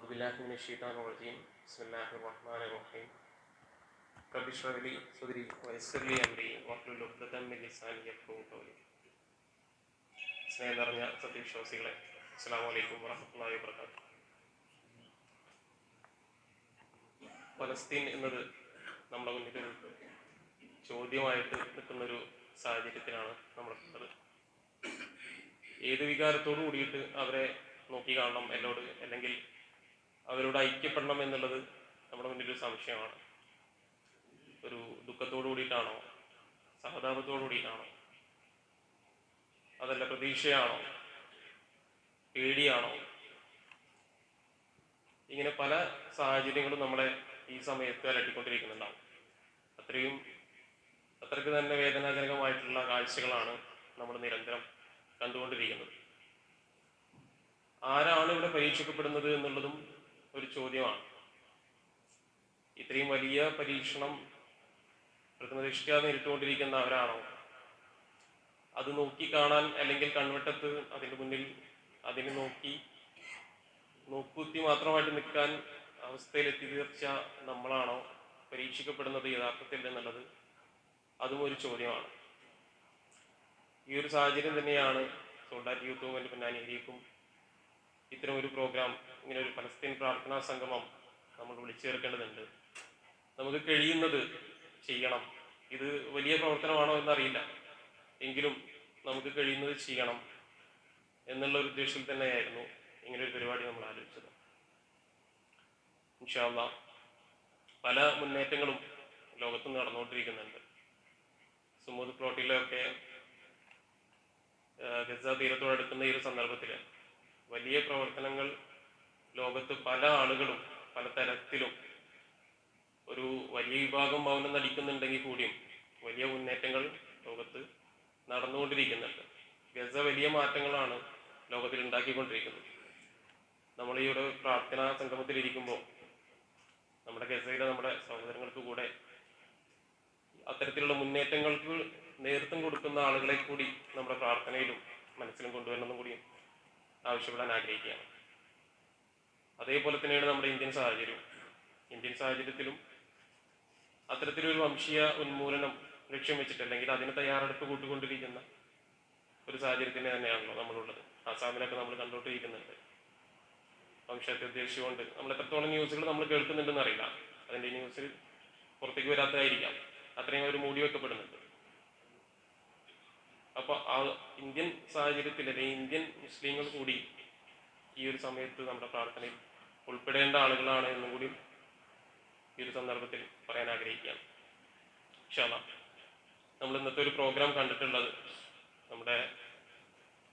بالله من الشيطان الرجيم بسم الله الرحمن الرحيم رب اشرح لي صدري ويسر لي أمري واحلل عقدة من لساني يفقهوا قولي. സ്നേഹം നിറഞ്ഞ സത്യവിശ്വാസികളെ, അസ്സലാമു അലൈക്കും വറഹ്മത്തുള്ളാഹി വബറകാതുഹു. ഫലസ്തീൻ എന്നത് നമ്മുടെ മുന്നിൽ ചോദ്യമായിട്ട് നിൽക്കുന്നൊരു സാഹചര്യത്തിലാണ് നമ്മളുള്ളത്. ഏത് വികാരത്തോടു കൂടിയിട്ട് അവരെ നോക്കി കാണണം എന്നോട്, അല്ലെങ്കിൽ അവരോട് ഐക്യപ്പെടണം എന്നുള്ളത് നമ്മുടെ മുന്നിലൊരു സംശയമാണ്. ഒരു ദുഃഖത്തോടു കൂടിയിട്ടാണോ, സഹതാപത്തോടു കൂടിയിട്ടാണോ, അതല്ല പ്രതീക്ഷയാണോ, പേടിയാണോ? ഇങ്ങനെ പല സാഹചര്യങ്ങളും നമ്മളെ ഈ സമയത്ത് അലട്ടിക്കൊണ്ടിരിക്കുന്നുണ്ടാവും. അത്രയ്ക്ക് തന്നെ വേദനാജനകമായിട്ടുള്ള കാഴ്ചകളാണ് നമ്മൾ നിരന്തരം കണ്ടുകൊണ്ടിരിക്കുന്നത്. ആരാണ് ഇവിടെ പരീക്ഷിക്കപ്പെടുന്നത് എന്നുള്ളതും ഒരു ചോദ്യമാണ്. ഇത്രയും വലിയ പരീക്ഷണം പ്രഥമദൃഷ്ട്യാ നേരിട്ടുകൊണ്ടിരിക്കുന്നവരാണോ? അത് നോക്കി കാണാൻ, അല്ലെങ്കിൽ കൺവെട്ടത്ത് അതിൻ്റെ മുന്നിൽ അതിനെ നോക്കുത്തി മാത്രമായിട്ട് നിൽക്കാൻ അവസ്ഥയിലെത്തി തീർച്ച നമ്മളാണോ പരീക്ഷിക്കപ്പെടുന്നത് യഥാർത്ഥത്തിൽ എന്നുള്ളത് അതും ഒരു ചോദ്യമാണ്. ഈ ഒരു സാഹചര്യം തന്നെയാണ് സോൾഡാറ്റ് യൂത്ത് മൂവ്മെന്റ് പൊന്നാനിയിലേക്കും ഇത്തരം ഒരു പ്രോഗ്രാം, ഇങ്ങനെ ഒരു ഫലസ്തീൻ പ്രാർത്ഥനാ സംഗമം നമ്മൾ വിളിച്ചു ചേർക്കേണ്ടതുണ്ട്. നമുക്ക് കഴിയുന്നത് ചെയ്യണം. ഇത് വലിയ പ്രവർത്തനമാണോ എന്നറിയില്ല, എങ്കിലും നമുക്ക് കഴിയുന്നത് ചെയ്യണം എന്നുള്ള ഒരു ഉദ്ദേശത്തിൽ തന്നെയായിരുന്നു ഇങ്ങനെ ഒരു പരിപാടി നമ്മൾ ആലോചിച്ചത്. ഇൻഷാ അല്ലാഹ് പല മുന്നേറ്റങ്ങളും ലോകത്ത് നടന്നുകൊണ്ടിരിക്കുന്നുണ്ട്. സുമൂദ് പ്ലോട്ടിലൊക്കെ ഗസ തീരത്തോടടുക്കുന്ന ഈ ഒരു സന്ദർഭത്തിൽ വലിയ പ്രവർത്തനങ്ങൾ ലോകത്ത് പല ആളുകളും പല തരത്തിലും, ഒരു വലിയ വിഭാഗം മൗനം നടിക്കുന്നുണ്ടെങ്കിൽ കൂടിയും വലിയ മുന്നേറ്റങ്ങൾ ലോകത്ത് നടന്നുകൊണ്ടിരിക്കുന്നുണ്ട്. ഗസ വലിയ മാറ്റങ്ങളാണ് ലോകത്തിൽ ഉണ്ടാക്കിക്കൊണ്ടിരിക്കുന്നത്. നമ്മൾ ഈ ഒരു പ്രാർത്ഥനാ സംഗമത്തിലിരിക്കുമ്പോൾ നമ്മുടെ ഗസയിലെ നമ്മുടെ സഹോദരങ്ങൾക്ക് കൂടെ അത്തരത്തിലുള്ള മുന്നേറ്റങ്ങൾക്ക് നേതൃത്വം കൊടുക്കുന്ന ആളുകളെ കൂടി നമ്മുടെ പ്രാർത്ഥനയിലും മനസ്സിലും കൊണ്ടുവരണമെന്നും കൂടിയും ആവശ്യപ്പെടാൻ ആഗ്രഹിക്കുകയാണ്. അതേപോലെ തന്നെയാണ് നമ്മുടെ ഇന്ത്യൻ സാഹചര്യത്തിലും അത്തരത്തിലൊരു വംശീയ ഉന്മൂലനം ലക്ഷ്യം വെച്ചിട്ട്, അല്ലെങ്കിൽ അതിന് തയ്യാറെടുപ്പ് കൂട്ടിക്കൊണ്ടിരിക്കുന്ന ഒരു സാഹചര്യത്തിന് തന്നെയാണല്ലോ നമ്മളുള്ളത്. ആസാമിലൊക്കെ നമ്മൾ കണ്ടുകൊണ്ടിരിക്കുന്നുണ്ട്. വംശത്തെ ഉദ്ദേശിച്ചുകൊണ്ട് നമ്മൾ എത്രത്തോളം ന്യൂസുകൾ നമ്മൾ കേൾക്കുന്നുണ്ടെന്ന് അറിയില്ല. അതിൻ്റെ ന്യൂസിൽ പുറത്തേക്ക് വരാത്തതായിരിക്കാം, അത്രയും അവർ മൂടി വെക്കപ്പെടുന്നുണ്ട്. അപ്പൊ ആ ഇന്ത്യൻ സാഹചര്യത്തിൽ, അല്ലെങ്കിൽ ഇന്ത്യൻ മുസ്ലിങ്ങൾ കൂടി ഈ ഒരു സമയത്ത് നമ്മുടെ പ്രാർത്ഥനയിൽ ഉൾപ്പെടേണ്ട ആളുകളാണ് എന്നും കൂടി ഈ ഒരു സന്ദർഭത്തിൽ പറയാൻ ആഗ്രഹിക്കുകയാണ്. ഇൻഷാ അല്ലാഹ് നമ്മൾ ഇന്നത്തെ ഒരു പ്രോഗ്രാം കണ്ടിട്ടുള്ളത് നമ്മുടെ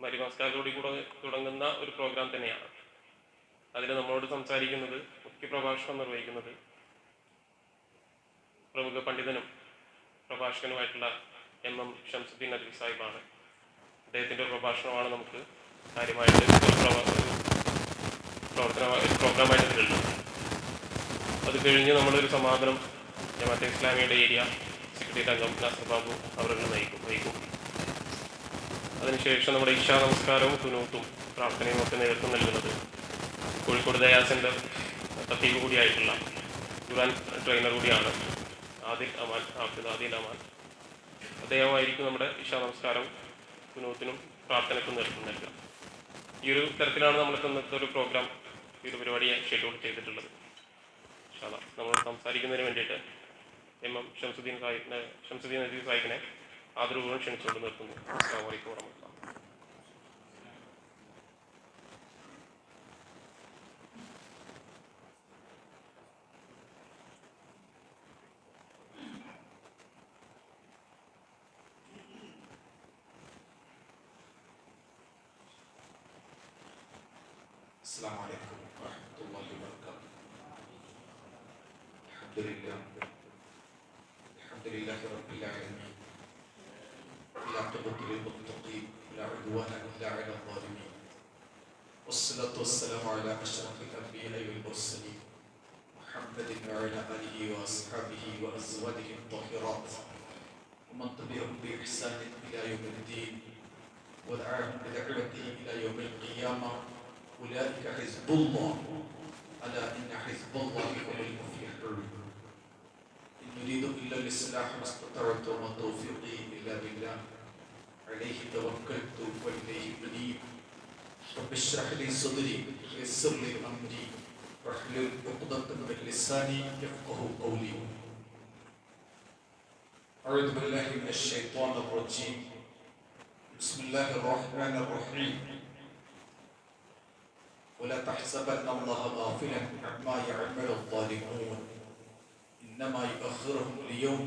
മരിനമസ്കാരത്തോടു കൂടെ തുടങ്ങുന്ന ഒരു പ്രോഗ്രാം തന്നെയാണ്. അതിൽ നമ്മളോട് സംസാരിക്കുന്നത്, മുഖ്യ പ്രഭാഷണം നിർവഹിക്കുന്നത് പ്രമുഖ പണ്ഡിതനും പ്രഭാഷകനുമായിട്ടുള്ള MM ഷംസുദ്ദീൻ നദ്വി സാഹിബാണ്. അദ്ദേഹത്തിൻ്റെ പ്രഭാഷണമാണ് നമുക്ക് കാര്യമായിട്ട് പ്രോഗ്രാമായിട്ട് ഇതിലുള്ളത്. അത് കഴിഞ്ഞ് നമ്മളൊരു സമാപനം ജമാഅത്തെ ഇസ്ലാമിയുടെ ഏരിയ സെക്രട്ടറി അംഗം നാസർ ബാബു അവരുടെ നയിക്കും. അതിനുശേഷം നമ്മുടെ ഇശാ നമസ്കാരവും കുനൂത്തും പ്രാർത്ഥനയും ഒക്കെ നേതൃത്വം നൽകുന്നത് കോഴിക്കോട് ദയാ സെന്റർ തത്തീവ് കൂടിയായിട്ടുള്ള ഖുർആൻ ട്രെയിനർ കൂടിയാണ് ആദിൽ അമാൻ. അദ്ദേഹമായിരിക്കും നമ്മുടെ ഇശാ നമസ്കാരം കുനൂത്തിനും പ്രാർത്ഥനയ്ക്കും നേതൃത്വം നൽകുക. ഈ ഒരു തരത്തിലാണ് നമ്മൾക്ക് ഇന്നത്തെ ഒരു പ്രോഗ്രാം, ഈ ഒരു പരിപാടിയെ ഷെഡ്യൂൾ ചെയ്തിട്ടുള്ളത്. ഇൻഷാ അല്ലാഹ് നമ്മൾ സംസാരിക്കുന്നതിന് വേണ്ടിയിട്ട് MM ഷംസുദ്ദീൻ നദ്വി സാഹിബിനെ ആദരപൂർവ്വം ക്ഷണിച്ചുകൊണ്ട് നിർത്തുന്നു. അസ്സലാമു അലൈക്കും വറഹ്മത്തുള്ളാഹി. السلام عليكم ورحمة الله وبركاته. الحمد لله رب العالمين، والعاقبة للمتقين ولا عدوان إلا على الظالمين، والصلاة والسلام على أشرف الأنبياء والمرسلين محمد وعلى آله وأصحابه وأزواجه الطاهرات ومن تبعهم بإحسان إلى يوم الدين ودعاهم بدعوته إلى يوم القيامة. أولئك حزب الله ألا إن حزب الله هم المفلحون إن نريد إلا الإصلاح ما استطعت وما توفيقي إلا بالله عليه توكلت وإليه أنيب رب اشرح لي صدري ويسر لي أمري واحلل عقدة من لساني يفقه قولي. أعوذ بالله من الشيطان الرجيم. بسم الله الرحمن الرحيم. ولا تحسبن الله غافلا عما يعمل الظالمون إنما يؤخرهم ليوم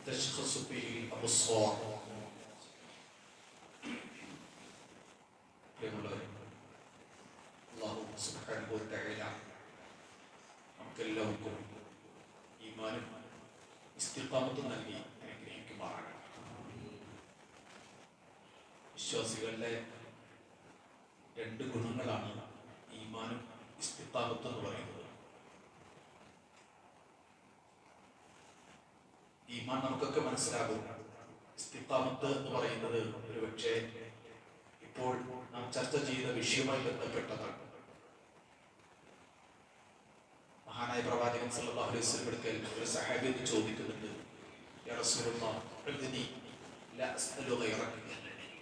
تشخص فيه الأبصار. അല്ലാഹു സുബ്ഹാനഹു വ തആല നമുക്കെല്ലാവർക്കും ഈമാനും ഇസ്തിഖാമത്തും നൽകി അനുഗ്രഹിക്കുമാറാകട്ടെ. വിശ്വാസികളുടെ രണ്ട് ഗുണങ്ങളാണ് ഈമാനും ഇസ്തിഖാമത്തും എന്ന് പറയുന്നത്. ഈമാൻ നമുക്കൊക്കെ മനസ്സിലാകും. ഇസ്തിഖാമത്ത് എന്ന് പറയുന്നത് ഒരുപക്ഷെ ഇപ്പോൾ നാം ചർച്ച ചെയ്ത വിഷയവുമായി ബന്ധപ്പെട്ടതാണ്. മഹാനായ പ്രവാചകൻ സല്ലല്ലാഹു അലൈഹി വസല്ലം അടുക്കൽ ഒരു സഹാബി ചോദിക്കുന്നുണ്ട്, യാ റസൂലല്ലാഹ് ഉദ്നി ലാ അസ്അലു ഗൈറക.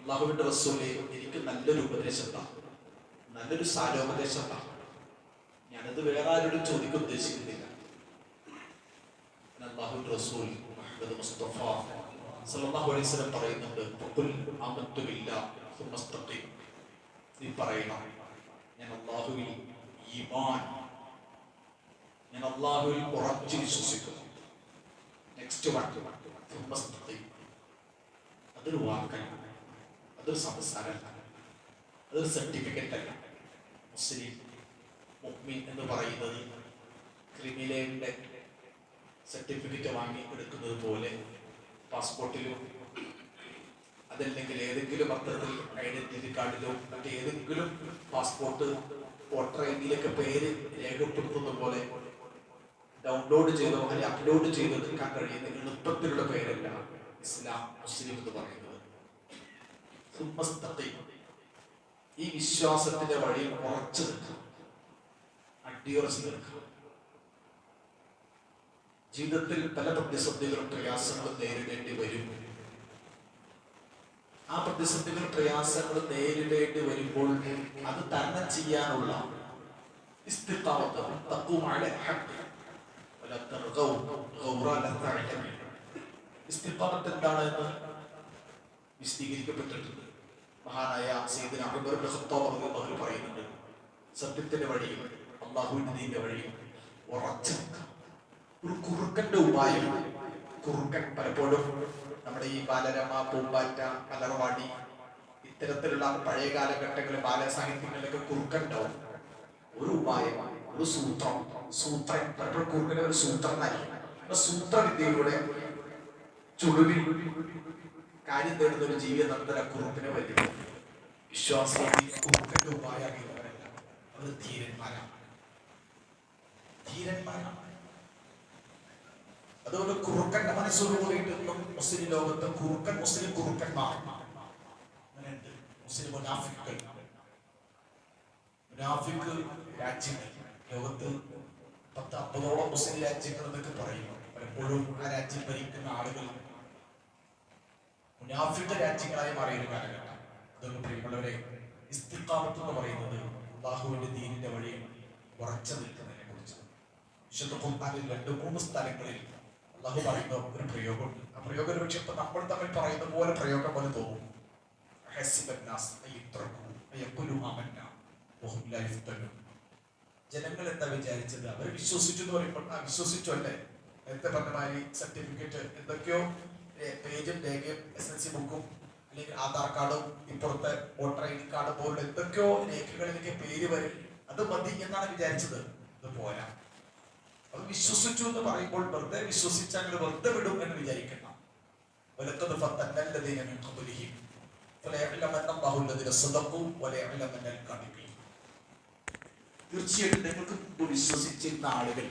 അല്ലാഹുവിന്റെ റസൂലേ, എനിക്ക് നല്ലൊരു ഉപദേശം താ, നല്ലൊരു സാരോപദേശം താ. ഞാനത് വേറെ ആരോടും ചോദിക്കാൻ ഉദ്ദേശിക്കുന്നില്ല. അല്ലാഹുവിന്റെ റസൂൽ മുഹമ്മദ് മുസ്തഫ സല്ലല്ലാഹു അലൈഹി വസല്ലം പറയുന്നുണ്ട്, ഖുൽ ആമന്തു ബില്ലാഹ് സുമ്മ ഇസ്തഖിം. നീ പറയണം, ഞാൻ അല്ലാഹുവിൽ ഈമാൻ, ഞാൻ അല്ലാഹുവിൽ ഉറച്ചു വിശ്വസിക്കുന്നു. നെക്സ്റ്റ് വൺ സുമ്മ ഇസ്തഖിം. അതൊരു വാക്കല്ല, അതൊരു സംസാരമല്ല, അതൊരു സർട്ടിഫിക്കറ്റ് അല്ല. മുസ്ലിം മുഅ്മിൻ എന്ന് പറയുന്നത് ക്രിമിനലിന്റെ സർട്ടിഫിക്കറ്റ് വാങ്ങി എടുക്കുന്നത് പോലെ പാസ്പോർട്ടിലും അതല്ലെങ്കിൽ ഏതെങ്കിലും അർത്ഥത്തിൽ ഐഡന്റിറ്റി കാർഡിലോ മറ്റേതെങ്കിലും പാസ്പോർട്ട് വോട്ടർ ഐ ഡിയിലൊക്കെ പേര് രേഖപ്പെടുത്തുന്ന പോലെ ഡൗൺലോഡ് ചെയ്തോ അല്ലെങ്കിൽ അപ്ലോഡ് ചെയ്തെടുക്കാൻ കഴിയുന്ന എളുപ്പത്തിലുള്ള പേരല്ല ഇസ്ലാം മുസ്ലിം എന്ന് പറയുന്നത്. ഈ വിശ്വാസത്തിന്റെ വഴിയിൽ ഉറച്ചു നിൽക്കുക, അടിയുറച്ചു നിൽക്കുക. ജീവിതത്തിൽ പല പ്രതിസന്ധികളും പ്രയാസങ്ങളും നേരിടേണ്ടി വരും. ആ പ്രതിസന്ധികളും പ്രയാസങ്ങളും നേരിടേണ്ടി വരുമ്പോൾ അത് തരണം ചെയ്യാനുള്ള ഇസ്തിഖാമത്ത്, തഖൂമ അലൽ ഹഖ് വലാ തർഗൗ ഗൗറാ ലാ തഅതമി. ഇസ്തിഖാമത്ത് എന്താണ് എന്ന് വിശദീകരിക്കപ്പെട്ടിട്ടുണ്ട്. മഹാനായ സയ്യിദുനാ ഉമർ ഇബ്നു ഖത്താബ് റളിയല്ലാഹു അൻഹു പറയുന്നുണ്ട്, സത്യത്തിന്റെ വഴിയിൽ അല്ലാഹുവിന്റെ ദീനിന്റെ വഴിയിൽ ഉറച്ചു നിൽക്കുക. ഒരു കുറുക്കന്റെ ഉപായം, കുറുക്കൻ പലപ്പോഴും നമ്മുടെ ഈ ബാലരമ, പൂമ്പാറ്റ, കലർവാടി ഇത്തരത്തിലുള്ള പഴയ കാലഘട്ടങ്ങളിൽ ബാലസാഹിത്യങ്ങളിലൊക്കെ കുറുക്കൻ ഉണ്ടാവും. ഒരു ഉപായം, ഒരു സൂത്രൻ പലപ്പോഴും കുറുക്കന്റെ ഒരു സൂത്രനായിരിക്കും. സൂത്രവിദ്യയിലൂടെ ചുളുവിൽ കാര്യം തേടുന്ന ഒരു ജീവിയെ നടത്തുന്ന കുറുപ്പിനെ വരും. വിശ്വാസി കുറുക്കന്റെ ഉപായം അറിയുന്നവരല്ല, അവർ ധീരന്മാരാണ്. അതുകൊണ്ട് കുറുക്കന്റെ മനസ്സോട് കൂടിയിട്ടൊന്നും മുസ്ലിം ലോകത്ത് കുറുക്കൻ മുസ്ലിം കുറുക്കന്മാർ അങ്ങനെയുണ്ട്. മുസ്ലിം മുനാഫിക്കുകൾ, മുനാഫിക്ക് രാജ്യങ്ങൾ ലോകത്ത് 10-50 മുസ്ലിം രാജ്യങ്ങൾ എന്നൊക്കെ പറയും. പലപ്പോഴും ആ രാജ്യം ഭരിക്കുന്ന ആളുകൾ മുനാഫിക്ക് രാജ്യങ്ങളായി മാറിയൊരു കാലഘട്ടം. അതുകൊണ്ട് പ്രിയമുള്ളവരെ, ഇസ്തിഖാമത്ത് എന്ന് പറയുന്നത് അല്ലാഹുവിന്റെ ദീനിന്റെ വഴിയിൽ ഉറച്ചു നിൽക്കുന്നതിനെ കുറിച്ച് വിശുദ്ധ ഖുർആനിൽ 2-3 സ്ഥലങ്ങളിൽ അല്ലാഹു പറയുന്ന ഒരു പ്രയോഗമുണ്ട്. ആ പ്രയോഗം ഒരുപക്ഷെ ഇപ്പൊ നമ്മൾ തമ്മിൽ പറയുന്ന പോലെ പ്രയോഗം പോലെ തോന്നും. ജനങ്ങൾ എന്താ വിചാരിച്ചത്? അവർ വിശ്വസിച്ചു എന്ന് പറയുമ്പോൾ ആ വിശ്വസിച്ചു അല്ലേ? നേരത്തെ പറഞ്ഞ മാതിരി സർട്ടിഫിക്കറ്റ് എന്തൊക്കെയോ പേജും രേഖയും SSLC ബുക്കും അല്ലെങ്കിൽ ആധാർ കാർഡും ഇപ്പുറത്തെ വോട്ടർ ID കാർഡ് പോലുള്ള എന്തൊക്കെയോ രേഖകളിലേക്ക് പേര് വരും, അത് മതി എന്നാണ് വിചാരിച്ചത്. അത് പോരാ. അത് വിശ്വസിച്ചു എന്ന് പറയുമ്പോൾ വെറുതെ വിശ്വസിച്ചാൽ വെറുതെ വിടും എന്ന് വിചാരിക്കണം. തീർച്ചയായിട്ടും നിങ്ങൾക്ക് മുമ്പ് വിശ്വസിച്ചിരുന്ന ആളുകൾ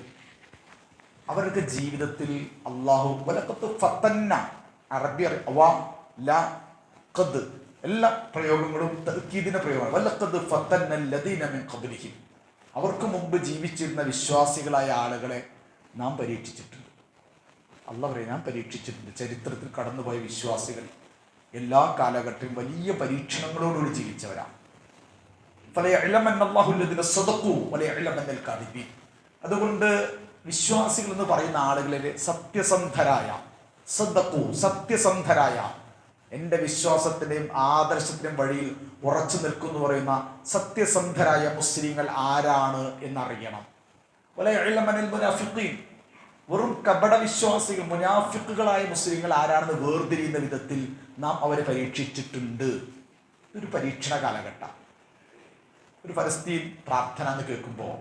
അവരുടെ ജീവിതത്തിൽ അള്ളാഹു അറബി എല്ലാ പ്രയോഗങ്ങളും തഅ്കീദിന്റെ പ്രയോഗമാണ്. അവർക്ക് മുമ്പ് ജീവിച്ചിരുന്ന വിശ്വാസികളായ ആളുകളെ നാം പരീക്ഷിച്ചിട്ടുണ്ട്. അള്ളാഹ് പറയും, ഞാൻ പരീക്ഷിച്ചിട്ടുണ്ട്. ചരിത്രത്തിൽ കടന്നുപോയ വിശ്വാസികൾ എല്ലാ കാലഘട്ടവും വലിയ പരീക്ഷണങ്ങളോടുകൂടി ജീവിച്ചവരാണ്. അതുകൊണ്ട് വിശ്വാസികൾ എന്ന് പറയുന്ന ആളുകളിൽ സത്യസന്ധരായ എൻ്റെ വിശ്വാസത്തിൻ്റെയും ആദർശത്തിൻ്റെയും വഴിയിൽ ഉറച്ചു നിൽക്കും എന്ന് പറയുന്ന സത്യസന്ധരായ മുസ്ലിങ്ങൾ ആരാണ് എന്നറിയണം. വെറും കപട വിശ്വാസികൾ, മുനാഫിക്കുകളായ മുസ്ലിങ്ങൾ ആരാണെന്ന് വേർതിരിയുന്ന വിധത്തിൽ നാം അവരെ പരീക്ഷിച്ചിട്ടുണ്ട്. ഇതൊരു പരീക്ഷണ കാലഘട്ടം. ഒരു ഫലസ്തീൻ പ്രാർത്ഥന എന്ന് കേൾക്കുമ്പോൾ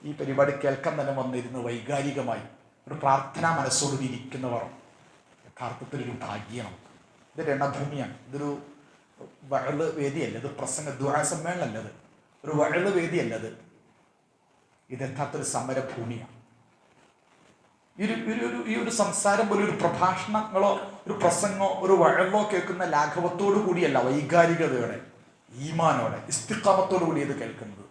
ഈ പരിപാടി കേൾക്കാൻ തന്നെ വന്നിരുന്ന് വൈകാരികമായി ഒരു പ്രാർത്ഥനാ മനസ്സോട് ഇരിക്കുന്നവർ യഥാർത്ഥത്തിലൊരു ഭാഗ്യമാണ്. ഇത് രണഭൂമിയാണ്. ഇതൊരു വഴല് വേദിയല്ല, ഇത് പ്രസംഗ ദുആ സമ്മേളനമല്ല, ഇത് ഒരു വഴല് വേദിയല്ലത്. ഇത് യഥാർത്ഥൊരു സമരഭൂമിയാണ്. ഈ ഒരു സംസാരം പോലെ ഒരു പ്രഭാഷണങ്ങളോ ഒരു പ്രസംഗമോ ഒരു വഴലോ കേൾക്കുന്ന ലാഘവത്തോടു കൂടിയല്ല, വൈകാരികതയോടെ, ഈമാനോടെ, ഇസ്തിഖാമത്തോടു കൂടി ഇത് കേൾക്കുന്നത്.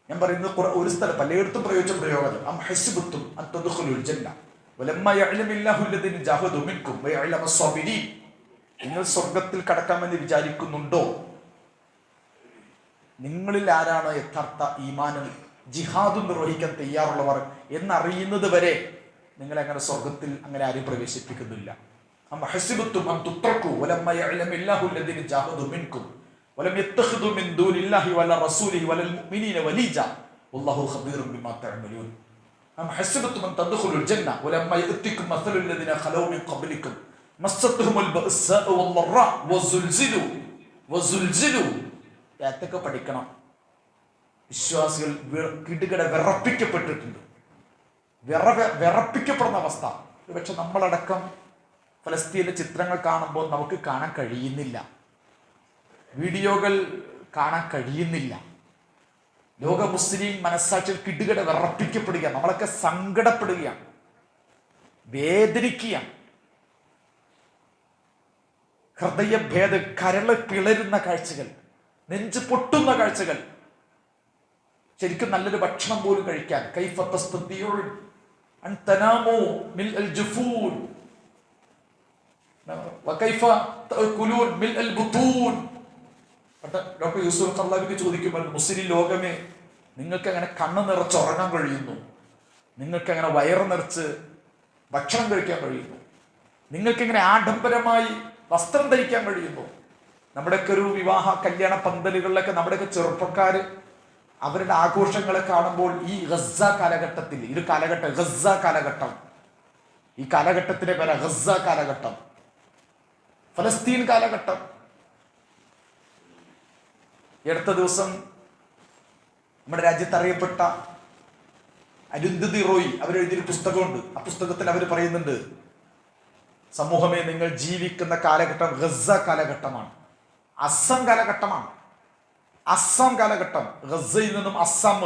ഞാൻ പറയുന്നത് ഒരു സ്ഥലം പലയിടത്തും പ്രയോഗിച്ച പ്രയോഗം അം ഹസിബത്തും അൻ തദ്ഖുലുൽ ജന്ന വലമ്മ യഅലമില്ലാഹു അല്ലദീന ജാഹദു മിൻകും വയഅലമ സ്വാബിരീൻ. നിങ്ങൾ സ്വർഗത്തിൽ കടക്കാമെന്ന് വിചാരിക്കുന്നുണ്ടോ? നിങ്ങളിൽ ആരാണ് യഥാർത്ഥ ഈമാനും ജിഹാദും നിർവഹിക്കാൻ തയ്യാറുള്ളവർ എന്നറിയുന്നത് വരെ നിങ്ങളെ അങ്ങനെ സ്വർഗത്തിൽ അങ്ങനെ ആരും പ്രവേശിപ്പിക്കുന്നില്ല. അം ഹസിബത്തും അൻ തുത്രകു വലമ്മ യഅലമില്ലാഹു അല്ലദീന ജാഹദു മിൻകും വലം യത്തഖിദു മിൻ ദൂനില്ലാഹി വല റസൂലിഹി വലൽ മുഅ്മിനീന വലീജ വല്ലാഹു ഖബീറും ബിമാ തഅമലൂൻ. അം ഹസിബത്തും അൻ തദ്ഖുലുൽ ജന്ന വലമ്മ യഅതികും മസലുൽ ലദീന ഖലൗ മിൻ ഖബ്ലികും മസ്സത്തുഹുൽ ബഅസാഉ വല്ലറാ വസുൽസിലു. ഇതൊക്കെ പഠിക്കണം. വിശ്വാസികൾ കിടുകിട വിറപ്പിക്കപ്പെട്ടിട്ടുണ്ട്. വിറപ്പിക്കപ്പെടുന്ന അവസ്ഥ. പക്ഷെ നമ്മളടക്കം ഫലസ്തീനിലെ ചിത്രങ്ങൾ കാണുമ്പോൾ നമുക്ക് കാണാൻ കഴിയുന്നില്ല, വീഡിയോകൾ കാണാൻ കഴിയുന്നില്ല. ലോക മുസ്ലിം മനസ്സാക്ഷിയിൽ കിടുകിട വിറപ്പിക്കപ്പെടുകയാണ്. നമ്മളൊക്കെ സങ്കടപ്പെടുകയാണ്, വേദനിക്കുകയാണ്. ഹൃദയഭേദ കരള് പിളരുന്ന കാഴ്ചകൾ, നെഞ്ച് പൊട്ടുന്ന കാഴ്ചകൾ. ശരിക്കും നല്ലൊരു ഭക്ഷണം പോലും കഴിക്കാൻ ഡോക്ടർ യൂസുഫ് ഖർലാവിക്ക് ചോദിക്കുമ്പോൾ, മുസ്ലിം ലോകമേ, നിങ്ങൾക്ക് അങ്ങനെ കണ്ണ് നിറച്ച് ഉറങ്ങാൻ കഴിയുന്നു? നിങ്ങൾക്ക് അങ്ങനെ വയറ് നിറച്ച് ഭക്ഷണം കഴിക്കാൻ കഴിയുന്നു? നിങ്ങൾക്ക് ഇങ്ങനെ ആഡംബരമായി വസ്ത്രം ധരിക്കാൻ കഴിയുന്നു? നമ്മുടെയൊക്കെ ഒരു വിവാഹ കല്യാണ പന്തലുകളിലൊക്കെ നമ്മുടെയൊക്കെ ചെറുപ്പക്കാർ അവരുടെ ആഘോഷങ്ങളെ കാണുമ്പോൾ ഈ ഗസ കാലഘട്ടത്തിൽ, ഈ കാലഘട്ടം ഗസ കാലഘട്ടം, ഈ കാലഘട്ടത്തിന്റെ പേര് ഗസ കാലഘട്ടം, ഫലസ്തീൻ കാലഘട്ടം. ഈ അടുത്ത ദിവസം നമ്മുടെ രാജ്യത്ത് അറിയപ്പെട്ട അരുന്ധതി റോയ് അവരെഴുതിയൊരു പുസ്തകമുണ്ട്. ആ പുസ്തകത്തിൽ അവർ പറയുന്നുണ്ട്, സമൂഹമേ, നിങ്ങൾ ജീവിക്കുന്ന കാലഘട്ടം ഗസ കാലഘട്ടമാണ്, അസം കാലഘട്ടമാണ്. അസം കാലഘട്ടം. ഗസയിൽ നിന്നും അസം,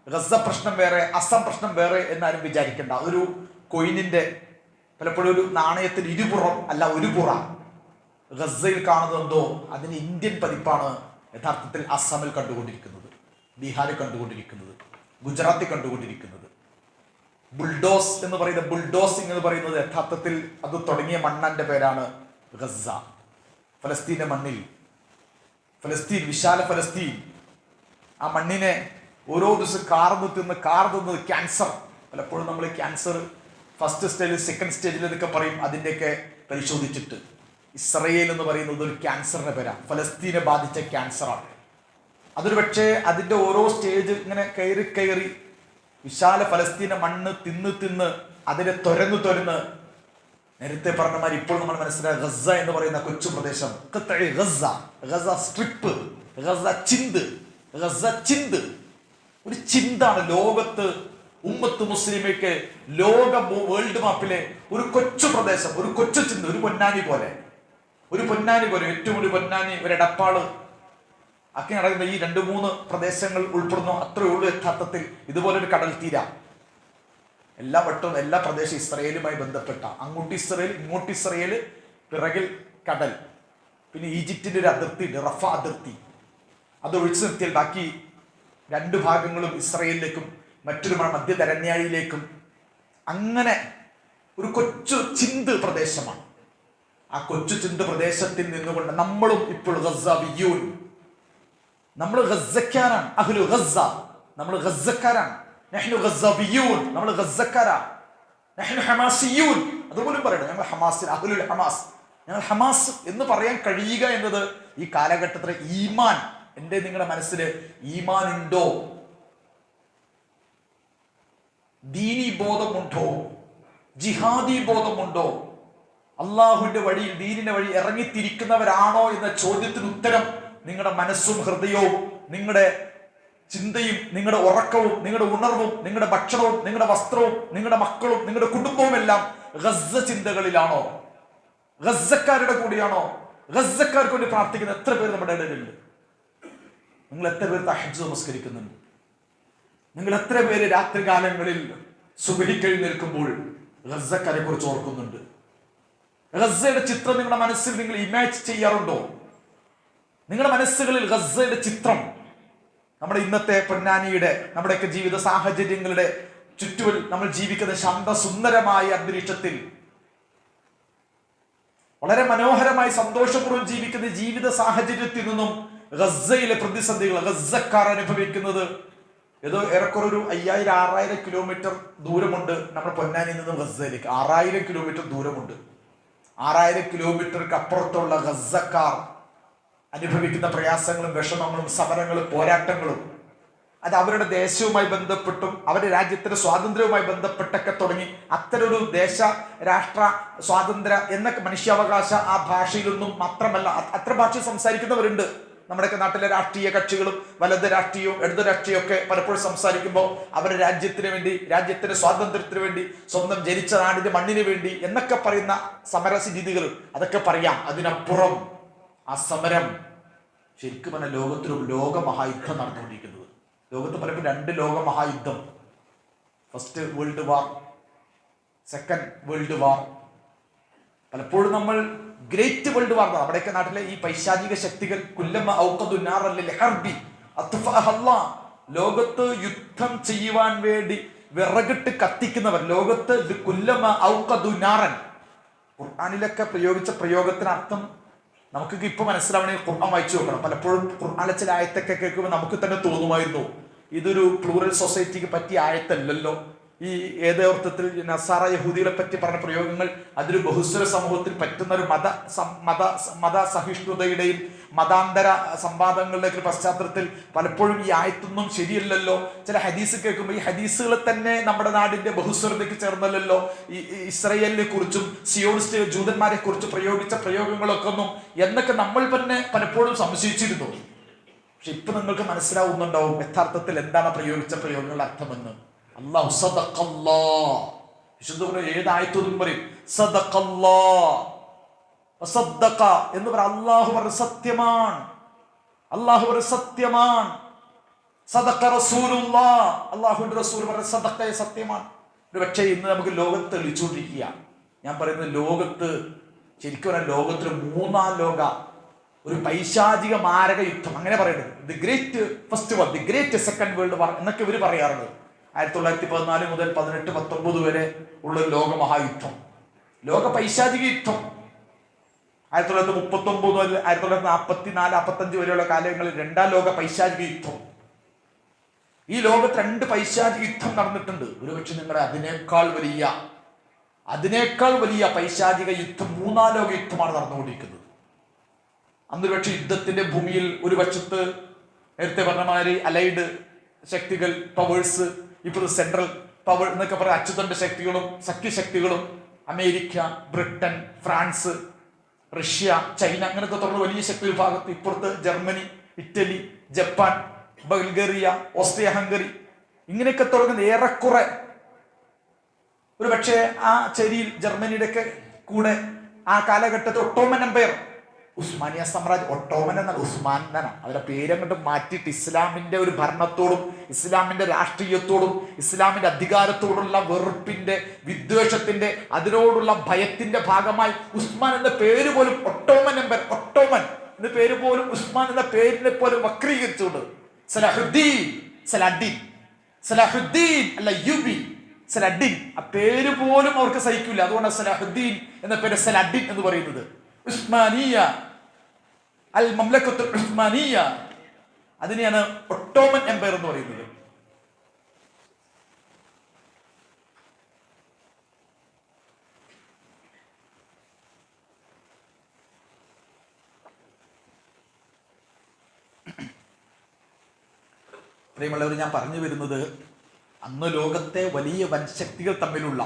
ഗസ പ്രശ്നം വേറെ അസം പ്രശ്നം വേറെ എന്നാരും വിചാരിക്കേണ്ട. അതൊരു കൊയിനിന്റെ, പലപ്പോഴും ഒരു നാണയത്തിന് ഇരുപുറം അല്ല ഒരു പുറ. ഗസയിൽ കാണുന്നതെന്തോ അതിന് ഇന്ത്യൻ പതിപ്പാണ് യഥാർത്ഥത്തിൽ അസമിൽ കണ്ടുകൊണ്ടിരിക്കുന്നത്, ബീഹാറിൽ കണ്ടുകൊണ്ടിരിക്കുന്നത്, ഗുജറാത്തിൽ കണ്ടുകൊണ്ടിരിക്കുന്നത്. ബുൾഡോസ് എന്ന് പറയുന്നത്, ബുൾഡോസിംഗ് എന്ന് പറയുന്നത് യഥാർത്ഥത്തിൽ അത് തുടങ്ങിയ മണ്ണന്റെ പേരാണ് ഗസ. ഫലസ്തീന്റെ മണ്ണിൽ, ഫലസ്തീൻ, വിശാല ഫലസ്തീൻ, ആ മണ്ണിനെ ഓരോ ദിവസം കാർന്ന് തിന്ന് ക്യാൻസർ. പലപ്പോഴും നമ്മൾ ക്യാൻസർ ഫസ്റ്റ് സ്റ്റേജിൽ, സെക്കൻഡ് സ്റ്റേജിൽ എന്നൊക്കെ പറയും. അതിൻ്റെയൊക്കെ പരിശോധിച്ചിട്ട് ഇസ്രയേൽ എന്ന് പറയുന്നത് ഒരു ക്യാൻസറിന്റെ പേരാണ്. ഫലസ്തീനെ ബാധിച്ച ക്യാൻസറാണ്. അതൊരു പക്ഷേ അതിൻ്റെ ഓരോ സ്റ്റേജ് ഇങ്ങനെ കയറി വിശാല ഫലസ്തീനെ മണ്ണ് തിന്ന് അതിനെ തുരന്ന് നേരത്തെ പറഞ്ഞ മാതിരി ഇപ്പോൾ നമ്മൾ മനസ്സിലായ ഗസ എന്ന് പറയുന്ന കൊച്ചു പ്രദേശം, ഗസ സ്ട്രിപ്പ്, ഗസ ചിന്ത്, ഒരു ചിന്താണ് ലോകത്ത്. ഉമ്മത്ത് മുസ്ലിമയ്ക്ക് ലോക വേൾഡ് മാപ്പിലെ ഒരു കൊച്ചു പ്രദേശം, ഒരു കൊച്ചു ചിന്ത, ഒരു പൊന്നാനി പോലെ, ഏറ്റവും ഒരു പൊന്നാനി, ഒരു എടപ്പാള് ഒക്കെ നടക്കുന്ന ഈ 2-3 പ്രദേശങ്ങൾ ഉൾപ്പെടുന്നു. അത്രയേ ഉള്ളൂ യഥാർത്ഥത്തിൽ ഇതുപോലൊരു കടൽ തീര. എല്ലാ വട്ടവും എല്ലാ പ്രദേശം ഇസ്രയേലുമായി ബന്ധപ്പെട്ട, അങ്ങോട്ട് ഇസ്രയേൽ ഇങ്ങോട്ട് ഇസ്രയേൽ, പിറകിൽ കടൽ, പിന്നെ ഈജിപ്തിന്റെ ഒരു അതിർത്തി ഉണ്ട്, റഫ അതിർത്തി. അത് ഒഴിച്ചു നിർത്തിയാൽ ബാക്കി രണ്ടു ഭാഗങ്ങളും ഇസ്രയേലിലേക്കും മറ്റൊരു മധ്യധരണ്യാഴിയിലേക്കും, അങ്ങനെ ഒരു കൊച്ചു ചിന്ത് പ്രദേശമാണ്. ആ കൊച്ചു ചിന്ത് പ്രദേശത്തിൽ നിന്നുകൊണ്ട് നമ്മളും ഇപ്പോൾ ഗസ്സാവിയൂൻ, നമ്മൾ ഗസ്സക്കാരാണ്. അഹ്ലു ഗസ്സ, നമ്മൾ ഗസ്സക്കാരാണ്. നഹ്നു ഗസ്സാവിയൂൻ, നമ്മൾ ഗസ്സക്കാരാ. നഹ്നു ഹമാസിയൂൻ, അതുപോലും പറയണം. ഞങ്ങൾ ഹമാസ്, അഹ്ലുൽ ഹമാസ്, ഞങ്ങൾ ഹമാസ് എന്ന് പറയാൻ കഴിയുക എന്നത് ഈ കാലഘട്ടത്തിലെ ഈമാൻ, എൻ്റെ നിങ്ങളുടെ മനസ്സിൽ ഈമാൻ ഉണ്ടോ, ദീനി ബോധമുണ്ടോ, ജിഹാദി ബോധമുണ്ടോ, അള്ളാഹുവിന്റെ വഴിയിൽ ദീനിന്റെ വഴി ഇറങ്ങിത്തിരിക്കുന്നവരാണോ എന്ന ചോദ്യത്തിന് ഉത്തരം നിങ്ങളുടെ മനസ്സും ഹൃദയവും നിങ്ങളുടെ ചിന്തയും നിങ്ങളുടെ ഉറക്കവും നിങ്ങളുടെ ഉണർവും നിങ്ങളുടെ ഭക്ഷണവും നിങ്ങളുടെ വസ്ത്രവും നിങ്ങളുടെ മക്കളും നിങ്ങളുടെ കുടുംബവും എല്ലാം ഗസ്സ ചിന്തകളിലാണോ, ഗസ്സക്കാരുടെ കൂടിയാണോ? ഗസ്സക്കാർക്ക് വേണ്ടി പ്രാർത്ഥിക്കുന്ന എത്ര പേര് നമ്മുടെ ഇടയിലുണ്ട്? നിങ്ങൾ എത്ര പേര് തഹജ്ജുദ് നമസ്കരിക്കുന്നുണ്ട്? നിങ്ങൾ എത്ര പേര് രാത്രികാലങ്ങളിൽ സുബ്ഹിക്ക് എഴുന്നേൽക്കുമ്പോൾ ഗസ്സക്കാരെ കുറിച്ച് ഓർക്കുന്നുണ്ട്? ഗസ്സയുടെ ചിത്രം നിങ്ങളുടെ മനസ്സിൽ നിങ്ങൾ ഇമാജിൻ ചെയ്യാറുണ്ടോ? നിങ്ങളുടെ മനസ്സുകളിൽ ഗസ്സയുടെ ചിത്രം, നമ്മുടെ ഇന്നത്തെ പൊന്നാനിയുടെ നമ്മുടെയൊക്കെ ജീവിത സാഹചര്യങ്ങളുടെ ചുറ്റുവിൽ നമ്മൾ ജീവിക്കുന്ന ശാന്തസുന്ദരമായ അന്തരീക്ഷത്തിൽ വളരെ മനോഹരമായി സന്തോഷപൂർവ്വം ജീവിക്കുന്ന ജീവിത സാഹചര്യത്തിൽ നിന്നും ഗസ്സയിലെ പ്രതിസന്ധികൾ ഗസ്സക്കാർ അനുഭവിക്കുന്നത് ഏതോ ഏറെക്കുറെ ഒരു 5000-6000 കിലോമീറ്റർ ദൂരമുണ്ട് നമ്മുടെ പൊന്നാനിയിൽ നിന്നും ഗസ്സയിലേക്ക്. 6000 കിലോമീറ്റർ ദൂരമുണ്ട്. 6000 കിലോമീറ്റർക്ക് അപ്പുറത്തുള്ള ഗസ്സക്കാർ അനുഭവിക്കുന്ന പ്രയാസങ്ങളും വിഷമങ്ങളും സമരങ്ങളും പോരാട്ടങ്ങളും അത് അവരുടെ ദേശവുമായി ബന്ധപ്പെട്ടും അവരുടെ രാജ്യത്തിന്റെ സ്വാതന്ത്ര്യവുമായി ബന്ധപ്പെട്ടൊക്കെ തുടങ്ങി അത്തരൊരു ദേശ രാഷ്ട്ര സ്വാതന്ത്ര്യ എന്നൊക്കെ മനുഷ്യാവകാശ ആ ഭാഷയിലൊന്നും മാത്രമല്ല, അത്ര ഭാഷ സംസാരിക്കുന്നവരുണ്ട്. നമ്മുടെയൊക്കെ നാട്ടിലെ രാഷ്ട്രീയ കക്ഷികളും വലത് രാഷ്ട്രീയവും ഇടതു രാഷ്ട്രീയവും ഒക്കെ പലപ്പോഴും സംസാരിക്കുമ്പോൾ അവരുടെ രാജ്യത്തിന് വേണ്ടി, രാജ്യത്തിന്റെ സ്വാതന്ത്ര്യത്തിന് വേണ്ടി, സ്വന്തം ജനിച്ച നാടിന്റെ മണ്ണിന് വേണ്ടി എന്നൊക്കെ പറയുന്ന സമരരീതികൾ അതൊക്കെ പറയാം. അതിനപ്പുറം ആ സമരം ശരിക്കും പറഞ്ഞ ലോകത്തിലും ലോകമഹായുദ്ധം നടന്നുകൊണ്ടിരിക്കുന്നത്. ലോകത്ത് പലപ്പോൾ 2 ലോകമഹായുദ്ധം, first world war, second world war. പലപ്പോഴും നമ്മൾ ഗ്രേറ്റ് വേൾഡ് വാർ, നമ്മുടെയൊക്കെ നാട്ടിലെ ഈ പൈശാചിക ശക്തികൾ ലോകത്ത് യുദ്ധം ചെയ്യുവാൻ വേണ്ടി വിറകിട്ട് കത്തിക്കുന്നവർ, ലോകത്ത് ഖുർആനിലൊക്കെ പ്രയോഗിച്ച പ്രയോഗത്തിന് അർത്ഥം നമുക്കൊക്കെ ഇപ്പൊ മനസ്സിലാവണമെങ്കിൽ ഖുർആൻ വായിച്ചു നോക്കണം. പലപ്പോഴും ഖുർആനിലെ ചില ആയത്തൊക്കെ കേൾക്കുമ്പോൾ നമുക്ക് തന്നെ തോന്നുമായിരുന്നു ഇതൊരു പ്ലൂറൽ സൊസൈറ്റിക്ക് പറ്റിയ ആയത്തല്ലല്ലോ. ഈ ഏതേ അർത്ഥത്തിൽ നസാറ യഹൂദികളെ പറ്റി പറഞ്ഞ പ്രയോഗങ്ങൾ അതൊരു ബഹുസ്വര സമൂഹത്തിൽ പറ്റുന്ന ഒരു മത സഹിഷ്ണുതയുടെയും മതാന്തര സംവാദങ്ങളുടെയൊക്കെ പശ്ചാത്തലത്തിൽ പലപ്പോഴും ഈ ആയത്തൊന്നും ശരിയല്ലല്ലോ. ചില ഹദീസ് കേൾക്കുമ്പോൾ ഈ ഹദീസുകളെ തന്നെ നമ്മുടെ നാടിന്റെ ബഹുസ്വരതയ്ക്ക് ചേർന്നല്ലോ. ഈ ഇസ്രയേലിനെ കുറിച്ചും സിയോണിസ്റ്റ് ജൂതന്മാരെ കുറിച്ച് പ്രയോഗിച്ച പ്രയോഗങ്ങളൊക്കെ ഒന്നും എന്നൊക്കെ നമ്മൾ തന്നെ പലപ്പോഴും സംശയിച്ചിരുന്നു. പക്ഷെ ഇപ്പൊ നിങ്ങൾക്ക് മനസ്സിലാവുന്നുണ്ടാവും യഥാർത്ഥത്തിൽ എന്താണ് പ്രയോഗിച്ച പ്രയോഗങ്ങളുടെ അർത്ഥമെന്ന്. അല്ലാഹു സദഖല്ലാഹ്, വിശുദ്ധ ഖുർആൻ ഏതായത്തോടും പറയും സദഖല്ലാഹ് വസദ്ദഖ എന്ന് പറ. അല്ലാഹു പറഞ്ഞ സത്യമാണ്, അല്ലാഹു പറഞ്ഞ സത്യമാണ്. സദഖ റസൂലുള്ളാഹ്, അല്ലാഹുവിന്റെ റസൂൽ പറഞ്ഞ സദഖയെ സത്യമാണ്. ഒരു പക്ഷേ ഇന്ന് നമുക്ക് ലോകത്ത് തെളിച്ചുകൊണ്ടിരിക്കുക. ഞാൻ പറയുന്നത് ലോകത്ത് ശരിക്കും പറഞ്ഞാൽ ലോകത്തിന് 3ാം ലോക ഒരു പൈശാചിക മാരക യുദ്ധം അങ്ങനെ പറയുന്നത്. The great first war, the great second world war എന്നൊക്കെ ഇവർ പറയാറുണ്ട്. 1914 മുതൽ 18-19 വരെ ഉള്ള ലോകമഹായുദ്ധം, ലോക പൈശാചിക യുദ്ധം. 1939 മുതൽ 1944-45 വരെയുള്ള കാലങ്ങളിൽ 2ാം ലോക പൈശാചിക യുദ്ധം. ഈ ലോകത്ത് 2 പൈശാചിക യുദ്ധം നടന്നിട്ടുണ്ട്. ഒരുപക്ഷെ നിങ്ങളുടെ അതിനേക്കാൾ വലിയ പൈശാചിക യുദ്ധം 3ാം ലോക യുദ്ധമാണ് നടന്നുകൊണ്ടിരിക്കുന്നത്. അന്നൊരു പക്ഷെ യുദ്ധത്തിന്റെ ഭൂമിയിൽ ഒരു പക്ഷത്ത് നേരത്തെ പറഞ്ഞ മാതിരി അലൈഡ് ശക്തികൾ, പവേഴ്സ്, ഇപ്പോൾ സെൻട്രൽ പവർ എന്നൊക്കെ പറയുന്ന അച്ചുതണ്ട് ശക്തികളും സഖ്യശക്തികളും, America, Britain, France, Russia, China അങ്ങനത്തെ തുടർന്ന് വലിയ ശക്തി വിഭാഗത്ത്, ഇപ്പുറത്ത് Germany, Italy, Japan, Bulgaria, Austria Hungary ഇങ്ങനെയൊക്കെ തുടങ്ങുന്ന ഏറെക്കുറെ ഒരു പക്ഷേ ആ ചേരിയിൽ ജർമ്മനിയുടെ ഒക്കെ കൂടെ ആ കാലഘട്ടത്തിൽ ഒട്ടോമൻ എംപയർ, ഉസ്മാനിയ സാമ്രാജ്യം, ഒട്ടോമൻ എന്ന ഉസ്മാൻ എന്നാണ് അവരുടെ പേരങ്ങോട്ട് മാറ്റിയിട്ട് ഇസ്ലാമിന്റെ ഒരു ഭരണത്തോടും ഇസ്ലാമിന്റെ രാഷ്ട്രീയത്തോടും ഇസ്ലാമിന്റെ അധികാരത്തോടുള്ള വെറുപ്പിന്റെ വിദ്വേഷത്തിന്റെ അതിനോടുള്ള ഭയത്തിന്റെ ഭാഗമായി ഉസ്മാൻ എന്ന പേര് പോലും ഒട്ടോമൻ എംപയർ, ഒട്ടോമൻ എന്ന പേര് പോലും ഉസ്മാൻ എന്ന പേരിനെ പോലും വക്രീകരിച്ചുകൊണ്ട് സലാഹുദ്ദീൻ, സലാഹുദ്ദീൻ അല്ല യുബി, സലാഹുദ്ദീൻ. ആ പേര് പോലും അവർക്ക് സഹിക്കില്ല. അതുകൊണ്ടാണ് സലാഹുദ്ദീൻ എന്ന പേര് സലാഹുദ്ദീൻ എന്ന് പറയുന്നത്. ഉസ്മാനിയ, അൽ മംലക്കത്തുൽ ഉസ്മാനിയ, അതിനെയാണ് ഒട്ടോമൻ എംപയർ എന്ന് പറയുന്നത്. പ്രിയമുള്ളവർ, ഞാൻ പറഞ്ഞു വരുന്നത്, അന്ന് ലോകത്തെ വലിയ വൻശക്തികൾ തമ്മിലുള്ള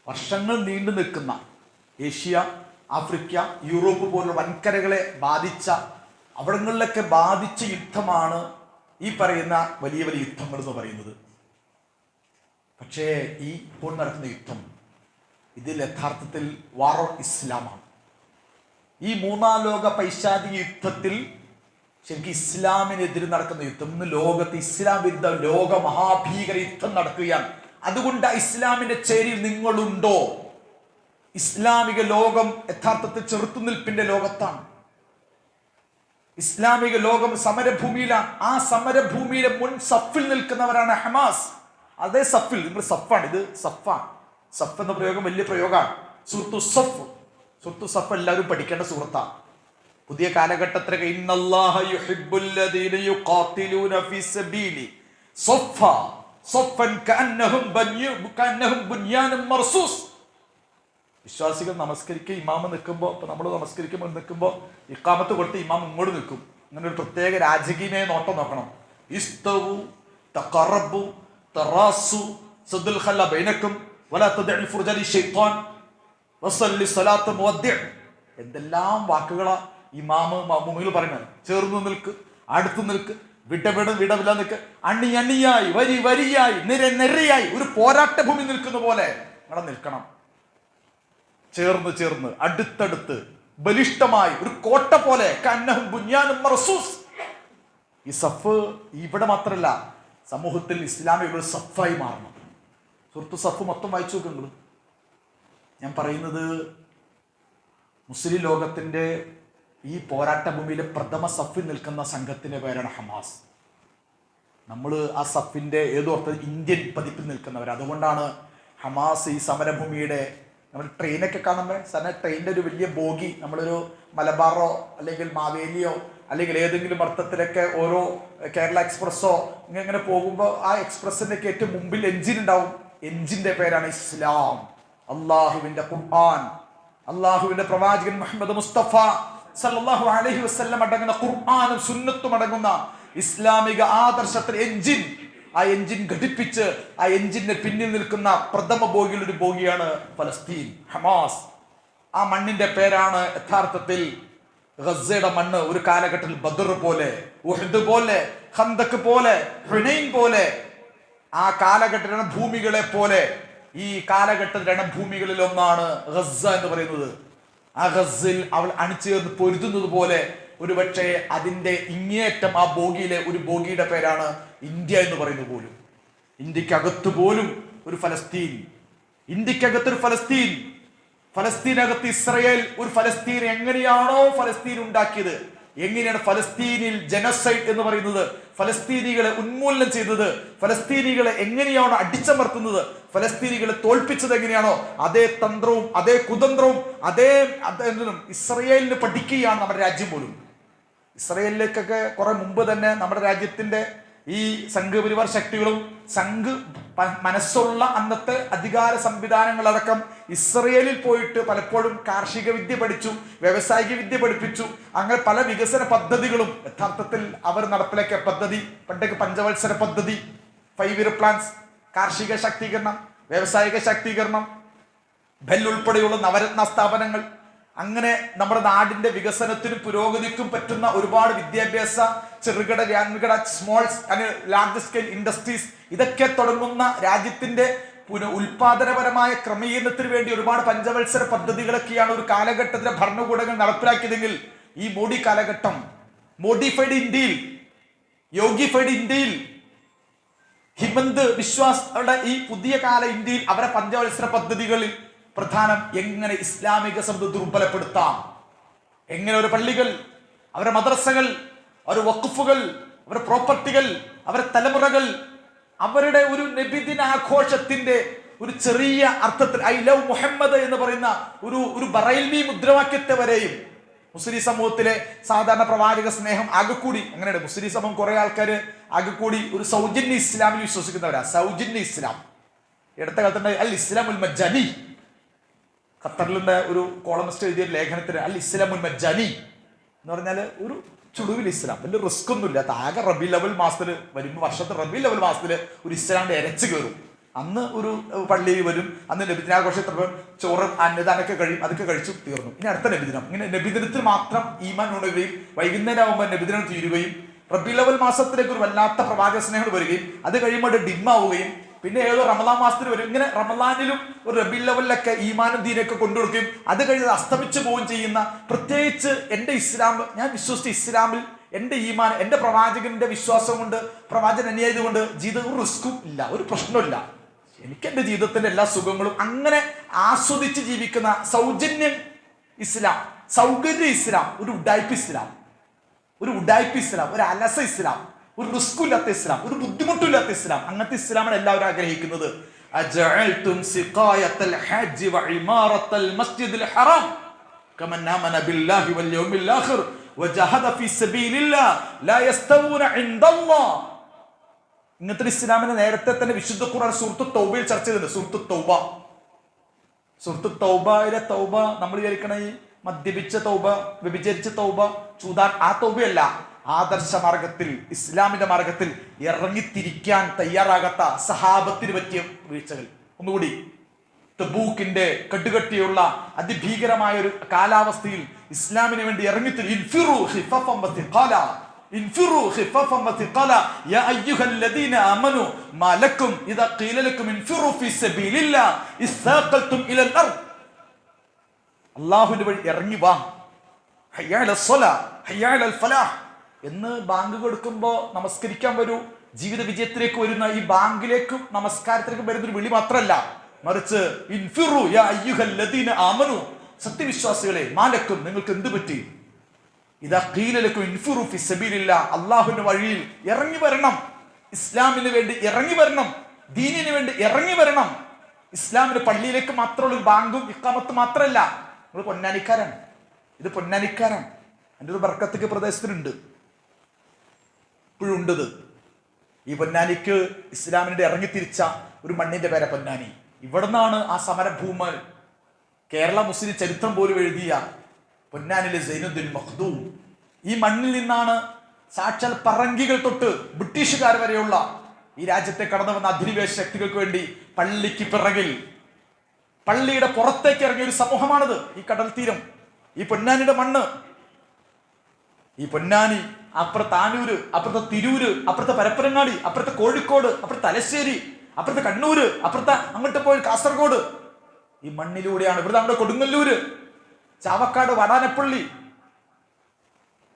വർഷങ്ങൾ നീണ്ടു നിൽക്കുന്ന ഏഷ്യ, ആഫ്രിക്ക, യൂറോപ്പ് പോലുള്ള വൻകരകളെ ബാധിച്ച, അവിടങ്ങളിലൊക്കെ ബാധിച്ച യുദ്ധമാണ് ഈ പറയുന്ന വലിയ വലിയ യുദ്ധങ്ങൾ എന്ന് പറയുന്നത്. പക്ഷേ ഈ ഇപ്പോൾ നടക്കുന്ന യുദ്ധം, ഇതിൽ യഥാർത്ഥത്തിൽ വാർ ഓൺ ഇസ്ലാമാണ്. ഈ മൂന്നാം ലോക പൈശാചിക യുദ്ധത്തിൽ ശരിക്കും ഇസ്ലാമിനെതിരെ നടക്കുന്ന യുദ്ധം, ഇന്ന് ലോകത്ത് ഇസ്ലാം വിരുദ്ധ ലോക മഹാഭീകര യുദ്ധം നടക്കുകയാണ്. അതുകൊണ്ട് ഇസ്ലാമിന്റെ ചേരിയിൽ നിങ്ങളുണ്ടോ? ഇസ്ലാമിക ലോകം യഥാർത്ഥത്തിൽ ചെറുത്തുനിൽപ്പിന്റെ ലോകത്താണ്. ഇസ്ലാമിക ലോകം സമരഭൂമിയിലാണ്. ആ സമരഭൂമിയിലെ മുൻ സഫിൽ നിൽക്കുന്നവരാണ് ഹമാസ്. അതേ സഫിൽ, നിങ്ങൾ സഫാണ്, ഇത് സഫാണ്. സഫ് എന്ന പ്രയോഗം വലിയ പ്രയോഗമാണ്. സൂറത്തു സഫ്, സൂറത്തു സഫ് എല്ലാവരും പഠിക്കേണ്ട സൂറത്താണ്. പുതിയ കാലഘട്ടത്തിലൊക്കെ ഇന്നല്ലാഹ യുഹിബ്ബുല്ലദീന യുഖാതിലൂന ഫീ സബീലി സഫ സഫൻ കഅന്നഹും ബുനിയാനും മർസൂസ്. വിശ്വാസികൾ നമസ്കരിക്കുക, ഇമാമ് നിൽക്കുമ്പോൾ, ഇപ്പൊ നമ്മൾ നിൽക്കുമ്പോൾ ഇഖാമത്ത് കൊടുത്ത് ഇമാം ഇങ്ങോട്ട് നിൽക്കും. അങ്ങനെ ഒരു പ്രത്യേക രാജകീയമായ നോട്ടം നോക്കണം. ഇസ്തവു തഖറബു തറാസു സദ്ദുൽ ഖല്ല ബൈനക്കും വലാ തദഉ ഫുർജ ലിശൈത്താൻ വസല്ലി സ്വലാത്ത് മുവദ്ദിഅ. എന്തെല്ലാം വാക്കുകളാ ഇമാമ് മുമ്പിൽ പറയുന്നത്. ചേർന്ന് നിൽക്ക്, അടുത്ത് നിൽക്ക്, വിടവില്ല നിൽക്ക്, അണിയായി, വരിയായി, നിരയായി, ഒരു പോരാട്ട ഭൂമി നിൽക്കുന്ന പോലെ അവിടെ നിൽക്കണം. ചേർന്ന് അടുത്തടുത്ത് ബലിഷ്ഠമായി ഒരു കോട്ട പോലെ. കന്നഹും ബുനിയാനും മർസൂസ്. ഈ സഫ് ഇവിടെ മാത്രമല്ല, സമൂഹത്തിൽ ഇസ്ലാമിക ഒരു സഫായി മാറണം. സുഹൃത്തു സഫ് മൊത്തം വായിച്ചു നോക്കുക. ഞാൻ പറയുന്നത് മുസ്ലിം ലോകത്തിന്റെ ഈ പോരാട്ട ഭൂമിയിലെ പ്രഥമ സഫിൽ നിൽക്കുന്ന സംഘത്തിന്റെ പേരാണ് ഹമാസ്. നമ്മൾ ആ സഫിന്റെ ഏതോ അർത്ഥം ഇന്ത്യൻ പതിപ്പിൽ നിൽക്കുന്നവർ. അതുകൊണ്ടാണ് ഹമാസ് ഈ സമരഭൂമിയുടെ, നമ്മൾ ട്രെയിനൊക്കെ കാണുമ്പോൾ ട്രെയിനിന്റെ ഒരു വലിയ ബോഗി, നമ്മളൊരു മലബാറോ അല്ലെങ്കിൽ മാവേലിയോ അല്ലെങ്കിൽ ഏതെങ്കിലും അർത്ഥത്തിലൊക്കെ ഓരോ കേരള എക്സ്പ്രസ്സോ ഇങ്ങനെ പോകുമ്പോൾ ആ എക്സ്പ്രസിന്റെ ഒക്കെ ഏറ്റവും മുമ്പിൽ എഞ്ചിൻ ഉണ്ടാവും. എഞ്ചിന്റെ പേരാണ് ഇസ്ലാം, അള്ളാഹുവിന്റെ ഖുർആൻ, അള്ളാഹുവിന്റെ പ്രവാചകൻ മുഹമ്മദ് മുസ്തഫ സല്ലല്ലാഹു അലൈഹി വസല്ലം അടങ്ങുന്ന ഖുർആനും സുന്നത്തും അടങ്ങുന്ന ഇസ്ലാമിക ആദർശത്തിൽ എഞ്ചിൻ, ആ എഞ്ചിൻ ഘടിപ്പിച്ച് ആ എഞ്ചിന്റെ പിന്നിൽ നിൽക്കുന്ന പ്രഥമ ബോഗിയിൽ ഒരു ബോഗിയാണ് ഫലസ്തീൻ, ഹമാസ്. ആ മണ്ണിന്റെ പേരാണ് യഥാർത്ഥത്തിൽ ഗസയുടെ മണ്ണ്. ഒരു കാലഘട്ടത്തിൽ ബദർ പോലെ, ഉഹദ് പോലെ, ഖന്തക് പോലെ, ഹുനൈൻ പോലെ, ആ കാലഘട്ട രണഭൂമികളെ പോലെ ഈ കാലഘട്ട രണഭൂമികളിൽ ഒന്നാണ് ഗസ എന്ന് പറയുന്നത്. ആ ഗസയിൽ അവൾ അണിചേർന്ന് പൊരുതുന്നത് പോലെ ഒരുപക്ഷെ അതിന്റെ ഇങ്ങേറ്റം ആ ബോഗിയിലെ ഒരു ബോഗിയുടെ പേരാണ് ഇന്ത്യ എന്ന് പറയുന്നത് പോലും. ഇന്ത്യക്കകത്ത് പോലും ഒരു ഫലസ്തീൻ, ഇന്ത്യക്കകത്തൊരു ഫലസ്തീൻ, ഫലസ്തീനകത്ത് ഇസ്രയേൽ ഒരു ഫലസ്തീൻ എങ്ങനെയാണോ ഫലസ്തീൻ ഉണ്ടാക്കിയത്, എങ്ങനെയാണ് ഫലസ്തീനിൽ ജനസൈഡ് എന്ന് പറയുന്നത്, ഫലസ്തീനികളെ ഉന്മൂലനം ചെയ്തത്, ഫലസ്തീനികളെ എങ്ങനെയാണോ അടിച്ചമർത്തുന്നത്, ഫലസ്തീനികളെ തോൽപ്പിച്ചത് എങ്ങനെയാണോ അതേ തന്ത്രവും അതേ കുതന്ത്രവും അതേ ഇസ്രയേലിന് പഠിക്കുകയാണ് നമ്മുടെ രാജ്യം പോലും. ഇസ്രയേലിലേക്കൊക്കെ കുറെ മുമ്പ് തന്നെ നമ്മുടെ രാജ്യത്തിന്റെ ഈ സംഘപരിവാർ ശക്തികളും സംഘ് മനസ്സുള്ള അന്നത്തെ അധികാര സംവിധാനങ്ങളടക്കം ഇസ്രയേലിൽ പോയിട്ട് പലപ്പോഴും കാർഷിക വിദ്യ പഠിച്ചു, വ്യവസായിക വിദ്യ പഠിപ്പിച്ചു. അങ്ങനെ പല വികസന പദ്ധതികളും യഥാർത്ഥത്തിൽ അവർ നടപ്പിലാക്കിയ പദ്ധതി, പണ്ടൊക്കെ പഞ്ചവത്സര പദ്ധതി, 5 ഇയർ പ്ലാൻസ്, കാർഷിക ശാക്തീകരണം, വ്യാവസായിക ശാക്തീകരണം, ഉൾപ്പെടെയുള്ള നവരത്ന സ്ഥാപനങ്ങൾ, അങ്ങനെ നമ്മുടെ നാടിന്റെ വികസനത്തിനും പുരോഗതിക്കും പറ്റുന്ന ഒരുപാട് വിദ്യാഭ്യാസ ചെറുകിട വൻകിട സ്മോൾ ലാർജ് സ്കെയിൽ ഇൻഡസ്ട്രീസ് ഇതൊക്കെ തുടങ്ങുന്ന രാജ്യത്തിന്റെ ഉൽപാദനപരമായ ക്രമീകരണത്തിന് വേണ്ടി ഒരുപാട് പഞ്ചവത്സര പദ്ധതികളൊക്കെയാണ് ഒരു കാലഘട്ടത്തിലെ ഭരണകൂടങ്ങൾ നടപ്പിലാക്കിയതെങ്കിൽ ഈ മോഡി കാലഘട്ടം, മോഡിഫൈഡ് ഇന്ത്യയിൽ, യോഗിഫൈഡ് ഇന്ത്യയിൽ, ഹിമന്ത് വിശ്വാസ് ഈ പുതിയ കാല ഇന്ത്യയിൽ അവരെ പഞ്ചവത്സര പദ്ധതികളിൽ പ്രധാനം എങ്ങനെ ഇസ്ലാമിക സമൂഹത്തെ ദുർബലപ്പെടുത്താം, എങ്ങനെ ഒരു പള്ളികൾ, അവരുടെ മദ്രസകൾ, അവരുടെ വഖഫുകൾ, അവരുടെ പ്രോപ്പർട്ടികൾ, അവരുടെ തലമുറകൾ അവരുടെ ഒരു നബിദിനാഘോഷത്തിന്റെ ഒരു ചെറിയ അർത്ഥത്തിൽ ഐ ലവ് മുഹമ്മദ് എന്ന് പറയുന്ന ഒരു ബറൈൽവി മുദ്രാവാക്യത്തെ വരെയും മുസ്ലിം സമൂഹത്തിലെ സാധാരണ പ്രവാചക സ്നേഹം ആകെക്കൂടി അങ്ങനെയാണ്. മുസ്ലിം സമൂഹം കുറെ ആൾക്കാർ ആകെക്കൂടി ഒരു സൗജന്യ ഇസ്ലാമിൽ വിശ്വസിക്കുന്നവരാ. സൗജന്യ ഇസ്ലാം അടുത്ത കാലത്തുണ്ട് അൽ ഇസ്ലാമുൽ മജ്ജാനി. ഖത്തറിലെ ഒരു കോളമിസ്റ്റ് എഴുതിയ ലേഖനത്തിന് അൽ ഇസ്ലാമുൽ മജ്ജാനി എന്ന് പറഞ്ഞാൽ ഒരു ചുടുവിൽ ഇസ്ലാം, വലിയ റിസ്ക് ഒന്നുമില്ല. ആകെ റബി ലെവൽ മാസത്തിൽ വരുമ്പോൾ, വർഷത്തെ റബി ലെവൽ മാസത്തിൽ ഒരു ഇസ്ലാമിന്റെ ഇരച്ച് കയറും. അന്ന് ഒരു പള്ളിയിൽ വരും, അന്ന് നബിദിനാഘോഷത്തിൽ ചോറ് അന്നദാനൊക്കെ കഴിയും, അതൊക്കെ കഴിച്ചു തീർന്നു. ഇനി അടുത്ത നബിദിനം. ഇങ്ങനെ നബിദിനത്തിൽ മാത്രം ഈമാൻ ഉണരുകയും വൈകുന്നേരം ആകുമ്പോൾ നബിദിനം തീരുകയും റബി ലെവൽ മാസത്തിലേക്ക് ഒരു വല്ലാത്ത പ്രവാചക സ്നേഹം വരികയും അത് കഴിയുമ്പോൾ ഡിമ്മാവുകയും പിന്നെ ഏതോ റമദാൻ മാസത്തിൽ വരും. ഇങ്ങനെ റമദാനിലും ഒരു റബി ലെവലിലൊക്കെ ഈമാനും ദീനൊക്കെ കൊണ്ടുകൊടുക്കുകയും അത് കഴിഞ്ഞ് അസ്തമിച്ചു പോവുകയും ചെയ്യുന്ന, പ്രത്യേകിച്ച് എൻ്റെ ഇസ്ലാം, ഞാൻ വിശ്വസിച്ച ഇസ്ലാമിൽ എൻ്റെ ഈമാൻ, എൻ്റെ പ്രവാചകന്റെ വിശ്വാസം കൊണ്ട്, പ്രവാചകൻ അനുയായതുകൊണ്ട് ജീവിതം ഒരു റിസ്ക്കും ഇല്ല, ഒരു പ്രശ്നമില്ല. എനിക്ക് എൻ്റെ ജീവിതത്തിന്റെ എല്ലാ സുഖങ്ങളും അങ്ങനെ ആസ്വദിച്ച് ജീവിക്കുന്ന സൗജന്യ ഇസ്ലാം, സൗകര്യ ഇസ്ലാം, ഒരു ഉഡായ്പ ഇസ്ലാം, ഒരു അലസ ഇസ്ലാം, ഒരു റിസ്കുമില്ലാത്ത ഇസ്ലാം, ഒരു ബുദ്ധിമുട്ടില്ലാത്ത ഇസ്ലാം, അങ്ങനത്തെ ഇസ്ലാമാണ് എല്ലാവരും ആഗ്രഹിക്കുന്നത്. അജഅൽതും സിഖായത്തൽ ഹജ്ജ് വഇമാറത്തൽ മസ്ജിദിൽ ഹറാം കമൻ ആമന ബില്ലാഹി വൽ യൗമിൽ ആഖിർ വജഹദ ഫീ സബീലില്ലാഹ് ലാ യസ്തവൂന ഇൻദല്ലാഹ്. ഇങ്ങനത്തെ ഇസ്ലാമിനെ നേരത്തെ തന്നെ വിശുദ്ധ ഖുർആൻ സൂറത്ത് തൗബയിൽ ചർച്ച ചെയ്തിട്ടുണ്ട്. സൂറത്ത് തൗബയിലെ തൗബ നമ്മൾ വിചാരിക്കണ ഈ മദ്യപിച്ച തൗബ, വ്യഭിചരിച്ച തൗബ, ചൂതാൻ ആ തൗബയല്ല. ആദർശ മാർഗത്തിൽ, ഇസ്ലാമിന്റെ മാർഗത്തിൽ ഇറങ്ങിത്തിരിക്കാൻ തയ്യാറാകാത്ത സഹാബത്തിന് പറ്റിയ വീഴ്ചകൾ. ഒന്നുകൂടി, തബൂക്കിന്റെ കെട്ടുകെട്ടിയുള്ള അതിഭീകരമായ ഒരു കാലാവസ്ഥയിൽ ഇസ്ലാമിന് വേണ്ടി ഇറങ്ങിത്തിരി انفروا خفافا وثقالا يا ايها الذين امنوا ما لكم اذا قيل لكم انفروا في سبيل الله اثاقلتم الى الارض. അല്ലാഹുവിന്റെ വഴി ഇറങ്ങി വാ, ഹയ്യ അലൽ സ്വലാ ഹയ്യ അലൽ ഫലാഹ് എന്ന് ബാങ്ക് കൊടുക്കുമ്പോൾ നമസ്കരിക്കാൻ വരൂ, ജീവിത വിജയത്തിലേക്ക് വരുന്ന ഈ ബാങ്കിലേക്കും നമസ്കാരത്തിലേക്കും വരുന്ന ഒരു വിളി മാത്രമല്ല, മറിച്ച് ഇൻഫിറു യാ അയ്യുഹൽ ലദീന ആമനു, സത്യവിശ്വാസികളെ, മാലക്കും നിങ്ങൾക്ക് എന്ത് പറ്റി, ഇതാ ഖീലലക്കും ഇൻഫിറു ഫി സബീലില്ലാഹ്, അല്ലാഹുവിന്റെ വഴിയിൽ ഇറങ്ങി വരണം, ഇസ്ലാമിന് വേണ്ടി ഇറങ്ങി വരണം, ദീനിന് വേണ്ടി ഇറങ്ങി വരണം. ഇസ്ലാമിന്റെ പള്ളിയിലേക്ക് മാത്രമുള്ള ഒരു ബാങ്കും ഇഖാമത്ത് മാത്രമല്ല. നിങ്ങൾ പൊന്നാനിക്കാരാണ്, ഇത് പൊന്നാനിക്കാരാണ്. എൻ്റെ ഒരു ബർക്കത്ത് പ്രദേശത്തിനുണ്ട്, ഇപ്പോഴും ഉണ്ടത്. ഈ പൊന്നാനിക്ക് ഇസ്ലാമിന്റെ ഇറങ്ങിത്തിരിച്ച ഒരു മണ്ണിന്റെ പേര പൊന്നാനി. ഇവിടെ നിന്നാണ് ആ സമരഭൂമി, കേരള മുസ്ലിം ചരിത്രം പോലും എഴുതിയ പൊന്നാനിലെ സൈനുദ്ദീൻ മഖ്ദൂം. ഈ മണ്ണിൽ നിന്നാണ് സാക്ഷാൽ പറങ്കികൾ തൊട്ട് ബ്രിട്ടീഷുകാർ വരെയുള്ള ഈ രാജ്യത്തെ കടന്നു വന്ന അധിനിവേശ ശക്തികൾക്ക് വേണ്ടി പള്ളിക്ക് പിറകിൽ, പള്ളിയുടെ പുറത്തേക്ക് ഇറങ്ങിയ ഒരു സമൂഹമാണിത്. ഈ കടൽ തീരം, ഈ പൊന്നാനിയുടെ മണ്ണ്, ഈ പൊന്നാനി, അപ്പുറത്ത് ആനൂര്, അപ്പുറത്തെ തിരൂര്, അപ്പുറത്തെ പരപ്പരങ്ങാടി, അപ്പുറത്തെ കോഴിക്കോട്, അപ്പുറത്തെ തലശ്ശേരി, അപ്പുറത്തെ കണ്ണൂര്, അപ്പുറത്തെ അങ്ങോട്ട് പോയി കാസർഗോഡ്, ഈ മണ്ണിലൂടെയാണ്. ഇവിടുത്തെ നമ്മുടെ കൊടുങ്ങല്ലൂര്, ചാവക്കാട്, വാടാനപ്പള്ളി,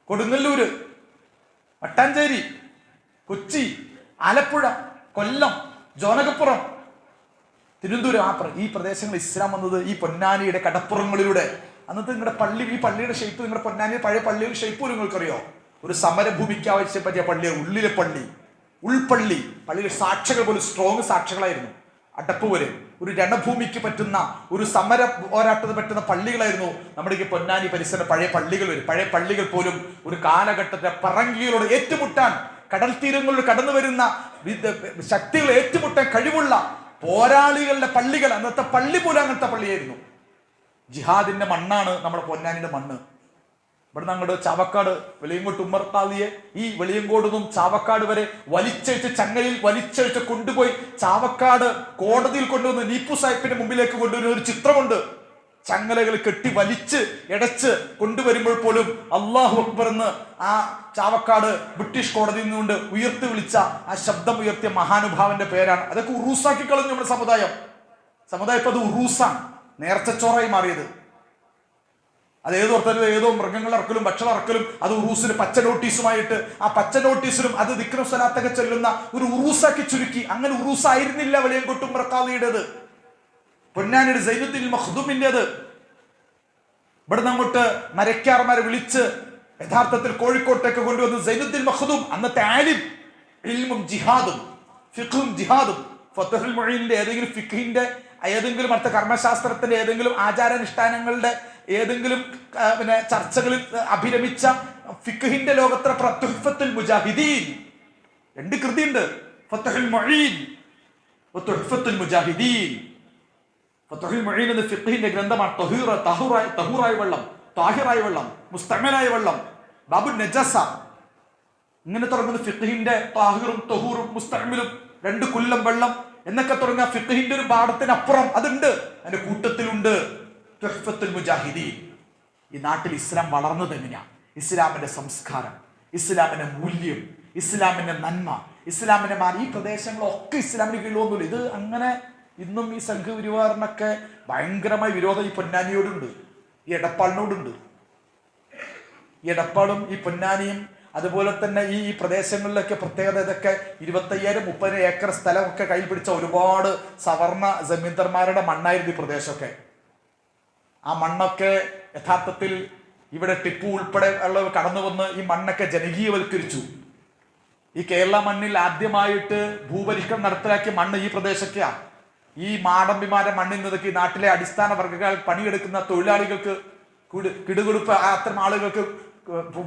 കൊടുങ്ങല്ലൂര്, മട്ടാഞ്ചേരി, കൊച്ചി, ആലപ്പുഴ, കൊല്ലം, ജോനകപ്പുറം, തിരുവനന്തപുരം, ഈ പ്രദേശങ്ങൾ ഇസ്ലാം വന്നത് ഈ പൊന്നാനിയുടെ കടപ്പുറങ്ങളിലൂടെ. അന്നത്തെ നിങ്ങളുടെ പള്ളി, ഈ പള്ളിയുടെ ഷേപ്പ്, നിങ്ങളുടെ പൊന്നാനി പഴയ പള്ളിയുടെ ഷേപ്പ് പോലും നിങ്ങൾക്കറിയോ? ഒരു സമരഭൂമിക്ക് ആവശ്യം പറ്റിയ പള്ളിയാണ് ഉള്ളിലെ പള്ളി, ഉൾപ്പള്ളി. പള്ളിയിലെ സാക്ഷികൾ പോലും സ്ട്രോങ് സാക്ഷികളായിരുന്നു. അടപ്പ് വരെ ഒരു രണഭൂമിക്ക് പറ്റുന്ന, ഒരു സമര പോരാട്ടത്തിന് പറ്റുന്ന പള്ളികളായിരുന്നു നമ്മുടെ ഈ പൊന്നാനി പരിസര പഴയ പള്ളികൾ വരും. പഴയ പള്ളികൾ പോലും ഒരു കാലഘട്ടത്തെ പറങ്കികളോട് ഏറ്റുമുട്ടാൻ, കടൽ തീരങ്ങളിൽ കടന്നു വരുന്ന ശക്തികൾ ഏറ്റുമുട്ടാൻ കഴിവുള്ള പോരാളികളുടെ പള്ളികൾ. അന്നത്തെ പള്ളി പോലും അങ്ങനത്തെ പള്ളിയായിരുന്നു. ജിഹാദിന്റെ മണ്ണാണ് നമ്മുടെ പൊന്നാനിയുടെ മണ്ണ്. ഇവിടുന്ന് അങ്ങോട്ട് ചാവക്കാട്, വെളിയങ്കോട്ട് ഉമ്മർത്താലിയെ ഈ വെളിയങ്കോട് നിന്നും ചാവക്കാട് വരെ വലിച്ചഴിച്ച്, ചങ്ങലയിൽ വലിച്ചഴിച്ച് കൊണ്ടുപോയി ചാവക്കാട് കോടതിയിൽ കൊണ്ടുവന്ന് നീപ്പു സാഹിബിന്റെ മുമ്പിലേക്ക് കൊണ്ടുവരുന്ന ഒരു ചിത്രമുണ്ട്. ചങ്ങലകൾ കെട്ടി വലിച്ച് ഇടച്ച് കൊണ്ടുവരുമ്പോൾ പോലും അല്ലാഹു അക്ബർ എന്ന് ആ ചാവക്കാട് ബ്രിട്ടീഷ് കോടതിയിൽ നിന്നുകൊണ്ട് ഉയർത്തി വിളിച്ച ആ ശബ്ദം ഉയർത്തിയ മഹാനുഭാവന്റെ പേരാണ്. അതൊക്കെ ഉറൂസാക്കി കളഞ്ഞു നമ്മുടെ സമുദായം. ഇപ്പൊ അത് ഉറൂസാണ്, നേർച്ചച്ചോറായി മാറിയത്. അത് ഏതോ മൃഗങ്ങൾ ഇറക്കലും ഭക്ഷണം ഇറക്കലും അത് ഉറൂസിന് പച്ച നോട്ടീസുമായിട്ട്, ആ പച്ച നോട്ടീസിലും അത് ദിക്റും സ്വലാത്തൊക്കെ ചൊല്ലുന്ന ഒരു ഉറൂസാക്കി ചുരുക്കി. അങ്ങനെ ഉറൂസായിരുന്നില്ല വെളിയങ്കോട്ടും ഉമ്മർത്താലിയുടേത്, പൊന്നാനിയുടെ സൈനുദ്ദീൻ മഖ്ദൂമിൻ്റെത്. ഇവിടുന്ന് അങ്ങോട്ട് മരക്കാർമാരെ വിളിച്ച് യഥാർത്ഥത്തിൽ കോഴിക്കോട്ടേക്ക് കൊണ്ടുവന്ന് സൈനുദ്ദീൻ മഖ്ദൂം, അന്നത്തെ ആലിം, ഇൽമും ജിഹാദും, ഫിഖും ജിഹാദും. ഫത്ഹുൽ മുഈനിന്റെ ഏതെങ്കിലും ഫിഖിന്റെ, ഏതെങ്കിലും അടുത്ത കർമ്മശാസ്ത്രത്തിന്റെ, ഏതെങ്കിലും ആചാരാനുഷ്ഠാനങ്ങളുടെ ഏതെങ്കിലും ചർച്ചകളിൽ അഭിരമിച്ച ഫിഖിന്റെ ലോകത്തെ തുഹ്ഫത്തുൽ മുജാഹിദീൻ, 2 കൃതിയുണ്ട്, ഫത്ഹുൽ മുഈൻ, തുഹ്ഫത്തുൽ മുജാഹിദീൻ. ഫത്ഹുൽ മുഈൻ എന്ന ഫിഖിന്റെ ഗ്രന്ഥമാണ്. തഹൂറായ വെള്ളം, താഹിറായ വെള്ളം, മുസ്തഅമലായ വെള്ളം, ബാബു നജസ, ഇങ്ങനെ തുടങ്ങുന്ന ഫിഖിന്റെ താഹിറും തഹൂറും മുസ്തഅമലും, 2 കുല്ലം വെള്ളം എന്നൊക്കെ തുടങ്ങുന്ന ഫിഖിന്റെ ഒരു പാഠത്തിനപ്പുറം അതുണ്ട്. അതിന്റെ കൂട്ടത്തിലുണ്ട് തുഹ്ഫത്തുൽ മുജാഹിദീൻ. ഈ നാട്ടിൽ ഇസ്ലാം വളർന്നത് എങ്ങനെയാ? ഇസ്ലാമിന്റെ സംസ്കാരം, ഇസ്ലാമിന്റെ മൂല്യം, ഇസ്ലാമിന്റെ നന്മ, ഇസ്ലാമിന്റെ ഈ പ്രദേശങ്ങളൊക്കെ ഇസ്ലാമിന് കീഴിലൊന്നുമില്ല. ഇത് അങ്ങനെ ഇന്നും ഈ സംഘപരിവാറിനൊക്കെ ഭയങ്കരമായ വിരോധം ഈ പൊന്നാനിയോടുണ്ട്, ഈ എടപ്പാളിനോടുണ്ട്. ഈ എടപ്പാളും ഈ പൊന്നാനിയും അതുപോലെ തന്നെ ഈ പ്രദേശങ്ങളിലൊക്കെ പ്രത്യേകത ഇതൊക്കെ 25,000-30 ഏക്കർ സ്ഥലമൊക്കെ കയ്യിൽ പിടിച്ച ഒരുപാട് സവർണ ജമീന്ദാർമാരുടെ മണ്ണായിരുന്നു ഈ പ്രദേശമൊക്കെ. ആ മണ്ണൊക്കെ യഥാർത്ഥത്തിൽ ഇവിടെ ടിപ്പു ഉൾപ്പെടെ ഉള്ളവർ കടന്നു വന്ന് ഈ മണ്ണൊക്കെ ജനകീയവൽക്കരിച്ചു. ഈ കേരള മണ്ണിൽ ആദ്യമായിട്ട് ഭൂപരിഷ്കരണം നടപ്പിലാക്കിയ മണ്ണ് ഈ പ്രദേശമൊക്കെയാ. ഈ മാടമ്പിമാരെ മണ്ണിൽ നിന്നൊക്കെ ഈ നാട്ടിലെ അടിസ്ഥാന വർഗ്ഗങ്ങൾ പണിയെടുക്കുന്ന തൊഴിലാളികൾക്ക്, കിടുകൊടുപ്പ് അത്തരം ആളുകൾക്ക്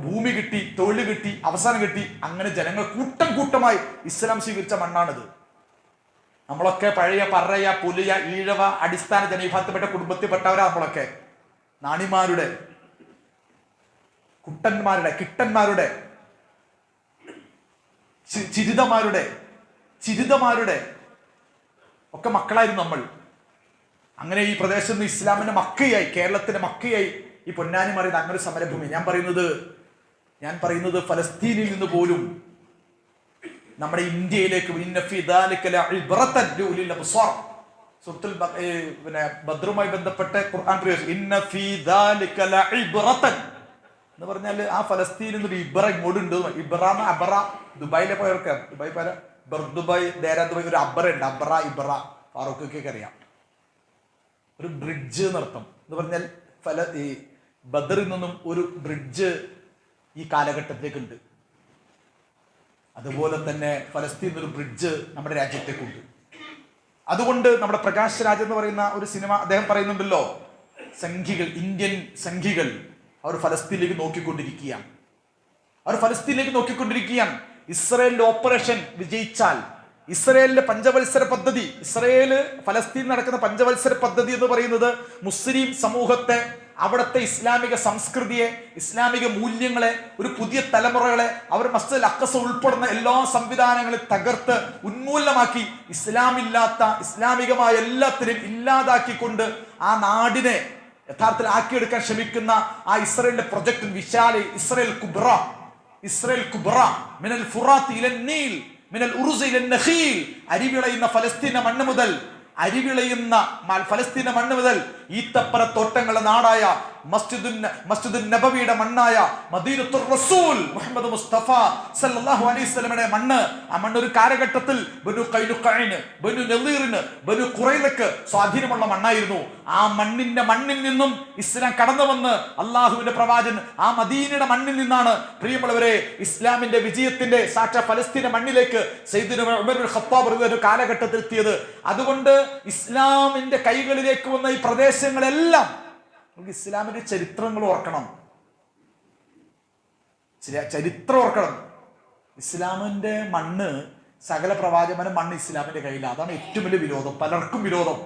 ഭൂമി കിട്ടി, തൊഴിൽ കിട്ടി, അവസാനം കിട്ടി. അങ്ങനെ ജനങ്ങൾ കൂട്ടം കൂട്ടമായി ഇസ്ലാം സ്വീകരിച്ച മണ്ണാണിത്. നമ്മളൊക്കെ പഴയ പറയ, പുലിയ, ഈഴവ അടിസ്ഥാന ജനവിഭാഗത്തിൽപ്പെട്ട കുടുംബത്തിൽപ്പെട്ടവരാ നമ്മളൊക്കെ. നാണിമാരുടെ, കുട്ടന്മാരുടെ, കിട്ടന്മാരുടെ, ചിരിതമാരുടെ ഒക്കെ മക്കളായിരുന്നു നമ്മൾ. അങ്ങനെ ഈ പ്രദേശത്ത് നിന്ന് ഇസ്ലാമിന്റെ മക്കയായി, കേരളത്തിന്റെ മക്കയായി ഈ പൊന്നാനി മാറിയത് അങ്ങനെ ഒരു സമരഭൂമി. ഞാൻ പറയുന്നത് ഫലസ്തീനിൽ നിന്ന് പോലും നമ്മുടെ ഇന്ത്യയിലേക്ക് ബദ്റുമായി ബന്ധപ്പെട്ട ഖുർആൻ എന്ന് പറഞ്ഞാൽ ആ ഫലസ്തീനിൽ നിന്നൊരു ഇബ്ര ഇങ്ങോട്ടുണ്ട്. ഇബ്രാന്ന് അബറ, ദുബായിലെ പോയവർക്ക്, ദുബായ് ദേരാ ദുബായ് ഒരു അബ്ര ഉണ്ട്, അബ്ര ഇബ്ര, ഫാറൂഖൊക്കെ അറിയാം. ഒരു ബ്രിഡ്ജ് എന്നർത്ഥം. എന്ന് പറഞ്ഞാൽ ഈ ബദറിൽ നിന്നും ഒരു ബ്രിഡ്ജ് ഈ കാലഘട്ടത്തേക്കുണ്ട്. അതുപോലെ തന്നെ ഫലസ്തീൻ ഒരു ബ്രിഡ്ജ് നമ്മുടെ രാജ്യത്തേക്കുണ്ട്. അതുകൊണ്ട് നമ്മുടെ പ്രകാശ് രാജ് എന്ന് പറയുന്ന ഒരു സിനിമ അദ്ദേഹം പറയുന്നുണ്ടല്ലോ, സംഘികൾ, ഇന്ത്യൻ സംഘികൾ അവർ ഫലസ്തീനിലേക്ക് നോക്കിക്കൊണ്ടിരിക്കുകയാണ്. ഇസ്രയേലിന്റെ ഓപ്പറേഷൻ വിജയിച്ചാൽ, ഇസ്രയേലിന്റെ പഞ്ചവത്സര പദ്ധതി, ഫലസ്തീൻ നടക്കുന്ന പഞ്ചവത്സര പദ്ധതി എന്ന് പറയുന്നത് മുസ്ലിം സമൂഹത്തെ, അവിടുത്തെ ഇസ്ലാമിക സംസ്കൃതിയെ, ഇസ്ലാമിക മൂല്യങ്ങളെ, ഒരു പുതിയ തലമുറകളെ, അവർ മസ്ജിദുൽ അഖ്സ ഉൾപ്പെടുന്ന എല്ലാ സംവിധാനങ്ങളും തകർത്ത് ഉന്മൂലനമാക്കി ഇസ്ലാമില്ലാത്ത, ഇസ്ലാമികമായ എല്ലാത്തിനും ഇല്ലാതാക്കിക്കൊണ്ട് ആ നാടിനെ യഥാർത്ഥത്തിൽ ആക്കിയെടുക്കാൻ ശ്രമിക്കുന്ന ആ ഇസ്രയേലിന്റെ പ്രൊജക്ട് വിശാല ഇസ്രയേൽ കുബ്ര മിനൽ ഫുറാത്ത് ഇലൻ നീൽ മിനൽ ഉറുസ് ഇലൻ നഖീൽ, അരിവിളയുന്ന ഫലസ്തീന മണ്ണ് മുതൽ ഈത്തപ്പന തോട്ടങ്ങളുടെ നാടായ മസ്ജിദുൻ നബവിയുടെ മണ്ണായ മദീനത്തുർ റസൂൽ മുഹമ്മദ് മുസ്തഫ സല്ലല്ലാഹു അലൈഹി വസല്ലമയുടെ മണ്ണ്. ആ മണ്ണ് ഒരു കാലഘട്ടത്തിൽ ബനു ഖൈനുഖൈന്, ബനു നളീറിന്, ബനു ഖുറൈലക്ക് സ്വാധീനമുള്ള മണ്ണായിരുന്നു. ആ മണ്ണിൽ നിന്നും ഇസ്ലാം കടന്നു വന്ന് അള്ളാഹുവിന്റെ പ്രവാചകൻ ആ മദീനയുടെ മണ്ണിൽ നിന്നാണ് പ്രിയമുള്ളവരെ ഇസ്ലാമിന്റെ വിജയത്തിന്റെ സാക്ഷാ ഫലസ്തീന മണ്ണിലേക്ക് സയ്യിദുന ഉമർ ഇബ്നുൽ ഖത്താബ് ഒരു കാലഘട്ടത്തിൽ എത്തിയത്. അതുകൊണ്ട് ഇസ്ലാമിന്റെ കൈകളിലേക്ക് വന്ന ഈ പ്രദേശങ്ങളെല്ലാം നമുക്ക് ഇസ്ലാമിന്റെ ചരിത്രം ഓർക്കണം. ഇസ്ലാമിന്റെ മണ്ണ്, സകല പ്രവാചകന്റെ മണ്ണ് ഇസ്ലാമിന്റെ കയ്യിലാണ്. അതാണ് ഏറ്റവും വലിയ വിരോധം, പലർക്കും വിരോധം.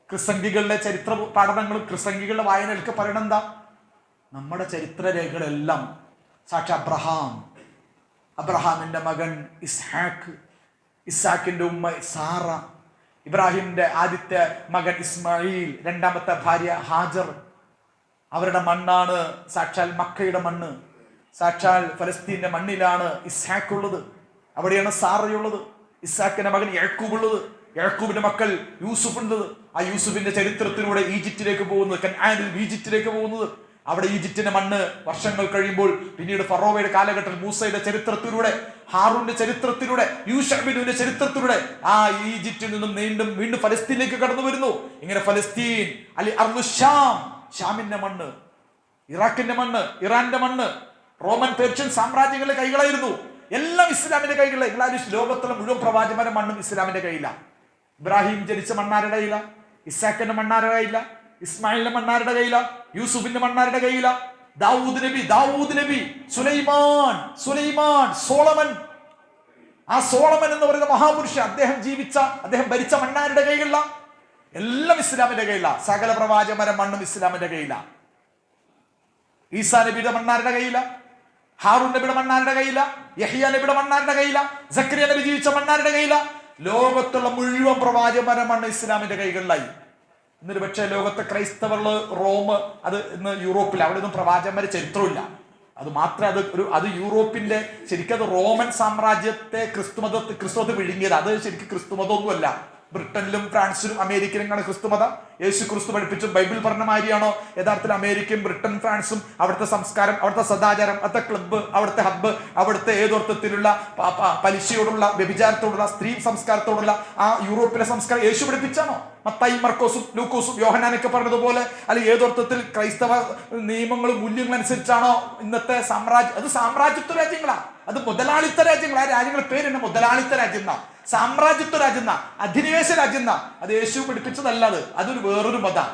ക്രിസംഗികളുടെ ചരിത്ര പഠനങ്ങളും ക്രിസംഗികളുടെ വായനയൊക്കെ പറയണ എന്താ? നമ്മുടെ ചരിത്ര രേഖകളെല്ലാം സാക്ഷാ അബ്രഹാമിന്റെ മകൻ ഇസ്ഹാക്ക്, ഇസ്ഹാക്കിന്റെ ഉമ്മ സാറ, ഇബ്രാഹിമിന്റെ ആദ്യത്തെ മകൻ ഇസ്മായിൽ, രണ്ടാമത്തെ ഭാര്യ ഹാജർ, അവരുടെ മണ്ണാണ് സാക്ഷാൽ മക്കയുടെ മണ്ണ്. സാക്ഷാൽ ഫലസ്തീന്റെ മണ്ണിലാണ് ഇസ്ഹാക്ക് ഉള്ളത്, അവിടെയാണ് സാറയുള്ളത്. ഇസ്ഹാക്കിന്റെ മകൻ യാക്കൂബ് ഉള്ളത്, യാക്കൂബിന്റെ മക്കൾ യൂസുഫ് ഉള്ളത്. ആ യൂസുഫിന്റെ ചരിത്രത്തിലൂടെ ഈജിപ്തിലേക്ക് പോകുന്നത്, അവിടെ ഈജിപ്തിന്റെ മണ്ണ് വർഷങ്ങൾ കഴിയുമ്പോൾ പിന്നീട് ഫറോവയുടെ കാലഘട്ടത്തിൽ മൂസയുടെ ചരിത്രത്തിലൂടെ, ഹാറൂന്റെ ചരിത്രത്തിലൂടെ, യൂശഅബിന്റെ ചരിത്രത്തിലൂടെ ആ ഈജിപ്തിൽ നിന്നും വീണ്ടും ഫലസ്തീനിലേക്ക് കടന്നു വരുന്നു. ഇങ്ങനെ ഫലസ്തീൻ, ഷാമിന്റെ മണ്ണ്, ഇറാഖിന്റെ മണ്ണ്, ഇറാന്റെ മണ്ണ് റോമൻ പേർഷ്യൻ സാമ്രാജ്യങ്ങളുടെ കൈകളായിരുന്നു. എല്ലാം ഇസ്ലാമിന്റെ കൈകളിലാണ്. ലോകത്തുള്ള മുഴുവൻ പ്രവാചകന്മാരുടെ മണ്ണും ഇസ്ലാമിന്റെ കയ്യിലാണ്. ഇബ്രാഹിം ജനിച്ച മണ്ണാരുടെ കയ്യില, ഇസാക്കിന്റെ മണ്ണാരുടെ കയ്യില, ഇസ്മായിലിന്റെ മണ്ണാരുടെ കയ്യില, യൂസുഫിന്റെ മണ്ണാരുടെ കയ്യില, ദാവൂദ് നബി, സുലൈമാൻ, സോളമൻ. ആ സോളമൻ എന്ന് പറയുന്ന മഹാപുരുഷൻ, അദ്ദേഹം ഭരിച്ച മണ്ണാരുടെ കയ്യിലുള്ള എല്ലാം ഇസ്ലാമിന്റെ കയ്യില. സകല പ്രവാചകന്മാരുടെ മണ്ണും ഇസ്ലാമിന്റെ കയ്യില. ഈസാ നബിയുടെ മണ്ണാരുടെ കയ്യില, ഹാറൂൻ നബിയുടെ മണ്ണാരുടെ കയ്യില, യഹ്യ നബിയുടെ മണ്ണാരുടെ കയ്യില, സക്കരിയ നബി ജീവിച്ച മണ്ണാരുടെ കയ്യില. ലോകത്തുള്ള മുഴുവൻ പ്രവാചകന്മാരുടെ മണ്ണ് ഇസ്ലാമിന്റെ കൈകളിലായി. എന്നിട്ട് പക്ഷേ ലോകത്തെ ക്രൈസ്തവര് റോം, അത് ഇന്ന് യൂറോപ്പിൽ, അവിടെ ഒന്നും പ്രവാചകന്മാരുടെ ചരിത്രമില്ല. അത് മാത്രമേ അത് യൂറോപ്പിന്റെ ശരിക്കും അത് റോമൻ സാമ്രാജ്യത്തെ ക്രിസ്തുമതം വിഴുങ്ങിയത്. അത് ശരിക്കും ക്രിസ്തുമതമൊന്നുമല്ല. ബ്രിട്ടനിലും ഫ്രാൻസിലും അമേരിക്കയിലും ക്രിസ്തുമതം. യേശു ക്രിസ്തു പഠിപ്പിച്ചു ബൈബിൾ പറഞ്ഞ മാതിരിയാണോ യഥാർത്ഥത്തിൽ അമേരിക്കയും ബ്രിട്ടൻ ഫ്രാൻസും? അവിടുത്തെ സംസ്കാരം, അവിടുത്തെ സദാചാരം, അവിടുത്തെ ക്ലബ്ബ്, അവിടുത്തെ ഹബ്ബ്, അവിടുത്തെ ഏതർത്ഥത്തിലുള്ള പലിശയോടുള്ള, വ്യഭിചാരത്തോടുള്ള, സ്ത്രീ സംസ്കാരത്തോടുള്ള ആ യൂറോപ്പിലെ സംസ്കാരം യേശു പഠിപ്പിച്ചാണോ? മത്തായി, മർക്കോസും ലൂക്കോസും യോഹന്നാനൊക്കെ പറഞ്ഞതുപോലെ അല്ലെങ്കിൽ ഏതർത്ഥത്തിൽ ക്രൈസ്തവ നിയമങ്ങളും മൂല്യങ്ങളും അനുസരിച്ചാണോ ഇന്നത്തെ സാമ്രാജ്യം? അത് സാമ്രാജ്യത്വ രാജ്യങ്ങളാണ്, അത് മുതലാളിത്ത രാജ്യങ്ങൾ. ആ രാജ്യങ്ങളുടെ പേര് തന്നെ മുതലാളിത്ത രാജ്യം എന്നാ, സാമ്രാജ്യത്വ രാജ്യം എന്നാ, അധിനിവേശ രാജ്യം എന്നാ. അത് യേശു പഠിപ്പിച്ചതല്ല. അതൊരു വേറൊരു മതം.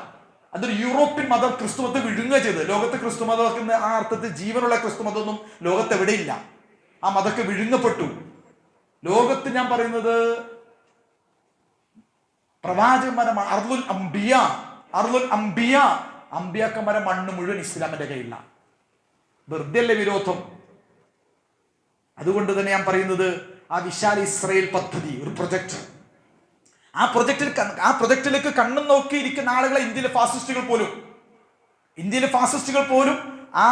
അതൊരു യൂറോപ്യൻ മതം ക്രിസ്തുമതം വിഴുങ്ങുക ചെയ്ത്. ലോകത്ത് ക്രിസ്തുമതം ആ അർത്ഥത്തിൽ ജീവനുള്ള ക്രിസ്തുമതൊന്നും ലോകത്ത് എവിടെയില്ല. ആ മതമൊക്കെ വിഴുങ്ങപ്പെട്ടു. ലോകത്ത് ഞാൻ പറയുന്നത് പ്രവാചകന്മാരെ അമ്പിയാക്കന്മാരെ മണ്ണ് മുഴുവൻ ഇസ്ലാമിന്റെ കയ്യിലാണ്. വെറുതെ അല്ലേ വിരോധം? അതുകൊണ്ട് തന്നെ ഞാൻ പറയുന്നത് ആ വിശാല ഇസ്രായേൽ പദ്ധതി, ഒരു പ്രൊജക്ട്, ആ പ്രൊജക്റ്റിലേക്ക് കണ്ണും നോക്കിയിരിക്കുന്ന ആളുകളെ ഇന്ത്യയിലെ ഫാസിസ്റ്റുകൾ പോലും ആ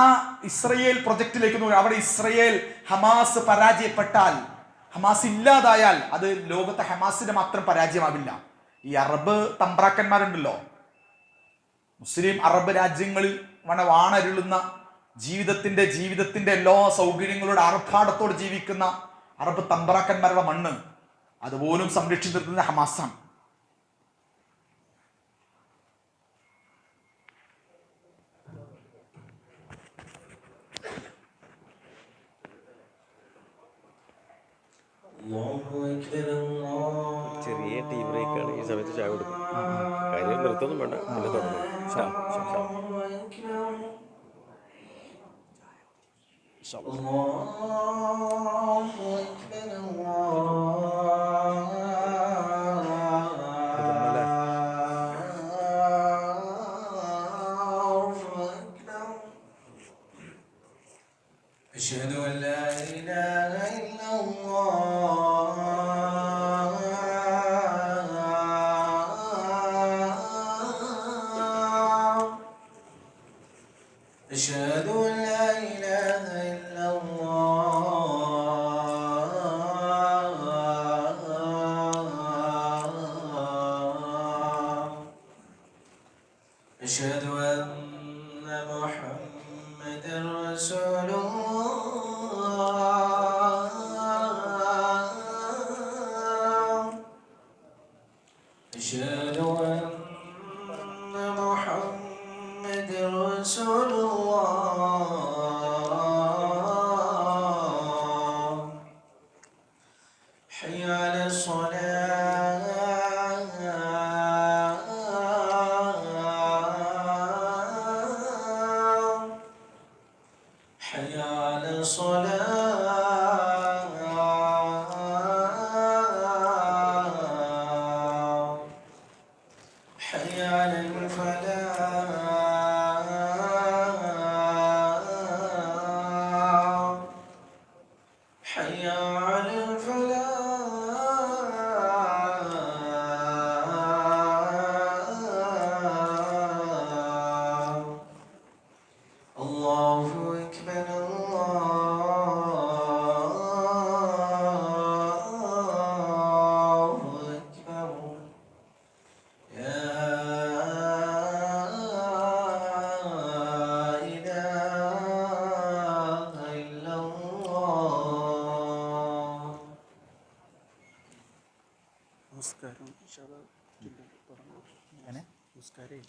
ഇസ്രായേൽ പ്രൊജക്റ്റിലേക്ക് നോക്കി. അവിടെ ഇസ്രായേൽ ഹമാസ് പരാജയപ്പെട്ടാൽ, ഹമാസ് ഇല്ലാതായാൽ അത് ലോകത്തെ ഹമാസിന്റെ മാത്രം പരാജയമാവില്ല. ഈ അറബ് തമ്പ്രാക്കന്മാരുണ്ടല്ലോ, മുസ്ലിം അറബ് രാജ്യങ്ങളിൽ വാണരുളുന്ന ജീവിതത്തിന്റെ എല്ലാ സൗകര്യങ്ങളോട് ആർഭാടത്തോട് ജീവിക്കുന്ന അറബ് തമ്പ്രാക്കന്മാരുടെ മണ്ണ് അതുപോലും സംരക്ഷിച്ചു നിർത്തുന്ന ഹമാസാണ്. ചെറിയ ടീ ബ്രേക്കാണ്. ഈ സമയത്ത് ചായ കൊടുക്കും. കാര്യം നിർത്തുന്നു വേണ്ട, പിന്നെ തുടങ്ങും. أشهد أن لا إله إلا الله أشهد أن لا إله إلا الله أشهد أن محمدا رسول الله أشهد أن محمدا رسول الله حي على الصلاة حي على الصلاة حي على الفلاح حي على الفلاح الله أكبر الله أكبر لا إله إلا الله നമസ്കാരം. തുടങ്ങാം. നമസ്കാരേ.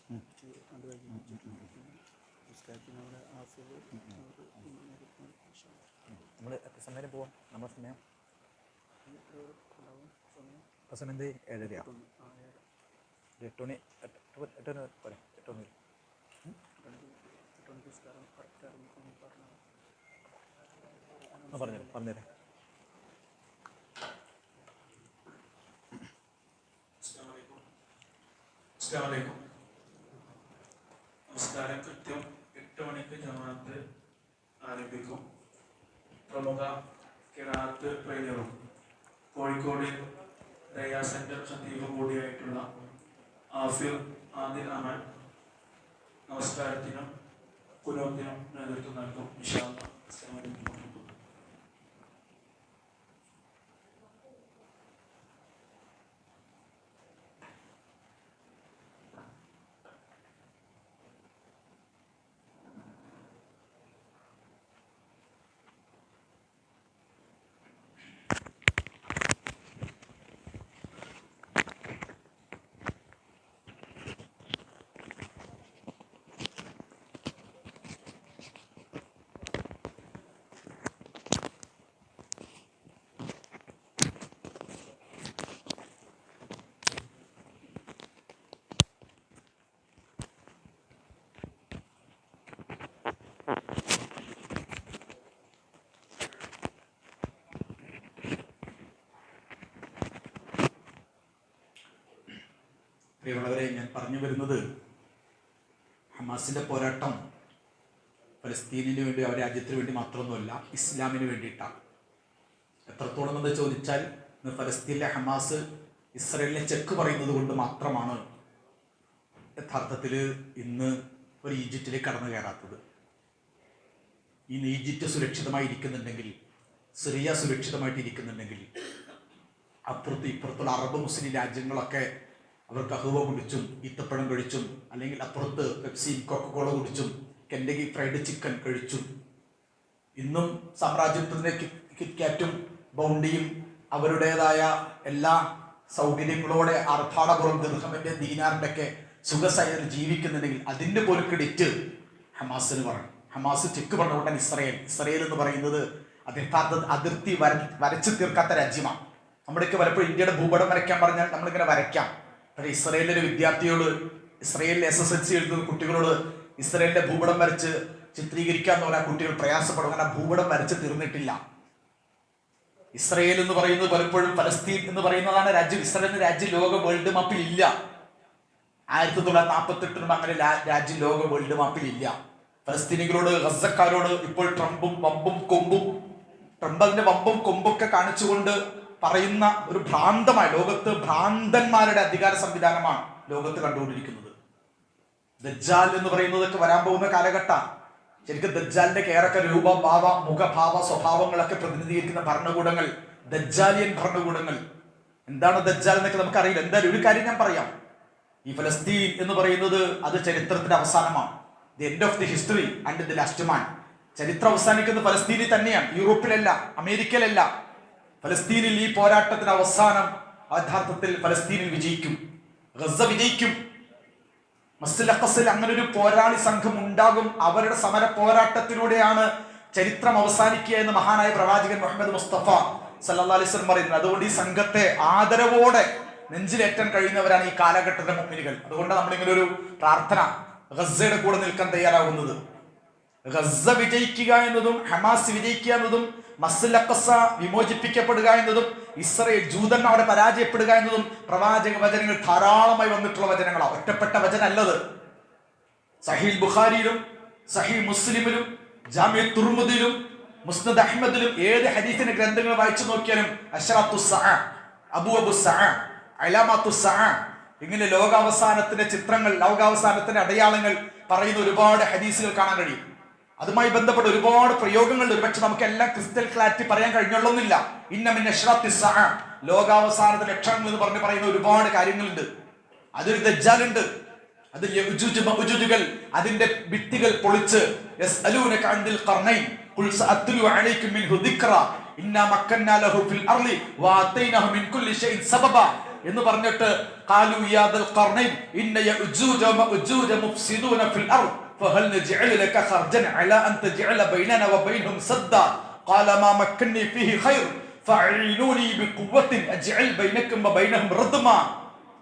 പുസ്തകത്തിനവിടെ ആഫിൽ നമ്മൾ എത്ര സമയം പോവാം? നമ്മുടെ സമയം ഉണ്ടാവും സമയം ഇപ്പം സമയം എന്ത് 7:30 8 മണി 8 മണി പോരെ 8 മണി പുസ്തകം കറക്റ്റ് ആണെന്ന് പറഞ്ഞത്. പറഞ്ഞുതരാം. അസ്സലാമു നമസ്കാരം. കൃത്യം 8 മണിക്ക് ജമാഅത്ത് ആരംഭിക്കും. പ്രമുഖ ഖിറാഅത്ത് ട്രെയിനറും കോഴിക്കോട് ദയ സെന്റർ ഖതീബും കൂടിയായിട്ടുള്ള ആഫിർ ആദിൽ അമൽ നമസ്കാരത്തിനും ഖുനൂത്തിനും നേതൃത്വം നൽകും. ഇൻഷാ അല്ലാഹ്. അസ്സലാമു അലൈക്കും. പ്രിയമുള്ളവരെ, ഞാൻ പറഞ്ഞു വരുന്നത് ഹമാസിന്റെ പോരാട്ടം ഫലസ്തീനിന് വേണ്ടി, അവരുടെ രാജ്യത്തിന് വേണ്ടി മാത്രമൊന്നുമല്ല, ഇസ്ലാമിന് വേണ്ടിയിട്ടാണ്. എത്രത്തോളം എന്ന് ചോദിച്ചാൽ ഇന്ന് ഫലസ്തീനിലെ ഹമാസ് ഇസ്രയേലിനെ ചെക്ക് പറയുന്നത് കൊണ്ട് മാത്രമാണ് യഥാർത്ഥത്തിൽ ഇന്ന് ഒരു ഈജിപ്തിലേക്ക് കടന്നു കയറാത്തത്. ഇന്ന് ഈജിപ്റ്റ് സുരക്ഷിതമായി ഇരിക്കുന്നുണ്ടെങ്കിൽ, സിറിയ സുരക്ഷിതമായിട്ട് ഇരിക്കുന്നുണ്ടെങ്കിൽ, അപ്പുറത്തും ഇപ്പുറത്തുള്ള അറബ് മുസ്ലിം രാജ്യങ്ങളൊക്കെ അവർക്ക് അഹുവ കുടിച്ചും ഈത്തപ്പഴം കഴിച്ചും, അല്ലെങ്കിൽ അപ്പുറത്ത് പെപ്സി കൊക്കക്കോള കുടിച്ചും കെൻഡക്കി ഫ്രൈഡ് ചിക്കൻ കഴിച്ചും, ഇന്നും സാമ്രാജ്യത്വത്തിൻ്റെ കിറ്റ്കാറ്റും ബൗണ്ടിയും അവരുടേതായ എല്ലാ സൗകര്യങ്ങളോടെ ആർഭാടപൂർവ്വം ദിർഹമിൻ്റെ ദീനാറിൻ്റെ ഒക്കെ സുഖസൈനിൽ ജീവിക്കുന്നുണ്ടെങ്കിൽ അതിൻ്റെ പോലും ക്രെഡിറ്റ് ഹമാസിന് പറയണം. ഹമാസ് ചെക്ക് പറഞ്ഞുകൊണ്ടാണ് ഇസ്രയേൽ എന്ന് പറയുന്നത് അത് യഥാർത്ഥ അതിർത്തി വരച്ചു തീർക്കാത്ത രാജ്യമാണ്. നമ്മുടെയൊക്കെ പലപ്പോഴും ഇന്ത്യയുടെ ഭൂപടം വരയ്ക്കാൻ പറഞ്ഞാൽ നമ്മളിങ്ങനെ വരയ്ക്കാം. പക്ഷേ ഇസ്രയേലിലെ വിദ്യാർത്ഥിയോട്, ഇസ്രയേലിലെ SSLC എഴുതുന്ന കുട്ടികളോട് ഇസ്രയേലിന്റെ ഭൂപടം വരച്ച് ചിത്രീകരിക്കാന്ന് പറഞ്ഞാൽ കുട്ടികൾ പ്രയാസപ്പെടും. അങ്ങനെ ഭൂപടം വരച്ച് തീർന്നിട്ടില്ല. ഇസ്രയേൽ എന്ന് പറയുന്നത് പലപ്പോഴും ഫലസ്തീൻ എന്ന് പറയുന്നതാണ് രാജ്യം. ഇസ്രയേൽ എന്ന രാജ്യം ലോക വേൾഡ് മാപ്പിൽ ഇല്ല. 1948 അങ്ങനെ രാജ്യം ലോക വേൾഡ് മാപ്പിൽ ഇല്ല. ഫലസ്തീനികളോട്, ഗസക്കാരോട് ഇപ്പോൾ ട്രംപും വമ്പും കൊമ്പും, ട്രംപ് അതിന്റെ വമ്പും കൊമ്പൊക്കെ കാണിച്ചുകൊണ്ട് പറയുന്ന ഒരു ഭ്രാന്തമായ, ലോകത്ത് ഭ്രാന്തന്മാരുടെ അധികാര സംവിധാനമാണ് ലോകത്ത് കണ്ടുകൊണ്ടിരിക്കുന്നത്. ദജ്ജാൽ എന്ന് പറയുന്നതൊക്കെ വരാൻ പോകുന്ന കാലഘട്ടം. ശരിക്കും ദജ്ജാലിന്റെ കേരള രൂപ, ഭാവ, മുഖഭാവ, സ്വഭാവങ്ങളൊക്കെ പ്രതിനിധീകരിക്കുന്ന ഭരണകൂടങ്ങൾ ദജ്ജാലിയൻ ഭരണകൂടങ്ങൾ. എന്താണ് ദജ്ജാൽ എന്നൊക്കെ നമുക്കറിയില്ല. എന്തായാലും ഒരു കാര്യം ഞാൻ പറയാം, ഈ ഫലസ്തീൻ എന്ന് പറയുന്നത് അത് ചരിത്രത്തിന്റെ അവസാനമാണ്. The end of the history and the last man. ചരിത്രം അവസാനിക്കുന്നത് ഫലസ്തീനിൽ തന്നെയാണ്, യൂറോപ്പിലല്ല, അമേരിക്കയിലല്ല. ഫലസ്തീനിൽ ഈ പോരാട്ടത്തിന് അവസാനം യഥാർത്ഥത്തിൽ ഫലസ്തീനിൽ വിജയിക്കും, ഗസ വിജയിക്കും. മസ്ജിദുൽ അഖ്സയിൽ അങ്ങനെ ഒരു പോരാളി സംഘം ഉണ്ടാകും. അവരുടെ സമര പോരാട്ടത്തിലൂടെയാണ് ചരിത്രം അവസാനിക്കുക എന്ന് മഹാനായ പ്രവാചകൻ മുഹമ്മദ് മുസ്തഫ സല്ലല്ലാഹു അലൈഹി വസല്ലം പറയുന്നത്. അതുകൊണ്ട് ഈ സംഘത്തെ ആദരവോടെ നെഞ്ചിലേറ്റാൻ കഴിയുന്നവരാണ് ഈ കാലഘട്ടത്തിലെ മുഅ്മിനുകൾ. അതുകൊണ്ടാണ് നമ്മളിങ്ങനെ ഒരു പ്രാർത്ഥന ഗസയുടെ കൂടെ നിൽക്കാൻ തയ്യാറാകുന്നത്. ഗസ വിജയിക്കുക എന്നതും ഹമാസ് വിജയിക്കുക എന്നതും മസ്ജിദുൽ അഖ്സ വിമോചിപ്പിക്കപ്പെടുക എന്നതും ഇസ്രയേൽ ജൂതന്മാരെ പരാജയപ്പെടുക എന്നതും പ്രവാചക വചനങ്ങൾ ധാരാളമായി വന്നിട്ടുള്ള വചനങ്ങളാണ്. ഒറ്റപ്പെട്ട വചനമല്ലത്. സഹീഹ് ബുഖാരിയിലും സഹീഹ് മുസ്ലിമിലും ജാമിഅ തുർമുദിയിലും മുസ്നദ് അഹ്മദിലും ഏത് ഹദീസിന്റെ ഗ്രന്ഥങ്ങൾ വായിച്ചു നോക്കിയാലും അശ്റാത്തു സഅ, അബുഅബു സഅ, അലാമാത്തു സഅ, ഇങ്ങനെ ലോകാവസാനത്തിന്റെ ചിത്രങ്ങൾ, ലോകാവസാനത്തിന്റെ അടയാളങ്ങൾ പറയുന്ന ഒരുപാട് ഹദീസുകൾ കാണാൻ കഴിയും. അതുമായി ബന്ധപ്പെട്ട ഒരുപാട് പ്രയോഗങ്ങൾ ഒരുപക്ഷെ നമുക്ക് എല്ലാം ക്രിസ്റ്റൽ ക്ലാരിറ്റി പറയാൻ കഴിഞ്ഞുള്ളൊന്നില്ല. ഇന്ന മിൻ അശ്റാത്തി സഅ, ലോകാവസാനത്തിന്റെ ലക്ഷണങ്ങൾ എന്ന് പറയുന്ന ഒരുപാട് കാര്യങ്ങളുണ്ട്. അതൊരു ദജ്ജാലുണ്ട്, അതിൽ യഅ്ജൂജ് മഅ്ജൂജുകൾ അതിന്റെ ഭിത്തികൾ പൊളിച്ച് യസ്അലൂനക അനിൽ ഖർനൈൻ ഖുൽ സഅത്ലു അലൈക്കും മിൻഹു ദിക്റ ഇന്നാ മക്കന്നാ ലഹു ഫിൽ അർളി വഅതൈനാഹു മിൻ കുല്ലി ഷൈഇൻ സബബ എന്ന് പറഞ്ഞിട്ട് ഖാലു യാ ദൽ ഖർനൈൻ ഇന്ന യഅ്ജൂജ മഅ്ജൂജ മുഫ്സിദൂന ഫിൽ അർള് فهل نجعل لك خرجا على ان تجعل بيننا وبينهم سدا قال ما مكنني فيه خير فاعينوني بقوة اجعل بينكم وبينهم ردما.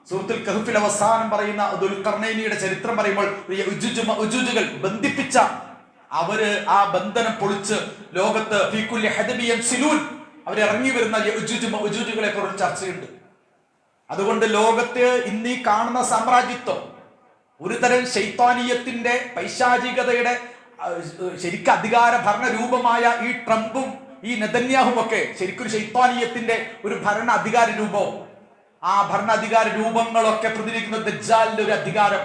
സൂറത്തുൽ കഹ്ഫിൽ അവസാനം പറയുന്ന ദുൽഖർനൈനിയുടെ ചരിത്രം പറയുമ്പോൾ യഅ്ജൂജ് മഅ്ജൂജുകൾ ബന്ധിപ്പിച്ച അവര് ആ ബന്ധനം പൊളിച്ച് ലോകത്ത് ഫീ കുല്ലി ഹദബി യൻസിലൂൻ അവർ ഇറങ്ങി വരുന്ന യഅ്ജൂജ് മഅ്ജൂജുകളെ കുറിച്ച് ചർച്ചയുണ്ട്. അതുകൊണ്ട് ലോകത്ത് ഇന്ന് ഈ കാണുന്ന സാമ്രാജ്യത്വം ഒരു തരം ശൈത്താനീയത്തിന്റെ പൈശാചികതയുടെ ശരിക്കും അധികാര ഭരണ രൂപമായ ഈ ട്രംപും ഈ നെതന്യാഹും ഒക്കെ ശരിക്കും ശൈത്താനീയത്തിന്റെ ഒരു ഭരണ അധികാര രൂപവും ആ ഭരണാധികാര രൂപങ്ങളൊക്കെ പ്രതിനിധിക്കുന്ന ദജ്ജാലിന്റെ ഒരു അധികാരം,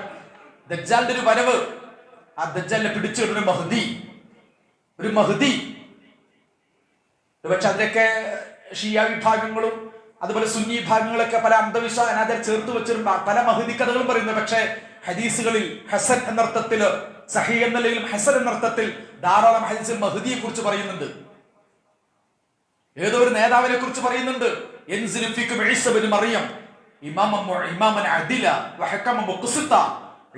ദജ്ജാലിന്റെ ഒരു വരവ്, ആ ദജ്ജാലിനെ പിടിച്ചിടുന്ന ഒരു മഹ്ദി. പക്ഷെ അതിലൊക്കെ ഷിയ വിഭാഗങ്ങളും അതുപോലെ സുന്നി വിഭാഗങ്ങളൊക്കെ പല അന്ധവിശ്വാസ അനാചാരം ചേർത്ത് വെച്ചിട്ടുണ്ട്. പല മഹ്ദി കഥകളും പറയുന്നത്. പക്ഷേ ഹദീസുകളിൽ ഹസൻ എന്നർത്ഥത്തില്, സഹീഹ് എന്നല്ലെങ്കിലും ഹസൻ എന്നർത്ഥത്തിൽ ധാരാളം ഹദീസിൽ മഹ്ദിയെ കുറിച്ച് പറയുന്നുണ്ട്. ഏതോ ഒരു നേതാവിനെ കുറിച്ച് പറയുന്നുണ്ട്. യൻസിലു ഫീകും ഈസ ഇബ്നു മറിയം ഇമാമൻ അദില വഹകമ മുഖ്സിത.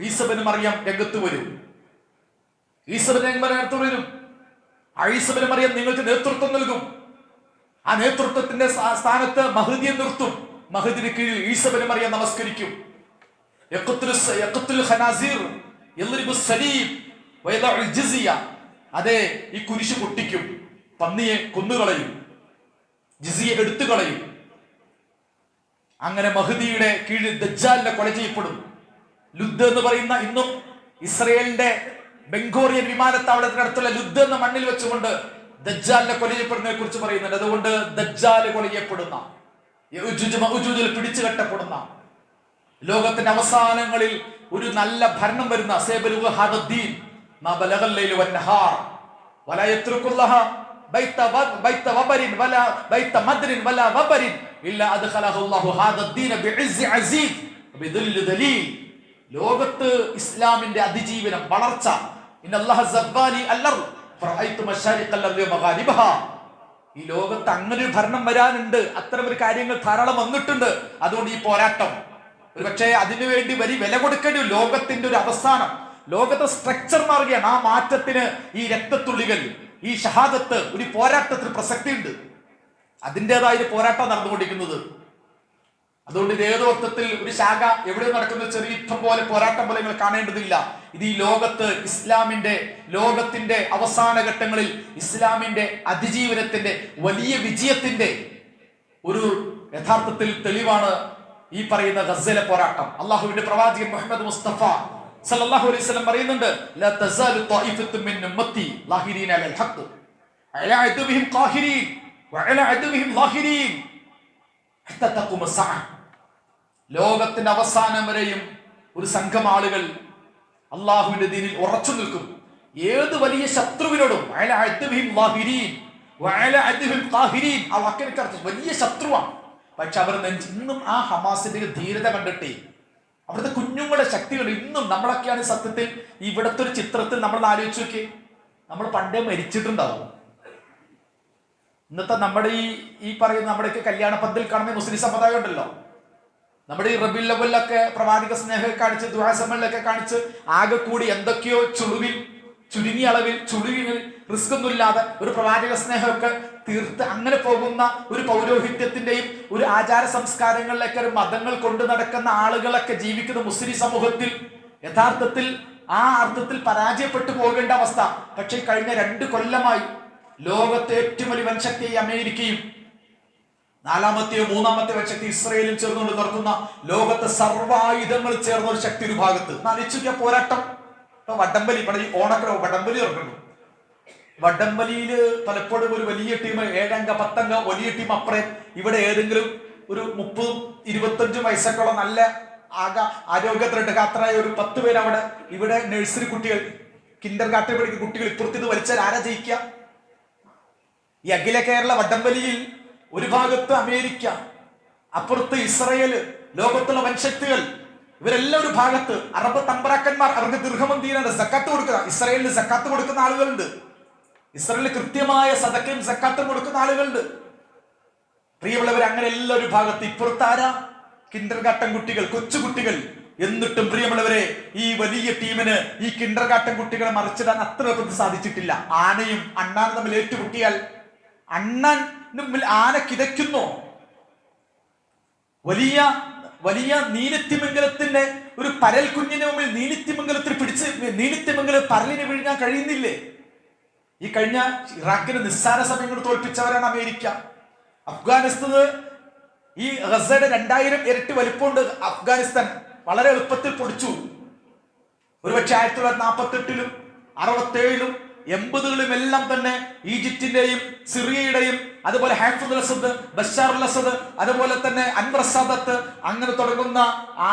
ഈസ ഇബ്നു മറിയം രംഗത്ത് വരും. ഈസ ഇബ്നു മറിയം നിങ്ങൾക്ക് നേതൃത്വം നൽകും. ആ നേതൃത്വത്തിന്റെ സ്ഥാനത്ത് മഹ്ദിയെ നിർത്തും. മഹ്ദിന് കീഴിൽ ഈസ ഇബ്നു മറിയം നമസ്കരിക്കും. യഖ്തുൽ ഖനാസിർ യദ്രിബു സലീബ് വയദഉൽ ജിസിയ. അതെ, ഈ കുരിശ് പൊട്ടിക്കും, പന്നിയെ കൊന്നുകളയും, ജിസിയ എടുത്തു കളയും. അങ്ങനെ മഹ്ദിയുടെ കീഴിൽ ദജ്ജാലിനെ കൊല ചെയ്യപ്പെടും. ലുദ് എന്ന് പറയുന്ന ഇന്നും ഇസ്രയേലിന്റെ ബെൻഗോറിയൻ വിമാനത്താവളത്തിനടുത്തുള്ള ലുദ് എന്ന മണ്ണിൽ വെച്ചുകൊണ്ട് ദജ്ജാലിനെ കൊല ചെയ്യപ്പെടുന്നതിനെ കുറിച്ച് പറയുന്നുണ്ട്. അതുകൊണ്ട് ദജ്ജാല് കൊല ചെയ്യപ്പെടുന്ന, യഅ്ജൂജ് മഅ്ജൂജിൽ പിടിച്ചു കെട്ടപ്പെടുന്ന, ലോകത്തിന്റെ അവസാനങ്ങളിൽ ഒരു നല്ല ഭരണം വരുന്ന സേബലുഹ ഹാദദ്ദീൻ മാ ബലഗൽ ലൈലു വന്നഹാർ വലാ യത്രുകുല്ലഹ ബൈത വബരിൻ വലാ ബൈത മദ്രിൻ വലാ വബരിൻ ഇല്ലാ അദ്ഖലഹു അല്ലാഹു ഹാദദ്ദീൻ ബിഇസ്സി അസീസ് ബിദുൽ ദലീൽ. ലോകത്ത് ഇസ്ലാമിന്റെ അതിജീവനം, വളർച്ച. ഇന്നല്ലാഹ സബ്ബാനി അൽ-അർദ് ഫറഅയ്തു മശാരിഖൽ അർദി വമഗാരിബഹ. ഈ ലോകത്ത് അങ്ങനെ ഒരു ഭരണം വരാനുണ്ട്. അത്തരം ഒരു കാര്യങ്ങൾ ധാരാളം വന്നിട്ടുണ്ട്. അതുകൊണ്ട് ഈ പോരാട്ടം പക്ഷേ അതിനുവേണ്ടി വില കൊടുക്കേണ്ടി ലോകത്തിന്റെ ഒരു അവസാനം, ലോകത്തെ സ്ട്രക്ചർ മാറുകയാണ്. ആ മാറ്റത്തിന് ഈ രക്തത്തുള്ളികൾ, ഈ ഷഹാദത്ത്, ഒരു പോരാട്ടത്തിന് പ്രസക്തിയുണ്ട്. അതിൻ്റെതായ ഒരു പോരാട്ടം നടന്നുകൊണ്ടിരിക്കുന്നത്. അതുകൊണ്ട് ഇത് ഏതോ അർത്ഥത്തിൽ ഒരു ശാഖ എവിടെ നടക്കുന്ന ചെറിയ യുദ്ധം പോലെ, പോരാട്ടം പോലെ നിങ്ങൾ കാണേണ്ടതില്ല. ഇത് ഈ ലോകത്ത് ലോകത്തിന്റെ അവസാന ഘട്ടങ്ങളിൽ ഇസ്ലാമിന്റെ അതിജീവനത്തിന്റെ വലിയ വിജയത്തിന്റെ ഒരു യഥാർത്ഥത്തിൽ തെളിവാണ് ഈ പറയുന്ന ഗസയിലെ പോരാട്ടം. അള്ളാഹുവിന്റെ പ്രവാചകൻ മുഹമ്മദ് മുസ്തഫ സല്ലല്ലാഹു അലൈഹി വസല്ലം പറയുന്നുണ്ട്, ലാ തസാലു ത്വായിഫത്തും മിൻ ഉമ്മത്തി ലാഹിരീന അലൽ ഹഖ് അലാ അദ്വിഹിം ഖാഹിരീൻ വഅലാ അദ്വിഹിം ലാഹിരീൻ ഹത്താ തഖൂമ സഅ. ലോകത്തിന്റെ അവസാനം വരെയും ഒരു സംഘം ആളുകൾ അള്ളാഹുവിന്റെ ദീനിൽ ഉറച്ചു നിൽക്കും. ഏത് വലിയ ശത്രുവിനോടും അലാ അദ്വിഹിം ലാഹിരീൻ വഅലാ അദ്വിഹിം ഖാഹിരീൻ. ആ വാക്കിന്റെ അർത്ഥം വലിയ ശത്രുവാണ്. പക്ഷെ അവർ ഇന്നും ആ ഹമാസിന്റെ ധീരത കണ്ടിട്ടേ, അവിടുത്തെ കുഞ്ഞുങ്ങളുടെ ശക്തികൾ ഇന്നും നമ്മളൊക്കെയാണ് സത്യത്തിൽ ഇവിടുത്തെ ഒരു ചിത്രത്തിൽ നമ്മൾ ആലോചിച്ച് നോക്കി, നമ്മൾ പണ്ടേ മരിച്ചിട്ടുണ്ടാവും. ഇന്നത്തെ നമ്മുടെ ഈ പറയുന്ന നമ്മുടെയൊക്കെ കല്യാണ പന്തൽ കാണുന്ന മുസ്ലിം സമുദായം ഉണ്ടല്ലോ, നമ്മുടെ ഈ റബീഉൽ അവ്വലിലൊക്കെ പ്രവാചക സ്നേഹം കാണിച്ച് ദുആ സമയങ്ങളിലൊക്കെ കാണിച്ച് ആകെ കൂടി എന്തൊക്കെയോ ചുരുങ്ങിയ അളവിൽ റിസ്ക് ഒന്നുമില്ലാതെ ഒരു പ്രവാചക സ്നേഹമൊക്കെ തീർത്ത് അങ്ങനെ പോകുന്ന ഒരു പൗരോഹിത്യത്തിന്റെയും ഒരു ആചാര സംസ്കാരങ്ങളിലൊക്കെ ഒരു മതങ്ങൾ കൊണ്ടു നടക്കുന്ന ആളുകളൊക്കെ ജീവിക്കുന്ന മുസ്ലിം സമൂഹത്തിൽ യഥാർത്ഥത്തിൽ ആ അർത്ഥത്തിൽ പരാജയപ്പെട്ടു പോകേണ്ട അവസ്ഥ. പക്ഷേ കഴിഞ്ഞ 2 കൊല്ലമായി ലോകത്തെ ഏറ്റവും വലിയ വൻശക്തി അമേരിക്കയും 4-മത്തെയോ 3-മത്തെ വൻശക്തി ഇസ്രയേലും ചേർന്നുകൊണ്ട് നടത്തുന്ന ലോകത്തെ സർവായുധങ്ങൾ ചേർന്ന ഒരു ശക്തി ഒരു ഭാഗത്ത്. ആലോചിക്കുക പോരാട്ടം. വടംവലി, ഇവിടെ ഈ ഓണക്കിഴ വടംവലി ഇറക്കുന്നു. വടംവലിയിൽ പലപ്പോഴും ഒരു വലിയ ടീം 7 അംഗ 10 അംഗ വലിയ ടീം അപ്പുറം, ഇവിടെ ഏതെങ്കിലും ഒരു 30-25 വയസ്സൊക്കെയുള്ള നല്ല ആരോഗ്യത്തിലെടുക്കാത്തരായ ഒരു 10 പേര് അവിടെ. ഇവിടെ നഴ്സറി കുട്ടികൾ, കിൻഡർ ഗാർട്ടൻ പഠിക്കുന്ന കുട്ടികൾ. ഇപ്പുറത്ത് ഇത് വലിച്ചാൽ ആരാ ജയിക്കുക? ഈ അഖില കേരള വടംവലിയിൽ ഒരു ഭാഗത്ത് അമേരിക്ക, അപ്പുറത്ത് ഇസ്രയേൽ, ലോകത്തുള്ള വൻശക്തികൾ, ഇവരെല്ലാം ഒരു ഭാഗത്ത്. അറബ് തമ്പ്രാക്കന്മാർ അവർക്ക് ദീർഘമന്തിയാണ് സക്കാത്ത് കൊടുക്കുക. ഇസ്രയേലിന് സക്കാത്ത് കൊടുക്കുന്ന ആളുകളുണ്ട്. ഇസ്രയേലിന് കൃത്യമായ സദക്കയും സക്കാത്തും കൊടുക്കുന്ന ആളുകളുണ്ട്. പ്രിയമുള്ളവർ, അങ്ങനെ എല്ലാ ഒരു ഭാഗത്ത്. ഇപ്പുറത്ത് ആരാ? കിൻഡർ ഗാർട്ടൻ കുട്ടികൾ, കൊച്ചുകുട്ടികൾ, എന്നിട്ടും പ്രിയമുള്ളവരെ ഈ വലിയ ടീമിന് ഈ കിൻഡർ ഗാർട്ടൻ കുട്ടികളെ മറിച്ചിടാൻ അത്ര എളുപ്പത്തിൽ സാധിച്ചിട്ടില്ല. ആനയും അണ്ണാനും തമ്മിൽ ഏറ്റുമുട്ടിയാൽ അണ്ണാന് മുമ്പിൽ ആന കിതയ്ക്കുന്നു. വലിയ വലിയ നീലിത്തിമംഗലത്തിന്റെ ഒരു പരൽ കുഞ്ഞിന് മുമ്പിൽ നീലിത്തിമംഗലം പരലിനെ വിഴുങ്ങാൻ കഴിയുന്നില്ലേ? ഈ കഴിഞ്ഞ ഇറാഖിന് നിസ്സാര സമയം കൊണ്ട് തോൽപ്പിച്ചവരാണ് അമേരിക്ക. അഫ്ഗാനിസ്ഥാന് ഈ ഗസയുടെ 2000 ഇരട്ടി വലിപ്പമുണ്ട്. അഫ്ഗാനിസ്ഥാൻ വളരെ എളുപ്പത്തിൽ പൊടിച്ചു. ഒരുപക്ഷെ 1948-ലും 67-ലും 80-കളിലും എല്ലാം തന്നെ ഈജിപ്തിന്റെയും സിറിയയുടെയും അതുപോലെ ഹാഫിദ് അൽ അസദ്, ബഷാർ അൽ അസദ്, അതുപോലെ തന്നെ അൻവർ സാദത്ത്, അങ്ങനെ തുടങ്ങുന്ന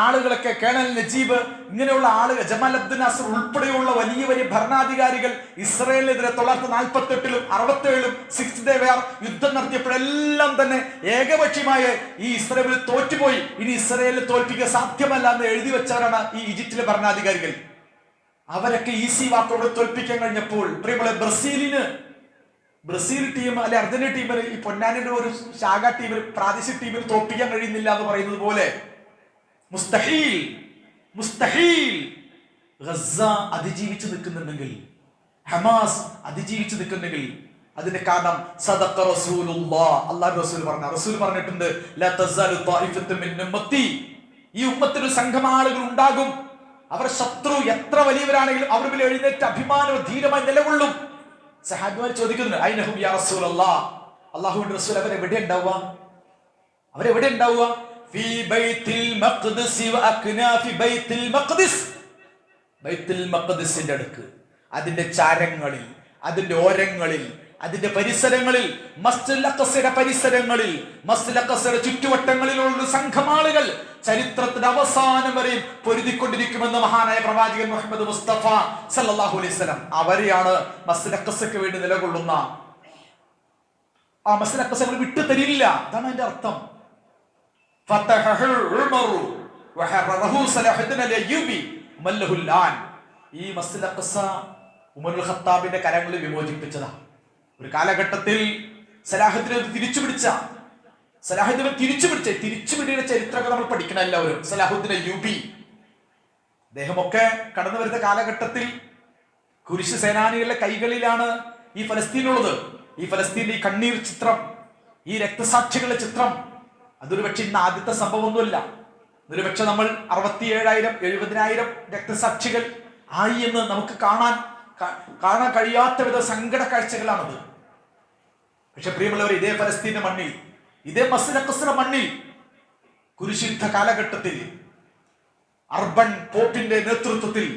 ആളുകളൊക്കെ, കേണൽ നജീബ്, ഇങ്ങനെയുള്ള ആളുകൾ, ജമാൽ അബ്ദുൽ നാസർ ഉൾപ്പെടെയുള്ള വലിയ വലിയ ഭരണാധികാരികൾ ഇസ്രായേലിനെതിരെ 1948-ലും 67-ലും 6th ഡേ വാർ യുദ്ധം നടത്തിയപ്പോഴെല്ലാം തന്നെ ഏകപക്ഷീയമായ ഈ ഇസ്രായേൽ തോറ്റുപോയി, ഇനി ഇസ്രായേലിനെ തോൽപ്പിക്കാൻ സാധ്യമല്ല എന്ന് എഴുതി വെച്ചവരാണ് ഈ ഈജിപ്തിലെ ഭരണാധികാരികൾ. അവരൊക്കെ ഈസി വാക്കോടെ തോൽപ്പിക്കാൻ കഴിഞ്ഞപ്പോൾ പ്രിയമുള്ള ബ്രസീൽ ടീം അല്ലെ അർജന്റീന ടീമിന് ഈ പൊന്നാനിയുടെ ഒരു ശാഖ ടീമിന് പ്രാദേശിക ടീമിന് തോൽപ്പിക്കാൻ കഴിയുന്നില്ല എന്ന് പറയുന്നത് പോലെ മുസ്തഹീൽ ഗസ അതിജീവിച്ചു നിൽക്കുന്നുണ്ടെങ്കിൽ, ഹമാസ് അതിജീവിച്ചു നിൽക്കുന്നുണ്ടെങ്കിൽ അതിന്റെ കാരണം സദഖ റസൂലുള്ളാഹ്, അല്ലാഹു റസൂൽ പറഞ്ഞിട്ടുണ്ട്, ലാ തസാലു ത്വായിഫത്തു മിൻ ഉമ്മത്തി, ഈ ഉമ്മത്തിൽ സംഘം ആളുകൾ ഉണ്ടാകും, അവർ ശത്രു എത്ര വലിയവരാണെങ്കിലും അവർ മുന്നിൽ എഴുന്നേറ്റ് അഭിമാനവും ധീരമായി നിലകൊള്ളും. സഹാബിമാർ ചോദിക്കുന്നു, ഐനഹും യാ റസൂലല്ലാഹ്, അല്ലാഹുവിന്റെ റസൂൽ അവരെവിടെ ഉണ്ടാവുക? ഫീ ബൈത്തുൽ മഖ്ദിസ് വ അക്നാഫി ബൈത്തുൽ മഖ്ദിസ്, ബൈത്തുൽ മഖ്ദിസിന്റെ അടുക്ക്, അതിന്റെ ചാരങ്ങളിൽ, അതിന്റെ ഓരങ്ങളിൽ, അതിന്റെ പരിസരങ്ങളിൽ, മസ്ജിദുൽ അഖ്സയുടെ പരിസരങ്ങളിൽ, മസ്ജിദുൽ അഖ്സയുടെ ചുറ്റുവട്ടങ്ങളിലുള്ള സംഘം ആളുകൾ ചരിത്രത്തിന്റെ അവസാനം വരെയും പൊരുതിക്കൊണ്ടിരിക്കുമെന്ന് മഹാനായ പ്രവാചകൻ മുഹമ്മദ് മുസ്തഫ സല്ലല്ലാഹു അലൈഹി വസല്ലം. അവരെയാണ് മസ്ജിദുൽ അഖ്സയ്ക്ക് വേണ്ടി നിലകൊള്ളുന്ന ആ മസ്ജിദുൽ അഖ്സ വിട്ടു തരില്ല. അതാണ് അതിന്റെ അർത്ഥം. ഈ മസ്ജിദുൽ അഖ്സ ഉമറുൽ ഖത്താബിന്റെ കരങ്ങളിൽ വിമോചിപ്പിച്ചതാ. ഒരു കാലഘട്ടത്തിൽ സലാഹുദ്ദീൻ തിരിച്ചുപിടിയുടെ ചരിത്രമൊക്കെ നമ്മൾ പഠിക്കണം എല്ലാവരും. സലാഹുദ്ദീൻ അയ്യൂബി അദ്ദേഹമൊക്കെ കടന്നു വരുന്ന കാലഘട്ടത്തിൽ കുരിശ് സേനാനികളുടെ കൈകളിലാണ് ഈ ഫലസ്തീനുള്ളത്. ഈ ഫലസ്തീന്റെ ഈ കണ്ണീർ ചിത്രം, ഈ രക്തസാക്ഷികളുടെ ചിത്രം, അതൊരു പക്ഷെ ഇന്ന് ആദ്യത്തെ സംഭവമൊന്നുമല്ല. ഒരു പക്ഷെ നമ്മൾ 67,000 70,000 രക്തസാക്ഷികൾ ആയി എന്ന് നമുക്ക് കാണാൻ കഴിയാത്ത വിധ സങ്കട കാഴ്ചകളാണത്. പക്ഷെ പ്രിയമുള്ളവർ, ഇതേ ഫലസ്തീന്റെ മണ്ണിൽ, ഇതേ മസ്ജിദുൽ അഖ്സയുടെ മണ്ണിൽ കുരിശുദ്ധ കാലഘട്ടത്തിൽ അർബൻ പോപ്പിന്റെ നേതൃത്വത്തിൽ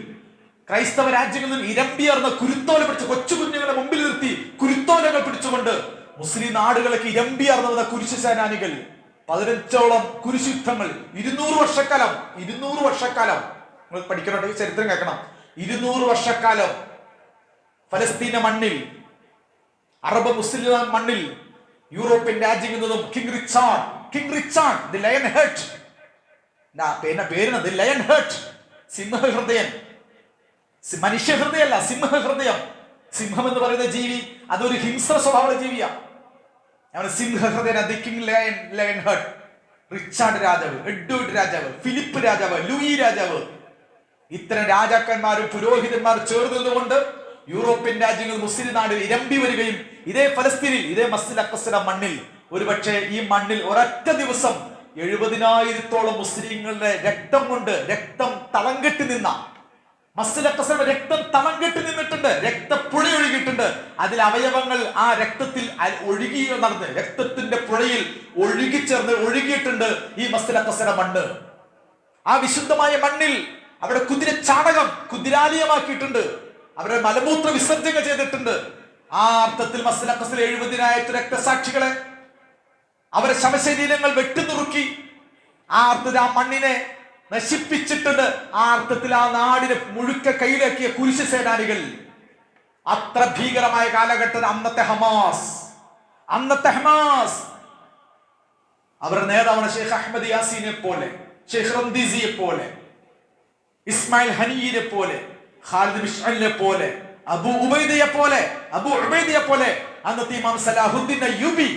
ക്രൈസ്തവ രാജ്യങ്ങളിൽ നിന്ന് ഇരമ്പിയർന്ന കുരുത്തോല പിടിച്ച് കൊച്ചു കുഞ്ഞുങ്ങളെ മുമ്പിൽ നിർത്തി കുരുത്തോലകൾ പിടിച്ചുകൊണ്ട് മുസ്ലിം നാടുകളൊക്കെ ഇരമ്പിയർന്ന കുരിശു സേനാനികൾ 15ഓളം കുരിശുദ്ധങ്ങൾ 200 വർഷക്കാലം നിങ്ങൾ പഠിക്കണമെങ്കിൽ ചരിത്രം കേൾക്കണം. 200 വർഷക്കാലം ഫലസ്തീന്റെ മണ്ണിൽ, അറബ് മുസ്ലിം മണ്ണിൽ, യൂറോപ്യൻ രാജ്യങ്ങളിൽ നിന്നും king Richard the lion heart, the lion heart, സിംഹഹൃദയൻ, മനുഷ്യഹൃദയല്ല സിംഹഹൃദയം. സിംഹം എന്ന് പറയുന്ന ജീവി അതൊരു ഹിംസ്ര സ്വഭാവമുള്ള ജീവിയാണ്. സിംഹഹൃദയൻ, the king lion heart, Richard രാജാവ്, എഡ്വേർഡ് രാജാവ്, ഫിലിപ്പ് രാജാവ്, ലൂയി രാജാവ്, ഇത്തരം രാജാക്കന്മാരും പുരോഹിതന്മാരും ചേർന്നതുകൊണ്ട് യൂറോപ്യൻ രാജ്യങ്ങൾ മുസ്ലിം നാട് ഇരമ്പി വരികയും ഇതേ ഫലസ്തീനിൽ, ഇതേ മസ്ജിദുൽ അഖ്സയുടെ മണ്ണിൽ, ഒരുപക്ഷെ ഈ മണ്ണിൽ ഒരൊറ്റ ദിവസം 70,000-ഓളം മുസ്ലിങ്ങളുടെ രക്തം തളം കെട്ടി നിന്ന മസ്ജിദുൽ അഖ്സയുടെ രക്തം തളം കെട്ടി നിന്നിട്ടുണ്ട്. രക്തപ്പുഴ ഒഴുകിയിട്ടുണ്ട്. അതിൽ അവയവങ്ങൾ ആ രക്തത്തിൽ ഒഴുകി നടന്ന് രക്തത്തിന്റെ പുഴയിൽ ഒഴുകിയിട്ടുണ്ട് ഈ മസ്ജിദുൽ അഖ്സയുടെ മണ്ണ്. ആ വിശുദ്ധമായ മണ്ണിൽ അവിടെ കുതിരാലയമാക്കിയിട്ടുണ്ട്. അവരെ മലമൂത്ര വിസർജന ചെയ്തിട്ടുണ്ട്. ആ അർത്ഥത്തിൽ മസ്ജിദുൽ അഖ്സയിൽ 70,000 രക്തസാക്ഷികളെ അവരെ ശവശരീരങ്ങൾ വെട്ടിനുറുക്കി ആ അർത്ഥത്തിൽ ആ മണ്ണിനെ നശിപ്പിച്ചിട്ടുണ്ട്. ആ അർത്ഥത്തിൽ ആ നാടിനെ മുഴുക്ക കയ്യിലാക്കിയ കുരിശ് സേനാനികൾ. അത്ര ഭീകരമായ കാലഘട്ടത്തിൽ അന്നത്തെ ഹമാസ് അവരുടെ നേതാവാണ് ഷെയ്ഖ് അഹമ്മദ് യാസീനെ പോലെ, ഷെയ്ഖ് റംദീസിയെ പോലെ, ഇസ്മായിൽ ഹനിയെ പോലെ, ഖാലിദ് മിഷ്അലിനെ പോലെ, അബൂ ഉബൈദയെ പോലെ അന്നത്തെ ഇമാം സലാഹുദ്ദീൻ അയ്യൂബി.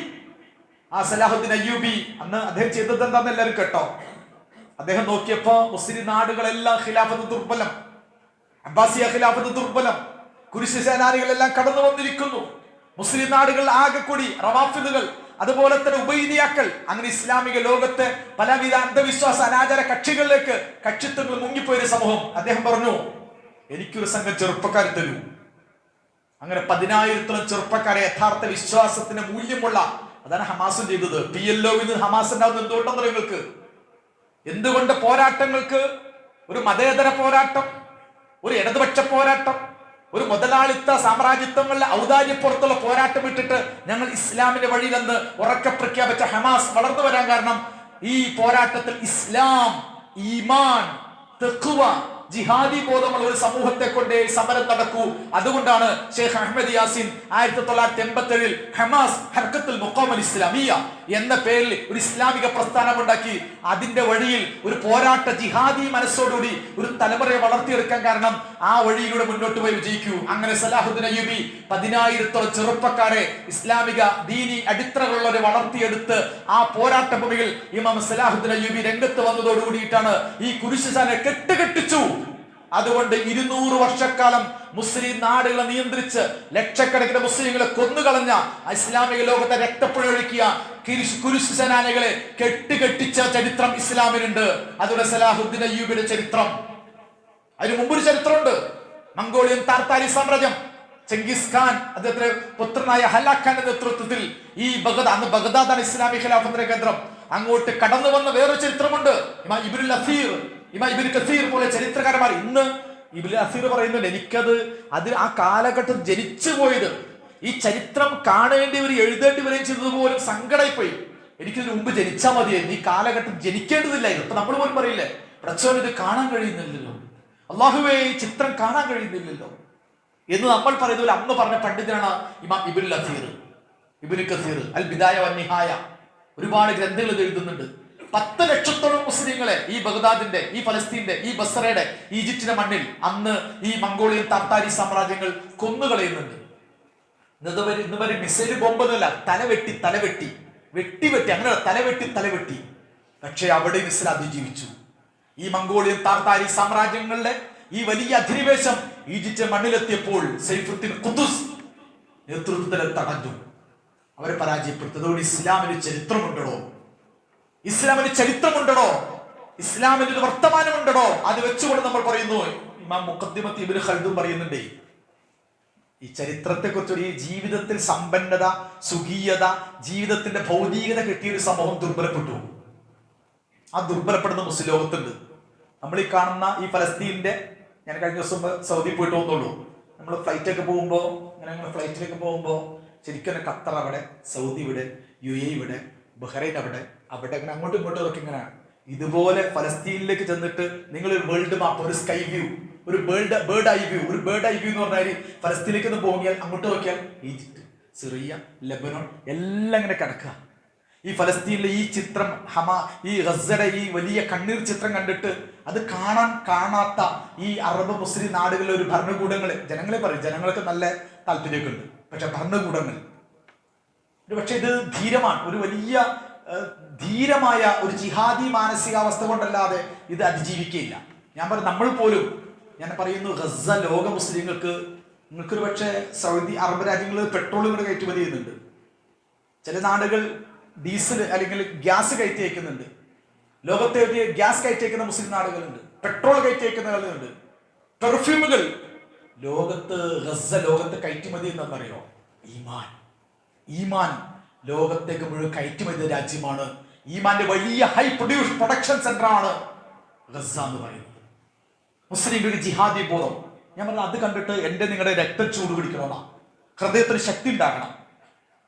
ആ സലാഹുദ്ദീൻ അയ്യൂബി അന്ന് അദ്ദേഹം ചെയ്തത് എന്താന്ന് എല്ലാവരും കേട്ടോ. അദ്ദേഹം നോക്കിയപ്പോ മുസ്ലിം നാടുകളെല്ലാം ഖിലാഫത്ത് ദുർബലം, അബ്ബാസിയ ഖിലാഫത്ത് ദുർബലം, കുരിശ് സേനാനികളെല്ലാം കടന്നു വന്നിരിക്കുന്നു. മുസ്ലിം നാടുകൾ ആകെ കൂടി റവാഫിദുകൾ, അതുപോലെ തന്നെ ഉബൈദിയാക്കൾ, അങ്ങനെ ഇസ്ലാമിക ലോകത്തെ പലവിധ അന്ധവിശ്വാസ അനാചാര കക്ഷികളിലേക്ക് കക്ഷിത്വങ്ങൾ മുങ്ങിപ്പോയൊരു സമൂഹം. അദ്ദേഹം പറഞ്ഞു, എനിക്കൊരു സംഘം ചെറുപ്പക്കാർ തരൂ. അങ്ങനെ 10,000-ഓളം ചെറുപ്പക്കാരെ യഥാർത്ഥ വിശ്വാസത്തിന് മൂല്യമുള്ള, അതാണ് ഹമാസും ചെയ്തത്. PLO ഹമാസ് ഉണ്ടാവുന്നത് എന്തുകൊണ്ടെന്ന് നിങ്ങൾക്ക്, എന്തുകൊണ്ട് പോരാട്ടങ്ങൾക്ക് ഒരു മതേതര പോരാട്ടം, ഒരു ഇടതുപക്ഷ പോരാട്ടം, ഒരു മുതലാളിത്ത സാമ്രാജ്യത്വങ്ങളുടെ ഔദാര്യപ്പുറത്തുള്ള പോരാട്ടം ഇട്ടിട്ട് ഞങ്ങൾ ഇസ്ലാമിന്റെ വഴിയിലെന്ന് ഉറക്കെ പ്രഖ്യാപിച്ച ഹമാസ് വളർന്നു വരാൻ കാരണം ഈ പോരാട്ടത്തിൽ ഇസ്ലാം, ഈമാൻ, തഖ്വ, ജിഹാദി ബോധമുള്ള ഒരു സമൂഹത്തെ കൊണ്ടേ സമരം നടക്കൂ. അതുകൊണ്ടാണ് ഷെയ്ഖ് അഹമ്മദ് യാസിൻ 1987 ഹമാസ് ഹർക്കത്തുൽ മുഖാമൽ ഇസ്ലാമിയ എന്ന പേരിൽ ഒരു ഇസ്ലാമിക പ്രസ്ഥാനം ഉണ്ടാക്കി. അതിന്റെ വഴിയിൽ ഒരു പോരാട്ട ജിഹാദി മനസ്സോടുകൂടി ഒരു തലമുറയെ വളർത്തിയെടുക്കാൻ കാരണം ആ വഴിയിലൂടെ മുന്നോട്ട് പോയി വിജയിക്കൂ. അങ്ങനെ സലാഹുദ്ദീൻ അയ്യൂബി 10,000-ഓളം ചെറുപ്പക്കാരെ ഇസ്ലാമിക ദീനി അടിത്തറകളുള്ളവരെ വളർത്തിയെടുത്ത് ആ പോരാട്ട ഭൂമിയിൽ ഇമാം സലാഹുദ്ദീൻ അയ്യൂബി രംഗത്ത് വന്നതോടുകൂടിയിട്ടാണ് ഈ കുരിശുശാനെ കെട്ടുകെട്ടിച്ചു. അതുകൊണ്ട് 200 വർഷക്കാലം മുസ്ലിം നാടുകളെ നിയന്ത്രിച്ച് ലക്ഷക്കണക്കിന് മുസ്ലിങ്ങളെ കൊന്നുകളഞ്ഞ ഇസ്ലാമിക ലോകത്തെ രക്തപ്പുഴ ഒഴുക്കിയ കുരിശ് സേനാനികളെ കെട്ടുകെട്ടിച്ച ചരിത്രം ഇസ്ലാമിനുണ്ട്. അതുകൊണ്ട് സലാഹുദ്ദീൻ അയ്യൂബിയുടെ ചരിത്രം, അതിന് മുമ്പൊരു ചരിത്രമുണ്ട്. മംഗോളിയൻ താർത്താരി സാമ്രാജ്യം, ചെങ്കിസ് ഖാൻ അദ്ദേഹത്തിന്റെ പുത്രനായ ഹലാഖാന്റെ നേതൃത്വത്തിൽ ഈ അന്ന് ബഗ്ദാദാണ് ഇസ്ലാമിക ഖിലാഫത്തിന്റെ കേന്ദ്രം, അങ്ങോട്ട് കടന്നു വന്ന വേറൊരു ചരിത്രമുണ്ട്. ഇമാം ഇബ്നു കസീർ പോലെ ചരിത്രകാരന്മാർ ഇന്ന് ഇബ്നു അസീർ പറയുന്നുണ്ട്, എനിക്കത് ആ കാലഘട്ടം ജനിച്ചു പോയത്, ഈ ചരിത്രം കാണേണ്ടിവർ എഴുതേണ്ടി വരെയും ചെയ്തതുപോലും സങ്കടമായിപ്പോയി. എനിക്കിതിന് മുമ്പ് ജനിച്ചാൽ മതിയായിരുന്നു, ഈ കാലഘട്ടം ജനിക്കേണ്ടതില്ലായിരുന്നു. ഇപ്പൊ നമ്മൾ പോലും പറയില്ലേ, പ്രച്ചോൻ ഇത് കാണാൻ കഴിയുന്നില്ലല്ലോ, അള്ളാഹുവേ ഈ ചിത്രം കാണാൻ കഴിയുന്നില്ലല്ലോ എന്ന് നമ്മൾ പറയുന്നത് പോലെ അന്ന് പറഞ്ഞ പണ്ഡിതനാണ് ഇമാം ഇബ്നു കസീർ അൽ ബിദായ വന്നിഹായ. ഒരുപാട് ഗ്രന്ഥങ്ങൾ എഴുതുന്നുണ്ട്. 10 ലക്ഷത്തോളം മുസ്ലിങ്ങളെ ഈ ബഗ്ദാദിന്റെ, ഈ ഫലസ്തീന്റെ, ഈ ബസ്രയുടെ, ഈജിപ്തിന്റെ മണ്ണിൽ അന്ന് ഈ മംഗോളിയൻ താർത്താരി സാമ്രാജ്യങ്ങൾ കൊന്നുകളയുന്നുണ്ട്. ഇന്ന് വരെ മിസൈൽ ബോംബൊന്നുമല്ല, തലവെട്ടി അങ്ങനെ തലവെട്ടി. പക്ഷെ അവിടെ ഇസ്ലാം അതിജീവിച്ചു. ഈ മംഗോളിയൻ താർത്താരി സാമ്രാജ്യങ്ങളുടെ ഈ വലിയ അധിനിവേശം ഈജിപ്റ്റ് മണ്ണിലെത്തിയപ്പോൾ സൈഫുദ്ദീൻ ഖുദ്ദുസ് നേതൃത്വത്തിൽ തടഞ്ഞു, അവരെ പരാജയപ്പെടുത്തതോടെ ഇസ്ലാമിന് ചരിത്രമുണ്ടോ, ഇസ്ലാമിന് ഒരു വർത്തമാനമുണ്ടോ? അത് വെച്ചുകൊണ്ട് നമ്മൾ പറയുന്നു, ഇമാം മുഖദ്ദിമത്ത് ഇബ്നു ഖൽദൂൻ പറയുന്നുണ്ട്, ഈ ചരിത്രത്തെ കുറിച്ച്, ഈ ജീവിതത്തിൽ സമ്പന്നത, സുഖീയത, ജീവിതത്തിന്റെ ഭൗതികത കിട്ടിയൊരു സമൂഹം ദുർബലപ്പെട്ടു. ആ ദുർബലപ്പെടുന്ന മുസ്ലിം ലോകത്തുണ്ട്. നമ്മൾ ഈ കാണുന്ന ഈ ഫലസ്തീനിന്റെ, ഞാൻ കഴിഞ്ഞ ദിവസം സൗദി പോയിട്ട് വന്നുള്ളൂ. നമ്മൾ ഫ്ലൈറ്റിലേക്ക് പോകുമ്പോൾ ശരിക്കും ഖത്തർ അവിടെ, സൗദി ഇവിടെ, UAE ഇവിടെ, ബഹ്റൈൻ അവിടെ അങ്ങനെ അങ്ങോട്ടും ഇങ്ങോട്ടും ഒക്കെ ഇങ്ങനെ. ഇതുപോലെ ഫലസ്തീനിലേക്ക് ചെന്നിട്ട് നിങ്ങൾ ഒരു വേൾഡ് മാപ്പ്, ഒരു സ്കൈ വ്യൂ, ഒരു ബേർഡ് ഐ വ്യൂ എന്ന് പറഞ്ഞാൽ ഫലസ്തീനിലേക്ക് ഒന്ന് പോകിയാൽ അങ്ങോട്ട് നോക്കിയാൽ ഈജിപ്ത്, സിറിയ, ലെബനോൺ എല്ലാം ഇങ്ങനെ കിടക്കുക. ഈ ഫലസ്തീനിലെ ഈ ചിത്രം, ഈ ഗസയുടെ ഈ വലിയ കണ്ണീർ ചിത്രം കണ്ടിട്ട് അത് കാണാത്ത ഈ അറബ് മുസ്ലിം നാടുകളിലെ ഒരു ഭരണകൂടങ്ങളെ, ജനങ്ങൾക്ക് നല്ല താല്പര്യമൊക്കെ ഉണ്ട്, പക്ഷെ ഭരണകൂടങ്ങൾ പക്ഷെ ഇത് ധീരമാണ്, ഒരു വലിയ ധീരമായ ഒരു ജിഹാദി മാനസികാവസ്ഥ കൊണ്ടല്ലാതെ ഇത് അതിജീവിക്കുകയില്ല. ഞാൻ പറയുന്നു ഗസ ലോക നിങ്ങൾക്കൊരു പക്ഷേ സൗദി അറബ് രാജ്യങ്ങളിൽ പെട്രോൾ കൂടെ കയറ്റുമതി ചെയ്യുന്നുണ്ട്, ചില നാടുകൾ ഡീസൽ അല്ലെങ്കിൽ ഗ്യാസ് കയറ്റി അയക്കുന്നുണ്ട്, ലോകത്തെ ഗ്യാസ് കയറ്റി അയക്കുന്ന മുസ്ലിം നാടുകളുണ്ട്, പെട്രോൾ കയറ്റി അയക്കുന്ന ആളുകളുണ്ട്, പെർഫ്യൂമുകൾ ലോകത്ത് കയറ്റുമതി എന്നറിയോ? ഈമാൻ ലോകത്തേക്ക് മുഴുവൻ കയറ്റുമതി രാജ്യമാണ്. ഈമാന്റെ വലിയ ഹൈ പ്രൊഡക്ഷൻ സെന്റർ ആണ് ഗസ എന്ന് പറയുന്നത്. മുസ്ലിംകളുടെ ജിഹാദി ബോധം, ഞാൻ പറഞ്ഞത് അത് കണ്ടിട്ട് നിങ്ങളുടെ രക്തം ചൂട് പിടിക്കണമെന്നാ, ഹൃദയത്തിന് ശക്തി ഉണ്ടാകണം.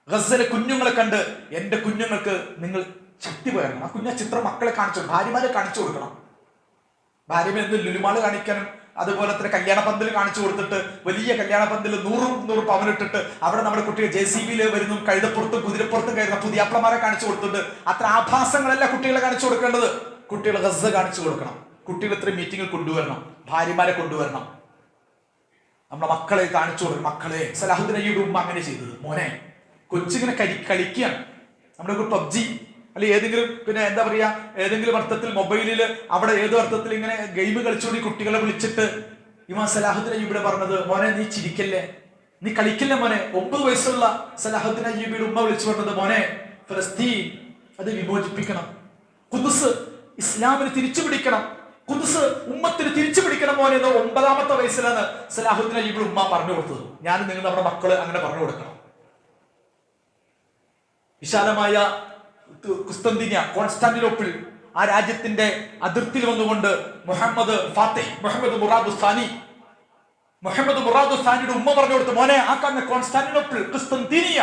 ഗസയിലെ കുഞ്ഞുങ്ങളെ കണ്ട് എൻ്റെ കുഞ്ഞുങ്ങൾക്ക് നിങ്ങൾ ശക്തി പകരണം. ആ ചിത്രം മക്കളെ കാണിച്ചു, ഭാര്യമാരെ കാണിച്ചു കൊടുക്കണം. ഭാര്യമാരെ ലുലുമാള് കാണിക്കാനും അതുപോലെ തന്നെ കല്യാണ പന്തൽ കാണിച്ചു കൊടുത്തിട്ട്, വലിയ കല്യാണ പന്തൽ 100 പവനിട്ടിട്ട് അവിടെ നമ്മുടെ കുട്ടികൾ JCBയിൽ വരുന്നു, കഴുതപ്പുറത്തും കുതിരപ്പുറത്തും കയറുന്ന പുതിയാപ്ലമാരെ കാണിച്ചു കൊടുത്തിട്ട്, അത്ര ആഭാസങ്ങളല്ല കുട്ടികളെ കാണിച്ചു കൊടുക്കേണ്ടത്. കുട്ടികൾ ഗസ കാണിച്ചു കൊടുക്കണം. കുട്ടികൾ ഇത്രയും മീറ്റിങ്ങിൽ കൊണ്ടുവരണം, ഭാര്യമാരെ കൊണ്ടുവരണം, നമ്മുടെ മക്കളെ കാണിച്ചു കൊടുക്കണം. മക്കളെ സലാഹുദ്ദീൻ അയ്യൂബ് ഉമ്മ അങ്ങനെ ചെയ്തത്, മോനെ കൊച്ചിങ്ങനെ കളിക്കുകയാണ്, നമ്മുടെ PUBG അല്ലെ ഏതെങ്കിലും പിന്നെ എന്താ പറയാ ഏതെങ്കിലും അർത്ഥത്തിൽ മൊബൈലിൽ അവിടെ ഏതോ അർത്ഥത്തിൽ ഇങ്ങനെ ഗെയിം കളിച്ചുകൊണ്ട് കുട്ടികളെ വിളിച്ചിട്ട് ഇമാം സലാഹുദ്ദീൻ അയ്യൂബിയുടെ പറഞ്ഞത്, മോനെ നീ ചിരിക്കല്ലേ, നീ കളിക്കില്ലേ മോനെ. 9 വയസ്സുള്ള സലാഹുദ്ദീൻ അയ്യൂബിയുടെ ഉമ്മ വിളിച്ചു പറഞ്ഞത്, മോനെ ഫലസ്തീൻ അത് വിമോചിപ്പിക്കണം, ഖുദ്സ് ഇസ്ലാമിന് തിരിച്ചു പിടിക്കണം, ഖുദ്സ് ഉമ്മത്തിന് തിരിച്ചു പിടിക്കണം മോനെ എന്ന് 9ാമത്തെ വയസ്സിലാണ് സലാഹുദ്ദീൻ അയ്യൂബിയുടെ ഉമ്മ പറഞ്ഞു കൊടുത്തത്. ഞാനും നിങ്ങൾ നമ്മുടെ മക്കള് അങ്ങനെ പറഞ്ഞു കൊടുക്കണം. വിശാലമായ കുസ്തന്തിനിയ, കോൺസ്റ്റാന്റിനോപ്പിൾ, ആ രാജ്യത്തിന്റെ അതിർത്തിയിൽ വന്നുകൊണ്ട് മുഹമ്മദ് മുറാദു സാനിയുടെ ഉമ്മ പറഞ്ഞു കൊടുത്തു, മോനെ ആ കാണുന്ന കോൺസ്റ്റാന്റിനോപ്പിൾ, കുസ്തന്തിനിയ,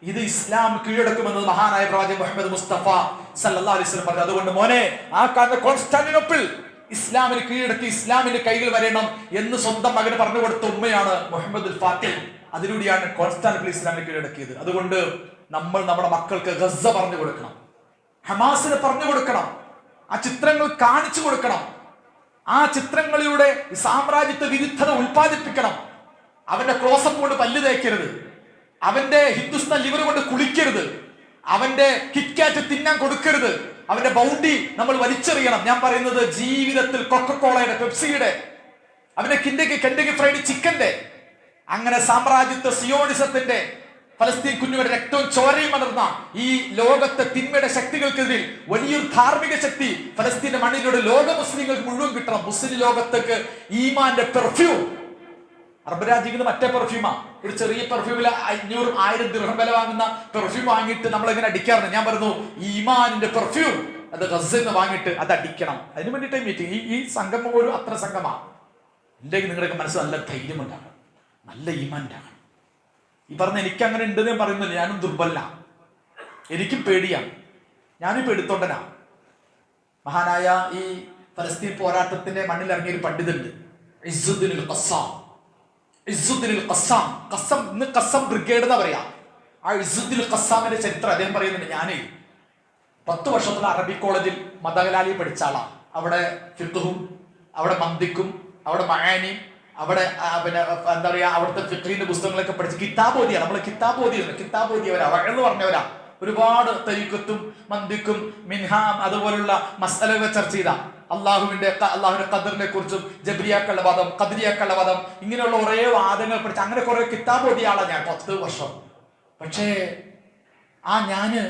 ഇത് ഇസ്ലാം കീഴടക്കുമെന്ന് മഹാനായ പ്രവാചകൻ മുഹമ്മദ് മുസ്തഫ സല്ലല്ലാഹു അലൈഹി വസല്ലം പറഞ്ഞു. അതുകൊണ്ട് മോനെ ആ കാണുന്ന കോൺസ്റ്റാന്റിനോപ്പിൾ ഇസ്ലാമിന് കീഴടക്കി ഇസ്ലാമിന്റെ കൈകൾ വരണം എന്ന് സ്വന്തം മകന് പറഞ്ഞു കൊടുത്ത ഉമ്മയാണ് മുഹമ്മദ് ഫാത്തിഹ്. അതിലൂടെയാണ് കോൺസ്റ്റാന്റിനോപ്പിൾ ഇസ്ലാമിനെ കീഴടക്കിയത്. അതുകൊണ്ട് നമ്മൾ നമ്മുടെ മക്കൾക്ക് ഗസ പറഞ്ഞു കൊടുക്കണം, ഹമാസിനെ പറഞ്ഞു കൊടുക്കണം, ആ ചിത്രങ്ങൾ കാണിച്ചു കൊടുക്കണം, ആ ചിത്രങ്ങളിലൂടെ സാമ്രാജ്യത്വ വിരുദ്ധത ഉൽപ്പാദിപ്പിക്കണം. അവന്റെ ക്ലോസപ്പ് കൊണ്ട് പല്ല് തേക്കരുത്, അവന്റെ ഹിന്ദുസ്ഥാൻ ലിവർ കൊണ്ട് കുളിക്കരുത്, അവന്റെ കിറ്റ്കാറ്റ് തിന്നാൻ കൊടുക്കരുത്, അവന്റെ ബൗണ്ടി നമ്മൾ വലിച്ചെറിയണം. ഞാൻ പറയുന്നത് ജീവിതത്തിൽ കൊക്കക്കോളയുടെ, പെപ്സിയുടെ, അവന്റെ കെൻഡക്കി ഫ്രൈഡ് ചിക്കന്റെ, അങ്ങനെ സാമ്രാജ്യത്വ സിയോണിസത്തിന്റെ, ഫലസ്തീൻ കുഞ്ഞുങ്ങളുടെ രക്തവും ചോരയും മലർന്ന ഈ ലോകത്തെ തിന്മയുടെ ശക്തികൾക്കെതിരിൽ വലിയൊരു ധാർമ്മിക ശക്തി ഫലസ്തീന്റെ മണ്ണിലൂടെ ലോക മുസ്ലിങ്ങൾക്ക് മുഴുവൻ കിട്ടണം. മുസ്ലിം ലോകത്തേക്ക് ഈമാന്റെ പെർഫ്യൂം, അറബ് രാജ്യങ്ങളിൽ മറ്റേ പെർഫ്യൂമാ, ഒരു ചെറിയ പെർഫ്യൂമിൽ 500-1000 ദിർഹം വില വാങ്ങുന്ന പെർഫ്യൂം വാങ്ങിയിട്ട് നമ്മൾ എങ്ങനെ അടിക്കാറുണ്ട്. ഞാൻ പറഞ്ഞു ഈമാനിന്റെ പെർഫ്യൂം അത് ഗസയിൽ നിന്ന് വാങ്ങിയിട്ട് അത് അടിക്കണം. അതിന് വേണ്ടിയിട്ട് മീറ്റിംഗ്. ഈ സംഗമം ഒരു അത്ര സംഗമാണ്. അല്ലെങ്കിൽ നിങ്ങളുടെയൊക്കെ മനസ്സ് നല്ല ധൈര്യമുണ്ടാകണം, നല്ല ഈമാൻഡാണ്. ഈ പറഞ്ഞ എനിക്ക് അങ്ങനെ ഉണ്ടെന്ന് ഞാൻ പറയുന്നില്ല, ഞാനും ദുർബല, എനിക്കും പേടിയാണ്, ഞാനും പേടിത്തൊണ്ടനാ. മഹാനായ ഈ ഫലസ്തീൻ പോരാട്ടത്തിന്റെ മണ്ണിൽ ഇറങ്ങിയ ഒരു പണ്ഡിതുണ്ട്, ഇസ്സുദ്ദീനുൽ ഖസ്സാം. ഇന്ന് ഖസ്സം ബ്രിഗേഡ് എന്നാ പറയാ. ആ ഇസ്സുദ്ദീനുൽ ഖസ്സാമിന്റെ ചരിത്രം അദ്ദേഹം പറയുന്നുണ്ട്. ഞാനേ 10 വർഷത്തിൽ അറബി കോളേജിൽ മദകലാലി പഠിച്ച ആളാ. അവിടെ ഫിഖ്ഹും, അവിടെ മന്ദിക്കും, അവിടെ മഹാനിയും, അവിടെ പിന്നെ എന്താ പറയാ അവിടുത്തെ ഫിഖ്ഹിന്റെ പുസ്തകങ്ങളൊക്കെ പഠിച്ച് കിതാബ് ഓതിയാണ്. നമ്മള് കിതാബ് ഓതിയവരാ, വഴന്ന് പറഞ്ഞവരാ. ഒരുപാട് തരീഖത്തും മന്ദിക്കും മിൻഹാം അതുപോലുള്ള മസലകൾ ചർച്ച ചെയ്ത അള്ളാഹുവിന്റെ ഖദറിനെ കുറിച്ചും ജബ്രിയാക്കളുടെ വാദം, ഖദരിയാക്കളുടെ വാദം, ഇങ്ങനെയുള്ള കുറേ വാദങ്ങൾ പഠിച്ച് അങ്ങനെ കുറെ കിതാബ് ഓതിയ ആളാണ് ഞാൻ 10 വർഷം. പക്ഷേ ഞാന്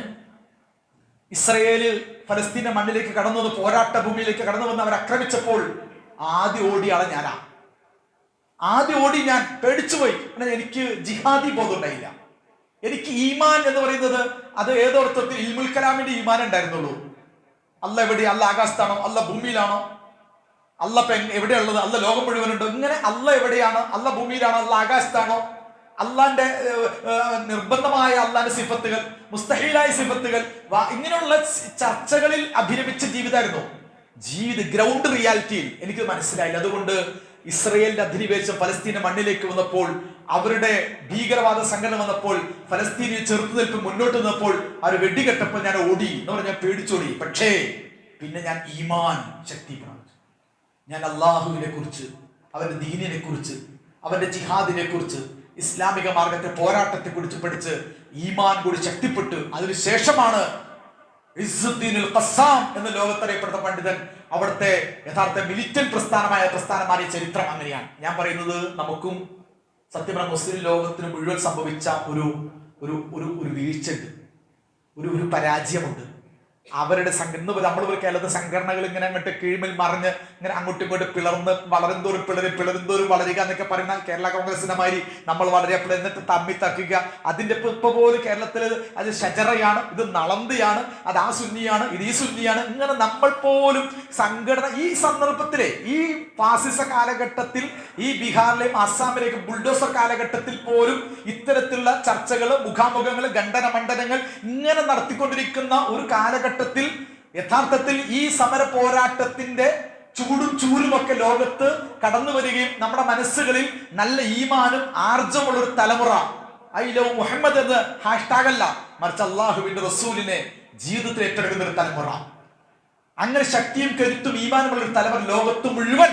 ഇസ്രയേല് ഫലസ്തീന്റെ മണ്ണിലേക്ക് കടന്നു വന്ന്, പോരാട്ട ഭൂമിയിലേക്ക് കടന്നു വന്ന് അവർ ആക്രമിച്ചപ്പോൾ ആദ്യം ഓടിയ ആളെ ഞാനാ. ആദ്യം ഓടി, ഞാൻ പേടിച്ചുപോയി. എനിക്ക് ജിഹാദി ബോധം ഉണ്ടായില്ല. എനിക്ക് ഈമാൻ എന്ന് പറയുന്നത് അത് ഏതോർത്ഥത്തിൽ ഇൽമുൽ കലാമിന്റെ ഈമാൻ ഉണ്ടായിരുന്നുള്ളൂ. അല്ല എവിടെ? അല്ല ആകാശത്താണോ? അല്ല ഭൂമിയിലാണോ? അല്ല എവിടെയുള്ളത്? അല്ല ലോകം മുഴുവനുണ്ടോ? ഇങ്ങനെ അല്ല എവിടെയാണ്? അല്ല ഭൂമിയിലാണോ? അല്ല ആകാശത്താണോ? അള്ളാന്റെ നിർബന്ധമായ അള്ളാന്റെ സിഫത്തുകൾ, മുസ്തഹീലായ സിഫത്തുകൾ, ഇങ്ങനെയുള്ള ചർച്ചകളിൽ അഭിരമിച്ച ജീവിതമായിരുന്നു. ഗ്രൗണ്ട് റിയാലിറ്റിയിൽ എനിക്ക് മനസ്സിലായില്ല. അതുകൊണ്ട് ഇസ്രയേലിന്റെ അധിനിവേശം ഫലസ്തീന്റെ മണ്ണിലേക്ക് വന്നപ്പോൾ, അവരുടെ ഭീകരവാദ സംഘടന വന്നപ്പോൾ, ഫലസ്തീനിൽ ചെറുത്തുനിൽപ്പ് മുന്നോട്ട് നിന്നപ്പോൾ, അവർ വെടികെട്ടപ്പോൾ ഞാൻ ഓടി എന്ന് പറഞ്ഞാൽ പേടിച്ചോടി. പക്ഷേ പിന്നെ ഞാൻ ഈമാൻ ശക്തി പ്രാപിച്ചു. ഞാൻ അള്ളാഹുവിനെ കുറിച്ച്, അവന്റെ ദീനിനെ കുറിച്ച്, അവന്റെ ജിഹാദിനെ കുറിച്ച്, ഇസ്ലാമിക മാർഗത്തെ പോരാട്ടത്തെ കുറിച്ച് പഠിച്ച് ഈമാൻ കൂടി ശക്തിപ്പെട്ടു. അതിനുശേഷമാണ് ഇസ്സുദ്ദീനുൽ ഖസ്സാം എന്ന ലോകത്തറിയപ്പെടുന്ന പണ്ഡിതൻ അവിടുത്തെ യഥാർത്ഥ മിലിറ്റന്റ് പ്രസ്ഥാനം മാറിയ ചരിത്രം അങ്ങനെയാണ്. ഞാൻ പറയുന്നത് നമുക്കും സത്യം പറഞ്ഞ മുസ്ലിം ലോകത്തിന് മുഴുവൻ സംഭവിച്ച ഒരു വീഴ്ചയുണ്ട്, ഒരു പരാജയമുണ്ട്. അവരുടെ ഇന്ന് നമ്മൾ കേരളത്തിലെ സംഘടനകൾ ഇങ്ങനെ അങ്ങോട്ട് കീഴ്മേൽ മറിഞ്ഞ് ഇങ്ങനെ അങ്ങോട്ടും ഇങ്ങോട്ട് പിളർന്ന് വളരുന്തോറും പിളരുന്തോറും വളരുക എന്നൊക്കെ പറയുന്ന കേരള കോൺഗ്രസിന്റെ മാതിരി നമ്മൾ വളരെ എന്നിട്ട് തമ്മി തക്കുക. അതിന്റെ ഇപ്പൊ പോലും കേരളത്തിൽ അത് ഷജറയാണ്, ഇത് നളന്തിയാണ്, അത് ആ സുന്നിയാണ്, ഇത് ഈ സുന്നിയാണ്. ഇങ്ങനെ നമ്മൾ പോലും സംഘടന ഈ സന്ദർഭത്തിലെ ഈ ഫാസിസ കാലഘട്ടത്തിൽ, ഈ ബീഹാറിലെയും അസ്സാമിലെയും ബുൾഡോസർ കാലഘട്ടത്തിൽ പോലും ഇത്തരത്തിലുള്ള ചർച്ചകൾ, മുഖാമുഖങ്ങൾ, ഖണ്ഡന മണ്ഡലങ്ങൾ ഇങ്ങനെ നടത്തിക്കൊണ്ടിരിക്കുന്ന ഒരു കാലഘട്ടത്തിൽ യഥാർത്ഥത്തിൽ ഈ സമര പോരാട്ടത്തിന്റെ ചൂടും ചൂരുമൊക്കെ ലോകത്ത് കടന്നു വരികയും നമ്മുടെ മനസ്സുകളിൽ നല്ല ഈമാനും ആർജവുമുള്ള ഒരു തലമുറ, ഐ ലവ് മുഹമ്മദ് എന്ന് ഹാഷ്ടാഗ് അല്ല, മറിച്ച് അള്ളാഹുവിന്റെ റസൂലിനെ ജീവിതത്തിൽ ഏറ്റെടുക്കുന്ന ഒരു തലമുറ, അങ്ങനെ ശക്തിയും കരുത്തും ഈമാനുമുള്ള ഒരു തലമുറ ലോകത്ത് മുഴുവൻ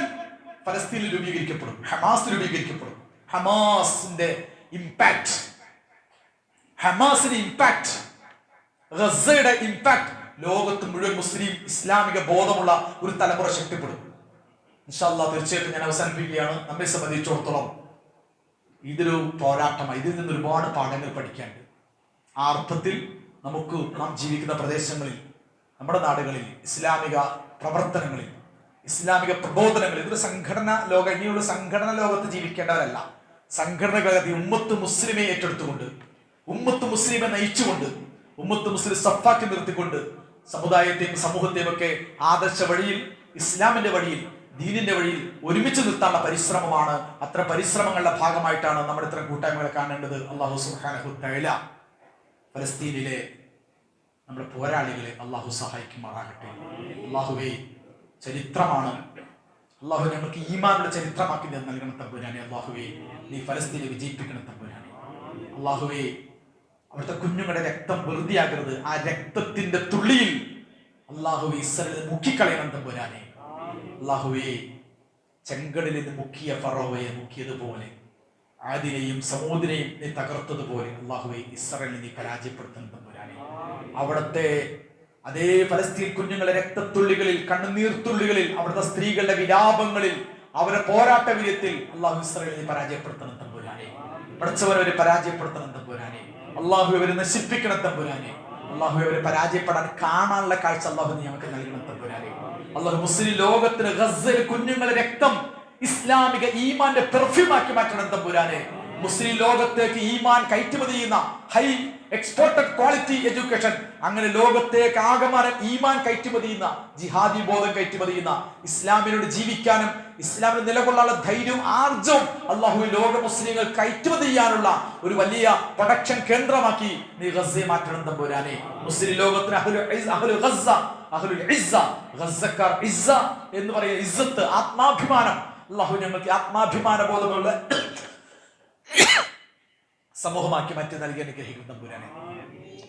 ഫലസ്തീനിൽ രൂപീകരിക്കപ്പെടും, ഹമാസ് രൂപീകരിക്കപ്പെടും. ഹമാസിന്റെ ഇമ്പാക്ട് ഗസയുടെ ഇമ്പാക്ട് ലോകത്ത് മുഴുവൻ മുസ്ലിം ഇസ്ലാമിക ബോധമുള്ള ഒരു തലമുറ ശക്തിപ്പെടും. ഇൻഷാ അല്ലാഹ് തീർച്ചയായിട്ടും ഞാൻ അവസാനിപ്പിക്കുകയാണ്. നമ്മെ സംബന്ധിച്ചിടത്തോളം ഇതൊരു പോരാട്ടമാണ്. ഇതിൽ നിന്ന് ഒരുപാട് പാഠങ്ങൾ പഠിക്കാനുണ്ട്. ആ അർത്ഥത്തിൽ നമുക്ക് നാം ജീവിക്കുന്ന പ്രദേശങ്ങളിൽ, നമ്മുടെ നാടുകളിൽ ഇസ്ലാമിക പ്രവർത്തനങ്ങളിൽ, ഇസ്ലാമിക പ്രബോധനങ്ങളിൽ, ഇതൊരു സംഘടന ലോക, ഇനിയുള്ള സംഘടന ലോകത്ത് ജീവിക്കേണ്ടവരല്ല. സംഘടനകളെ ഉമ്മത്ത് മുസ്ലിമെ ഏറ്റെടുത്തുകൊണ്ട്, ഉമ്മത്ത് മുസ്ലിമെ നയിച്ചുകൊണ്ട്, ഉമ്മത്ത് മുസ്ലിം സഫാക്കി നിർത്തിക്കൊണ്ട് സമുദായത്തെയും സമൂഹത്തെയും ഒക്കെ ആദർശ വഴിയിൽ, ഇസ്ലാമിന്റെ വഴിയിൽ, ദീനിന്റെ വഴിയിൽ ഒരുമിച്ച് നിർത്താനുള്ള പരിശ്രമമാണ്. അത്ര പരിശ്രമങ്ങളുടെ ഭാഗമായിട്ടാണ് നമ്മുടെ ഇത്തരം കൂട്ടായ്മകളെ കാണേണ്ടത്. അല്ലാഹു സുബ്ഹാനഹു തആല ഫലസ്തീനിലെ നമ്മുടെ പോരാളികളെ അല്ലാഹു സഹായിക്കുമാറാകട്ടെ. അല്ലാഹുവേ, ചരിത്രമാണ്. അല്ലാഹു ഞങ്ങൾക്ക് ഈമാനുള്ള ചരിത്രമാക്കി നൽകണം തമ്പുരാനെ. അല്ലാഹുവേ, നീ ഫലസ്തീനെ വിജയിപ്പിക്കണം തമ്പുരാനെ. അല്ലാഹുവേ, അവിടുത്തെ കുഞ്ഞുങ്ങളുടെ രക്തം വെറുതെയാകരുത്. ആ രക്തത്തിന്റെ തുള്ളിയിൽ അല്ലാഹുവേ ഇസ്രായേലിനെ മുക്കിക്കളയണം തമ്പുരാനെ. അല്ലാഹുവേ, ചെങ്കടലിൽ നിന്ന് മുക്കിയ ഫറോവയെ മുക്കിയതുപോലെ, ആദിനെയും സമൂദിനെയും നീ തകർത്തതുപോലെ അല്ലാഹുവേ ഇസ്രായേലിനെ നീ പരാജയപ്പെടുത്തണം തമ്പുരാനെ. അവിടുത്തെ അതേ ഫലസ്തീൻ കുഞ്ഞുങ്ങളുടെ രക്തത്തുള്ളികളിൽ, കണ്ണുനീർത്തുള്ളികളിൽ, അവിടുത്തെ സ്ത്രീകളുടെ വിലാപങ്ങളിൽ, അവരുടെ പോരാട്ട വീര്യത്തിൽ അല്ലാഹു ഇസ്രായേലിനെ പരാജയപ്പെടുത്തണം തമ്പുരാനെ. പഠിച്ചവരവരെ പരാജയപ്പെടുത്തണം തമ്പുരാനെ. അല്ലാഹു അവരെ നശിപ്പിക്കണം തമ്പുരാനെ. അല്ലാഹു അവരെ പരാജയപ്പെടാൻ കാണാനുള്ള കാഴ്ച അല്ലാഹു നീ ഞങ്ങൾക്ക് നൽകണം തമ്പുരാനെ. അല്ലാഹു മുസ്ലിം ലോകത്തിന് ഗസയിലെ കുഞ്ഞുങ്ങളുടെ രക്തം ഇസ്ലാമിക ഈമാന്റെ പെർഫ്യൂമാക്കി മാറ്റണം തമ്പുരാനെ. മുസ്ലിം ലോകത്തേക്ക് ഈമാൻ കയറ്റുമതി ചെയ്യുന്ന ഹൈ എക്സ്പോർട്ടഡ് ക്വാളിറ്റി എഡ്യൂക്കേഷൻ, അങ്ങനെ ലോകത്തേക്ക് ആകമാനം ഈമാൻ കയറ്റുമതി ചെയ്യുന്ന, ജിഹാദി ബോധം കയറ്റുമതി ചെയ്യുന്ന, ഇസ്ലാമിനോട് ജീവിക്കാനും ഇസ്ലാമിന് നിലകൊള്ളാനുള്ള ധൈര്യവും ആർജവും അല്ലാഹു ലോക മുസ്ലിങ്ങൾ കയറ്റുമതി ചെയ്യാനുള്ള ഒരു വലിയ പ്രൊഡക്ഷൻ കേന്ദ്രമാക്കി നീ ഗസയെ മാറ്റണം തമ്പുരാനെ. മുസ്ലിം ലോകത്തിന് ഗസ്സക്കാർ ഇസ്സ എന്ന് പറയുന്ന ഇസ്സത്ത്, ആത്മാഭിമാനം, അല്ലാഹു ഞങ്ങൾക്ക് ആത്മാഭിമാന ബോധമുള്ള സമൂഹമാക്കി മാറ്റി നൽകി അനുഗ്രഹിക്കണം തമ്പുരാനെ.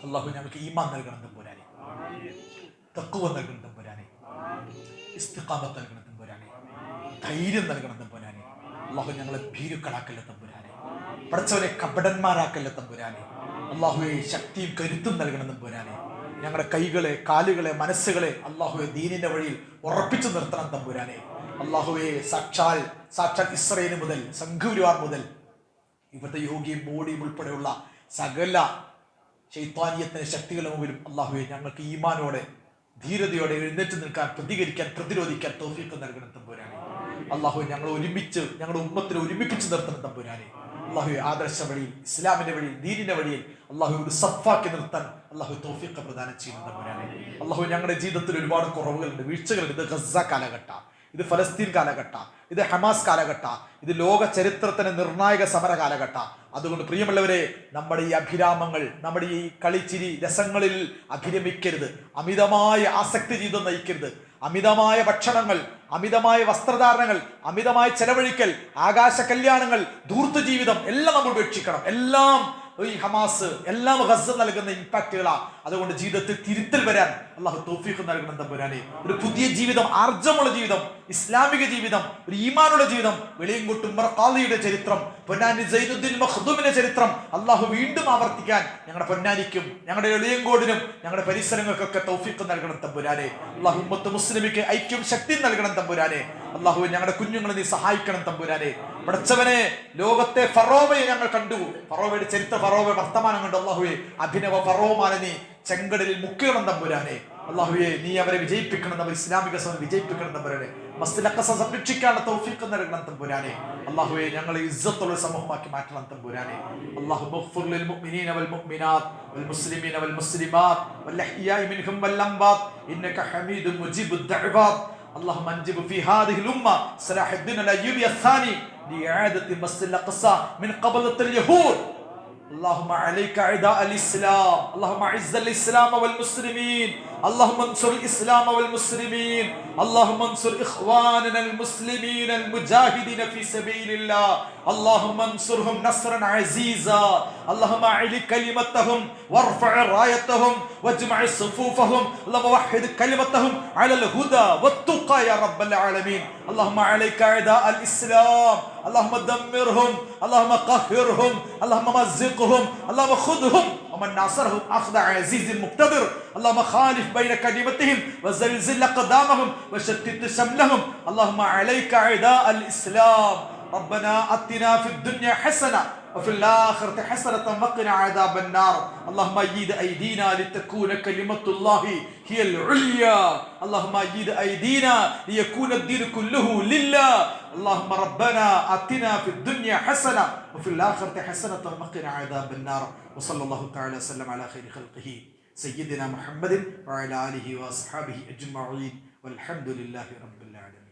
അല്ലാഹു ഞങ്ങൾക്ക് ഈമാൻ നൽകണം തമ്പുരാനെ, തഖ്വ നൽകണം തമ്പുരാനെ, ഇസ്തിഖാമത്ത് നൽകണം തമ്പുരാനെ, ധൈര്യം നൽകണം തമ്പുരാനെ. അല്ലാഹു ഞങ്ങളെ ഭീരുക്കളാക്കല്ല തമ്പുരാനെ, പഠിച്ചവരെ കപടന്മാരാക്കല്ല തമ്പുരാനെ. അല്ലാഹുവേ, ശക്തിയും കരുത്തും നൽകണം തമ്പുരാനെ. ഞങ്ങളുടെ കൈകളെ, കാലുകളെ, മനസ്സുകളെ അല്ലാഹുവേ ദീനിന്റെ വഴിയിൽ ഉറപ്പിച്ചു നിർത്തണം തമ്പുരാനെ. അല്ലാഹുവേ, സാക്ഷാൽ ഇസ്രായേൽ മുതൽ, സംഘപരിവാർ മുതൽ, ഇവിടുത്തെ യോഗിയും മോഡിയും ഉൾപ്പെടെയുള്ള സകല ശൈത്താനിയത്തിന് ശക്തികളുടെ മുമ്പിലും അല്ലാഹുവേ ഞങ്ങൾക്ക് ഈമാനോടെ, ധീരതയോടെ എഴുന്നേറ്റ് നിൽക്കാൻ, പ്രതികരിക്കാൻ, പ്രതിരോധിക്കാൻ തൗഫീഖ് നൽകണം തമ്പുരാനെ. അല്ലാഹുവേ, ഞങ്ങൾ ഒരുമിച്ച്, ഞങ്ങളുടെ ഉമ്മത്തിനെ ഒരുമിപ്പിച്ച് നിർത്തണം തമ്പുരാനെ. അല്ലാഹുവേ, ആദർശ വഴിയിൽ, ഇസ്ലാമിന്റെ വഴിയിൽ, ദീനിന്റെ വഴിയിൽ അല്ലാഹു ഒരു സഫാക്കി നിർത്താൻ അല്ലാഹു തൗഫീഖ് പ്രദാനം ചെയ്യുന്ന തമ്പുരാനെ. അല്ലാഹു, ഞങ്ങളുടെ ജീവിതത്തിൽ ഒരുപാട് കുറവുകളുണ്ട്, വീഴ്ചകളുണ്ട്. ഇത് ഗസ കാലഘട്ട, ഇത് ഫലസ്തീൻ കാലഘട്ട, ഇത് ഹമാസ് കാലഘട്ട, ഇത് ലോക ചരിത്രത്തിന് നിർണായക സമര കാലഘട്ട. അതുകൊണ്ട് പ്രിയമുള്ളവരെ, നമ്മുടെ ഈ അഭിരാമങ്ങൾ, നമ്മുടെ ഈ കളിച്ചിരി രസങ്ങളിൽ അഭിരമിക്കരുത്. അമിതമായ ആസക്തി ജീവിതം നയിക്കരുത്. അമിതമായ ഭക്ഷണങ്ങൾ, അമിതമായ വസ്ത്രധാരണങ്ങൾ, അമിതമായ ചെലവഴിക്കൽ, ആകാശ കല്യാണങ്ങൾ, ധൂർത്ത് ജീവിതം എല്ലാം നമ്മൾ ഉപേക്ഷിക്കണം. എല്ലാം ഈ ഹമാസ്, എല്ലാം ഗസ നൽകുന്ന ഇമ്പാക്റ്റുകളാ. അതുകൊണ്ട് ജീവിതത്തിൽ തിരുത്തൽ വരാൻ അല്ലാഹു തൗഫീഖ് നൽകണം തമ്പുരാനെ. ഒരു പുതിയ ജീവിതം, ആർജമുള്ള ജീവിതം, ഇസ്ലാമിക ജീവിതം, ഒരു ഈമാനുള്ള ജീവിതം, വെളിയങ്കോട്ട് ഉമർ ഖാദിയുടെ ചരിത്രം, പൊന്നാനി സൈനുദ്ദീൻ മഖ്ദൂമിന്റെ ചരിത്രം അല്ലാഹു വീണ്ടും ആവർത്തിക്കാൻ ഞങ്ങളുടെ പൊന്നാനിക്കും, ഞങ്ങളുടെ വെളിയങ്കോടിനും, ഞങ്ങളുടെ പരിസരങ്ങൾക്കൊക്കെ തൗഫീഖ് നൽകണം തമ്പുരാനെ. അല്ലാഹു ഉമ്മത്ത് മുസ്ലിമിക്ക് ഐക്യം ശക്തി നൽകണം തമ്പുരാനെ. അല്ലാഹു ഞങ്ങളുടെ കുഞ്ഞുങ്ങളെ നീ സഹായിക്കണം തമ്പുരാനെ. പഠിച്ചവനെ, ലോകത്തെ ഫറോവയെ ഞങ്ങൾ കണ്ടു, ഫറോവയുടെ ചരിത്ര, ഫറോവ വർത്തമാനം കണ്ടു. അല്ലാഹുവേ, അഭിനവ ഫറോമാനെ നീ ചെങ്കടലിൽ മുക്കണം തമ്പുരാനെ. അല്ലാഹുവേ, നീ അവരെ വിജയിപ്പിക്കണം, അവർ ഇസ്ലാമിക സമയം വിജയിപ്പിക്കണം തമ്പുരാനെ. മസ്ജിദുൽ അഖ്സ സംരക്ഷിക്കാനുള്ള തൗഫീഖ് നൽകണം തമ്പുരാനെ. അല്ലാഹുവേ, ഞങ്ങളെ ഇസ്സത്തുള്ള സമൂഹമാക്കി മാറ്റണം തമ്പുരാനെ. അല്ലാഹു മഗ്ഫിർ ലിൽ മുഅ്മിനീന വൽ മുഅ്മിനാത്ത് വൽ മുസ്ലിമീന വൽ മുസ്ലിമാത്ത് വൽ അഹ്യാഇ മിൻഹും വൽ അംവാത്ത് ഇന്നക ഹമീദുൻ മുജീബുദ് ദഅവാത്ത്. اللهم انجب في هذه الامه صلاح الدين الايوبي الثاني لاعاده المسجد الاقصى من قبضه اليهود. اللهم عليك اعداء الاسلام، اللهم اعز الاسلام والمسلمين، اللهم انصر الاسلام والمسلمين، اللهم انصر اخواننا المسلمين المجاهدين في سبيل الله، اللهم انصرهم نصرا عزيزا، اللهم اعل كلمتهم وارفع رايتهم واجمع صفوفهم، اللهم وحد كلمتهم على الهدى والتقى يا رب العالمين. اللهم عليك اعداء الاسلام، اللهم دمرهم، اللهم قهرهم، اللهم مزقهم، اللهم خذهم ومن ناصرهم أخذ عزيز مقتدر اللهم خالف بين كلمتهم وزلزل أقدامهم وشتت شملهم اللهم عليك أعداء الإسلام ربنا آتنا في الدنيا حسنة وفي الآخرة حسنة وقنا عذاب النار اللهم أيد أيدينا لتكون كلمة الله هي العليا اللهم أيد أيدينا ليكون الدين كله لله اللهم ربنا آتنا في الدنيا حسنة وفي الآخرة حسنة وقنا عذاب النار وصلى الله تعالى وسلم على خير خلقه سيدنا محمد وعلى آله وأصحابه أجمعين والحمد لله رب العالمين.